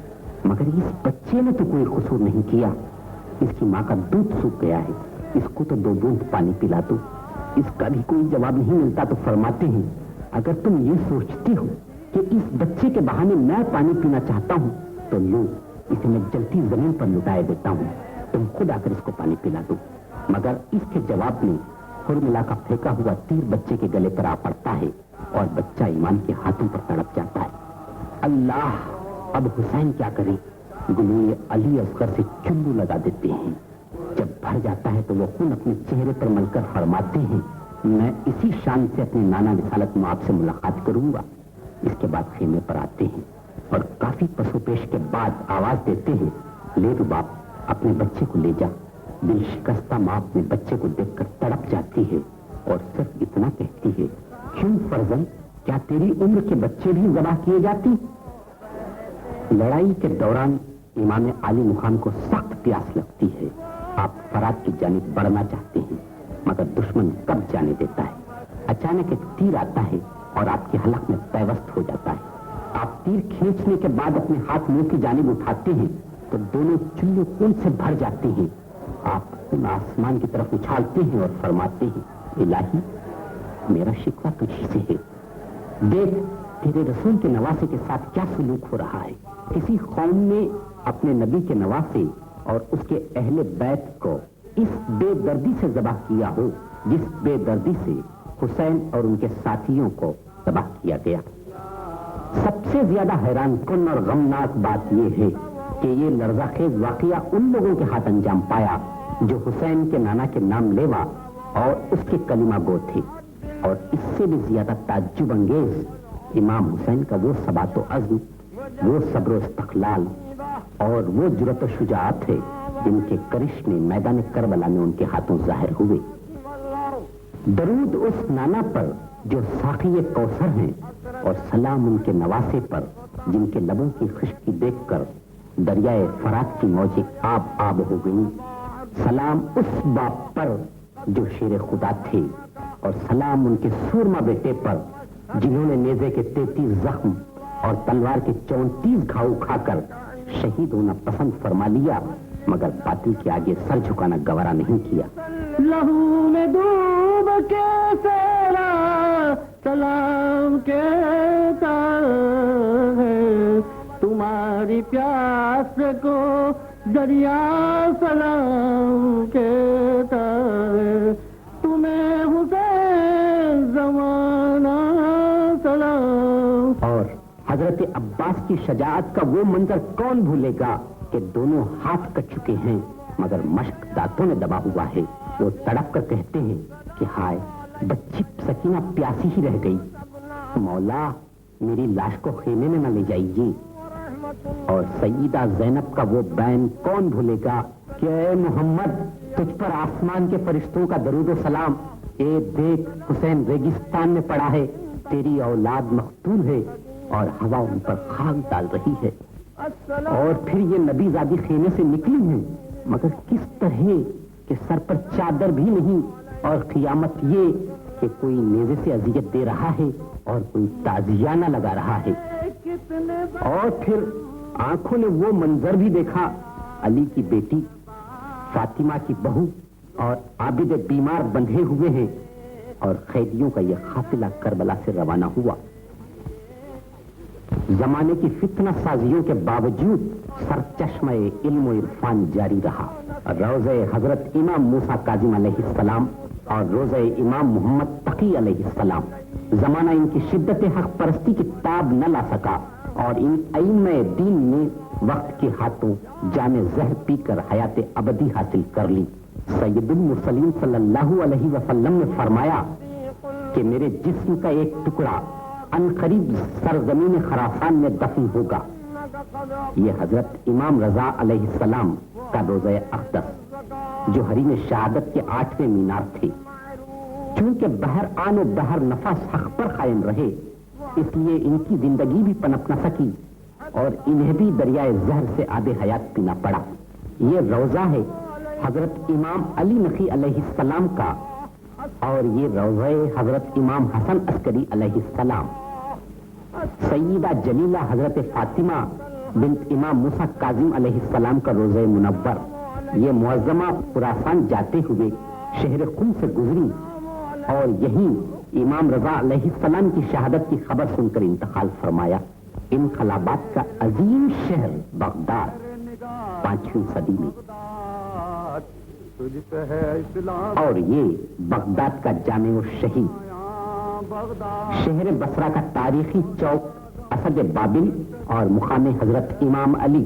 مگر اس بچے نے تو کوئی قصور نہیں کیا، اس کی ماں کا دودھ سوکھ گیا ہے، اس کو تو 2 بوند پانی پلا دو۔ اس کا بھی کوئی جواب نہیں ملتا تو فرماتے ہیں، اگر تم یہ سوچتی ہو کہ اس بچے کے بہانے میں پانی پینا چاہتا ہوں تو لو، اسے میں جلتی زمین پر لٹائے دیتا ہوں، تم خود آ کر اس کو پانی پلا دو۔ مگر اس کے جواب میں ہرملا کا پھینکا ہوا تیر بچے کے گلے پر آ پڑتا ہے اور بچہ ایمان کے ہاتھوں پر تڑپ جاتا ہے۔ اللہ، اب حسین کیا کرے؟ گلوئے علی اصغر سے چلو لگا دیتے ہیں۔ جب بھر جاتا ہے تو وہ خون اپنے چہرے پر مل کر فرماتے ہیں، میں اسی شان سے اپنے نانا رسالت میں آپ سے ملاقات کروں گا۔ اس کے بعد خیمے پر آتے ہیں اور کافی پسو پیش کے بعد آواز دیتے ہیں، لے رباب اپنے بچے کو لے جا۔ دل شکستہ ماں اپنے بچے کو دیکھ کر تڑپ جاتی ہے اور صرف اتنا کہتی ہے، کیوں فرزند، کیا تیری عمر کے بچے بھی ذبح کیے جاتی؟ لڑائی کے دوران امام علی مقام کو سخت پیاس لگتی ہے۔ آپ فرات کی جانب بڑھنا چاہتے ہیں مگر دشمن کب جانے دیتا ہے۔ اچانک ایک تیر آتا ہے اور آپ کے حلق میں پیوست ہو جاتا ہے۔ آپ تیر کھینچنے کے بعد اپنے ہاتھ منہ کی جانب اٹھاتے ہیں تو دونوں چلے خون سے بھر جاتے ہیں۔ آپ ان آسمان کی طرف اچھالتے ہیں اور فرماتے ہیں، الہی میرا شکوہ تجھی سے ہے، دیکھ تیرے رسول کے نواسے کے ساتھ کیا سلوک ہو رہا ہے۔ کسی قوم نے اپنے نبی کے نواسے اور اس کے اہل بیت کو اس بے دردی سے ذبح کیا ہو جس بے دردی سے حسین اور ان کے ساتھیوں کو ذبح کیا گیا۔ سب سے زیادہ حیران کن اور غمناک بات یہ ہے کہ یہ لرزہ خیز واقعہ ان لوگوں کے ہاتھ انجام پایا جو حسین کے نانا کے نام لیوا اور اس کے کلمہ گو تھے، اور اس سے بھی زیادہ تعجب انگیز امام حسین کا وہ ثبات و عزم، وہ صبر و استقلال اور وہ جرأت و شجاعت ہے جن کے کرشمے میدان کربلا میں ان کے ہاتھوں ظاہر ہوئے۔ درود اس نانا پر جو ساقی کوثر ہیں، اور سلام ان کے نواسے پر جن کے لبوں کی خشکی دیکھ کر دریائے فرات کی موجیں آب آب ہو گئیں۔ سلام اس باپ پر جو شیر خدا تھے، اور سلام ان کے سورما بیٹے پر جنہوں نے نیزے کے 33 زخم اور تلوار کے 34 گھاؤ کھا کر شہید ہونا پسند فرما لیا مگر باطل کے آگے سر جھکانا گوارا نہیں کیا۔ لہو میں ڈوب کے تیرا سلام کہتا ہے، تمہاری پیاس کو دریا سلام کہتا ہے، تمہیں حسین زمانہ سلام۔ اور حضرت عباس کی شجاعت کا وہ منظر کون بھولے گا کہ دونوں ہاتھ کٹ چکے ہیں مگر مشک دانتوں میں دبا ہوا ہے۔ وہ تڑپ کر کہتے ہیں کہ ہائے بچی سکینہ پیاسی ہی رہ گئی، مولا میری لاش کو خیمے میں نہ لے جائیے۔ اور سیدہ زینب کا وہ بین کون بھولے گا کہ اے محمد تجھ پر آسمان کے فرشتوں کا درود و سلام، اے دیکھ حسین ریگستان میں پڑا ہے، تیری اولاد مقتول ہے اور ہوا ان پر خاک ڈال رہی ہے، اور پھر یہ نبی زادی خیمے سے نکلی ہیں مگر کس طرح کہ سر پر چادر بھی نہیں، اور قیامت یہ کہ کوئی نیزے سے اذیت دے رہا ہے اور کوئی تعزیانہ لگا رہا ہے۔ اور پھر آنکھوں نے وہ منظر بھی دیکھا، علی کی بیٹی فاطمہ کی بہو اور عابد بیمار بندھے ہوئے ہیں، اور قیدیوں کا یہ قافلہ کربلا سے روانہ ہوا۔ زمانے کی فتنہ سازیوں کے باوجود سرچشمہ علم و عرفان جاری رہا۔ روضہ حضرت امام موسیٰ کاظم علیہ السلام اور روضہ امام محمد تقی علیہ السلام، زمانہ ان کی شدت حق پرستی کی تاب نہ لا سکا، اور ان ائمہ دین نے وقت کے ہاتھوں جام زہر پی کر حیات ابدی حاصل کر لی۔ سید المرسلین صلی اللہ علیہ وسلم نے فرمایا کہ میرے جسم کا ایک ٹکڑا عنقریب سرزمین خراسان میں دفن ہوگا۔ یہ حضرت امام رضا علیہ السلام کا روضہ اقدس جو حریم شہادت کے 8ویں مینار تھے، چونکہ بہر آن و بہر نفس حق پر قائم رہے اس لیے ان کی زندگی بھی پنپ نہ سکی اور انہیں بھی دریائے زہر سے آب حیات پینا پڑا۔ یہ روضہ ہے حضرت امام علی نقی علیہ السلام کا، اور یہ روضہ حضرت امام حسن عسکری علیہ السلام۔ سیدہ جلیلہ حضرت فاطمہ بنت امام موسیٰ کاظم علیہ السلام کا روضہ منور، یہ معظمہ خراسان جاتے ہوئے شہر قم سے گزری اور یہیں امام رضا علیہ السلام کی شہادت کی خبر سن کر انتقال فرمایا۔ انقلابات کا عظیم شہر بغداد 5ویں صدی میں، اور یہ بغداد کا جامع الشہید، شہر بصرہ کا تاریخی چوک اسد بابل اور مقام حضرت امام علی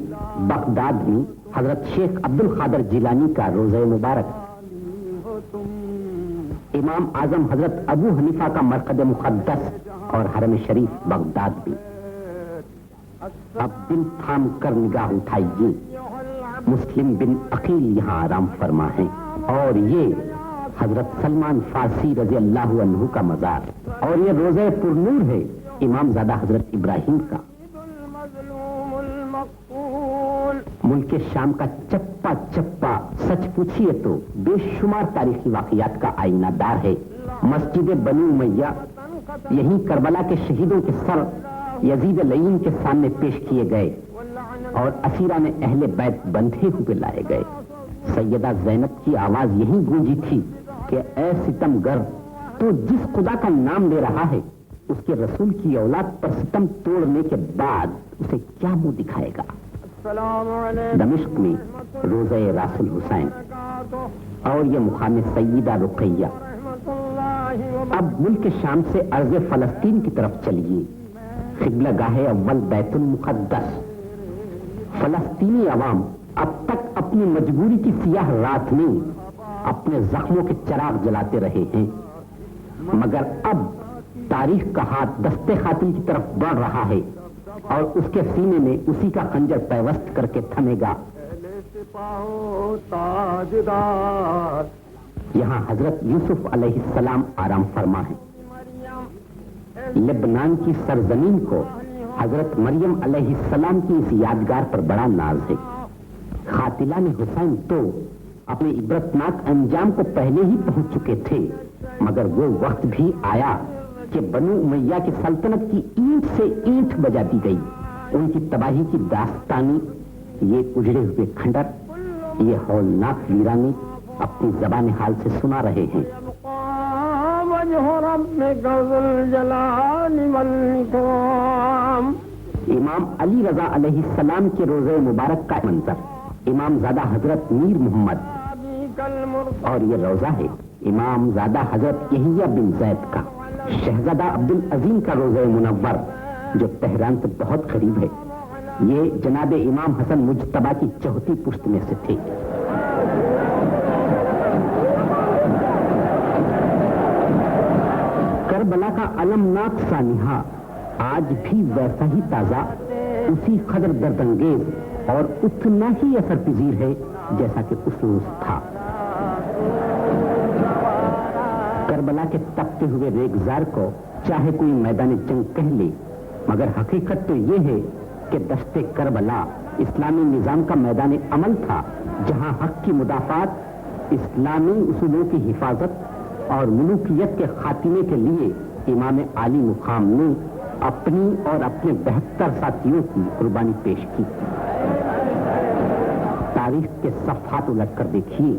بغداد میں حضرت شیخ عبد القادر جیلانی کا روضہ مبارک، امام اعظم حضرت ابو حنیفہ کا مرقد مقدس اور حرم شریف بغداد میں۔ اب دل تھام کر نگاہ اٹھائیے، مسلم بن عقیل یہاں آرام فرما ہے، اور یہ حضرت سلمان فارسی رضی اللہ عنہ کا مزار، اور یہ روضہ پرنور ہے امام زادہ حضرت ابراہیم کا۔ ملک شام کا چپا چپا سچ پوچھیے تو بے شمار تاریخی واقعات کا آئینہ دار ہے۔ مسجد بنی امیہ، یہیں کربلا کے شہیدوں کے سر یزید لعین کے سامنے پیش کیے گئے اور اسیران اہل بیت بندھے ہوئے لائے گئے۔ سیدہ زینب کی آواز یہیں گونجی تھی کہ اے ستم گر، تو جس خدا کا نام لے رہا ہے اس کے رسول کی اولاد پر ستم توڑنے کے بعد اسے کیا منہ دکھائے گا؟ دمشق میں روضہ راس الحسین، اور یہ مقام سیدہ رقیہ۔ اب ملک شام سے ارض فلسطین کی طرف چلیے، قبلہ گاہ اول بیت المقدس۔ فلسطینی عوام اب تک اپنی مجبوری کی سیاہ رات میں اپنے زخموں کے چراغ جلاتے رہے ہیں، مگر اب تاریخ کا ہاتھ دستے قاتل کی طرف بڑھ رہا ہے اور اس کے سینے میں اسی کا خنجر پیوست کر کے تھمے گا۔ یہاں حضرت یوسف علیہ السلام آرام فرما ہے۔ لبنان کی سرزمین کو حضرت مریم علیہ السلام کی اس یادگار پر بڑا ناز ہے۔ قاتلان حسین تو اپنے عبرتناک انجام کو پہلے ہی پہنچ چکے تھے، مگر وہ وقت بھی آیا کہ بنو امیہ کی سلطنت کی اینٹ سے اینٹ بجا دی گئی۔ ان کی تباہی کی داستانی یہ اجڑے ہوئے کھنڈر، یہ ہولناک ویرانی اپنی زبان حال سے سنا رہے ہیں۔ امام علی رضا علیہ السلام کے روضہ مبارک کا منظر، امام زادہ حضرت میر محمد، اور یہ روضہ ہے امام زادہ حضرت یحییٰ بن زید کا۔ شہزادہ عبد العظیم کا روضہ منور جو تہران سے بہت قریب ہے، یہ جناب امام حسن مجتبیٰ کی چوتھی پشت میں سے تھے۔ کربلا کا المناک سانحہ آج بھی ویسا ہی تازہ، اسی قدر دردانگیز اور اتنا ہی اثر پذیر ہے جیسا کہ اس روز تھا۔ کربلا کے تپتے ہوئے ریگزار کو چاہے کوئی میدان جنگ کہہ لے، مگر حقیقت تو یہ ہے کہ دشت کربلا اسلامی نظام کا میدان عمل تھا، جہاں حق کی مدافعات، اسلامی اصولوں کی حفاظت اور ملوکیت کے خاتمے کے لیے امام عالی مقام نے اپنی اور اپنے 72 ساتھیوں کی قربانی پیش کی۔ تاریخ کے صفحات الٹ کر دیکھیے،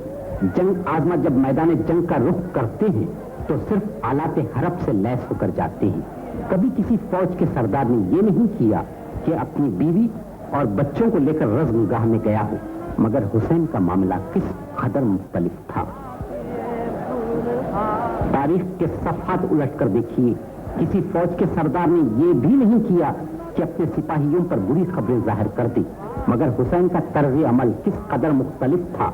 جنگ آزما جب میدان جنگ کا رخ کرتے ہیں تو صرف آلات حرب سے لیس ہو کر جاتے ہیں۔ کبھی کسی فوج کے سردار نے یہ نہیں کیا کہ اپنی بیوی اور بچوں کو لے کر رزمگاہ میں گیا ہو، مگر حسین کا معاملہ کس قدر مختلف تھا۔ تاریخ کے صفحات الٹ کر دیکھیے، کسی فوج کے سردار نے یہ بھی نہیں کیا کہ اپنے سپاہیوں پر بری خبریں ظاہر کر دی، مگر حسین کا طرز عمل کس قدر مختلف تھا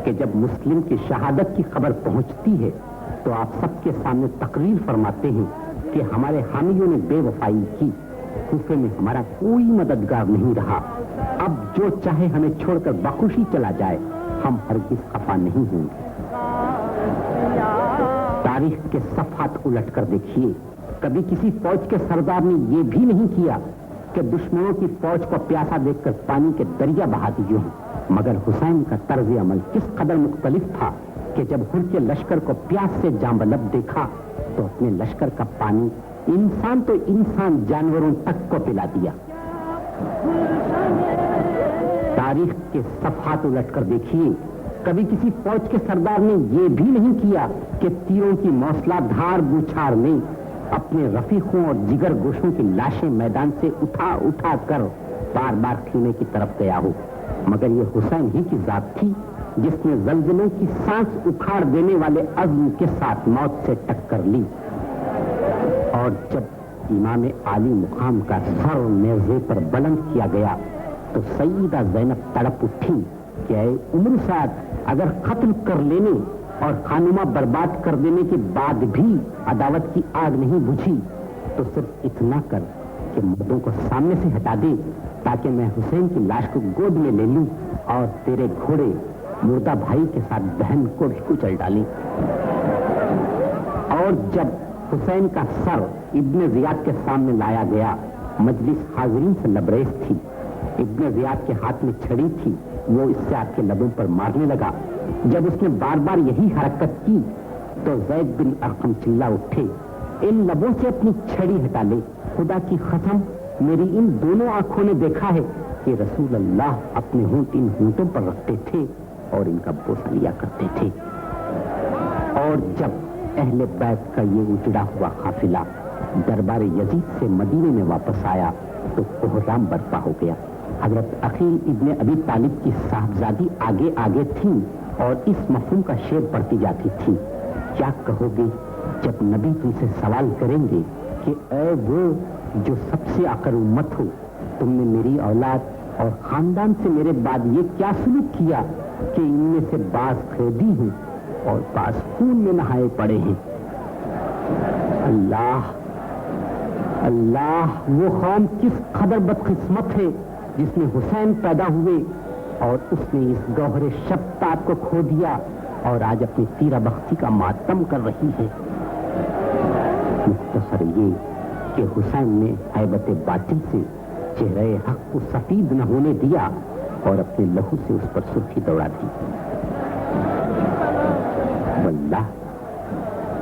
کہ جب مسلم کی شہادت کی خبر پہنچتی ہے تو آپ سب کے سامنے تقریر فرماتے ہیں کہ ہمارے حامیوں نے بے وفائی کی، کوفے میں ہمارا کوئی مددگار نہیں رہا، اب جو چاہے ہمیں چھوڑ کر بخوشی چلا جائے، ہم ہرگز خفا نہیں ہوں گے۔ تاریخ کے صفحات الٹ کر دیکھیے، کبھی کسی فوج کے سردار نے یہ بھی نہیں کیا کہ دشمنوں کی فوج کو پیاسا دیکھ کر پانی کے دریا بہا دیے ہوں، مگر حسین کا طرز عمل کس قدر مختلف تھا کہ جب خود کے لشکر کو پیاس سے جانبلب دیکھا تو اپنے لشکر کا پانی انسان تو انسان جانوروں تک کو پلا دیا۔ تاریخ کے صفحات الٹ کر دیکھیے، کبھی کسی فوج کے سردار نے یہ بھی نہیں کیا کہ تیروں کی موصلہ دھار بوچھار میں اپنے رفیقوں اور جگر گوشوں کی لاشیں میدان سے اٹھا اٹھا کر بار بار خیمے کی طرف گیا ہو، مگر یہ حسین ہی کی ذات تھی جس نے زلزلوں کی سانس اکھاڑ دینے والے عزم کے ساتھ موت سے ٹکر لی۔ اور جب امام عالی مقام کا سر نیزے پر بلند کیا گیا تو سیدہ زینب تڑپ اٹھی کہ اے عمر سعد، اگر قتل کر لینے اور خانمہ برباد کر دینے کے بعد بھی عداوت کی آگ نہیں بجھی تو صرف اتنا کر کہ مردوں کو سامنے سے ہٹا دے تاکہ میں حسین کی لاش کو گود میں لے لوں اور تیرے گھوڑے مردہ بھائی کے ساتھ بہن کو بھی کچل ڈالیں۔ اور جب حسین کا سر ابن زیاد کے سامنے لایا گیا، مجلس حاضرین سے لبریز تھی، ابن زیاد کے ہاتھ میں چھڑی تھی، وہ اس سے آپ کے لبوں پر مارنے لگا۔ جب اس نے بار بار یہی حرکت کی تو زید بن ارقم چلا اٹھے، ان لبوں سے اپنی چھڑی ہٹا لے، خدا کی قسم میری ان دونوں آنکھوں نے دیکھا ہے کہ رسول اللہ اپنے ہونٹ ان ہونٹوں پر رکھتے تھے اور ان کا بوسہ لیا کرتے تھے۔ اور جب اہل بیت کا یہ اجڑا ہوا قافلہ دربار یزید سے مدینے میں واپس آیا تو کوہرام برپا ہو گیا۔ حضرت عقیل ابن ابی طالب کی صاحبزادی آگے آگے تھی اور اس مفہوم کا شعر پڑھتی جاتی تھی، کیا کہو گے جب نبی تم سے سوال کریں گے کہ اے وہ جو سب سے عقل امت ہو، تم نے میری اولاد اور خاندان سے میرے بعد یہ کیا سلوک کیا کہ ان میں سے بعض قیدی ہیں اور بعض خون میں نہائے پڑے ہیں۔ اللہ اللہ، وہ قوم کس قدر بدقسمت ہے جس میں حسین پیدا ہوئے اور اس نے اس گوہر شبتاب کو کھو دیا اور آج اپنی تیرہ بختی کا ماتم کر رہی ہے۔ مختصر یہ کہ حسین نے ہیبت باطل سے چہرے حق کو سفید نہ ہونے دیا اور اپنے لہو سے اس پر سرخی دوڑا دی۔ واللہ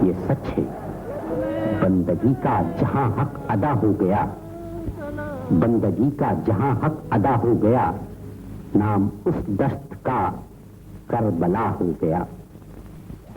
یہ سچ ہے، بندگی کا جہاں حق ادا ہو گیا، بندگی کا جہاں حق ادا ہو گیا، نام اس دشت کا کربلا ہو گیا۔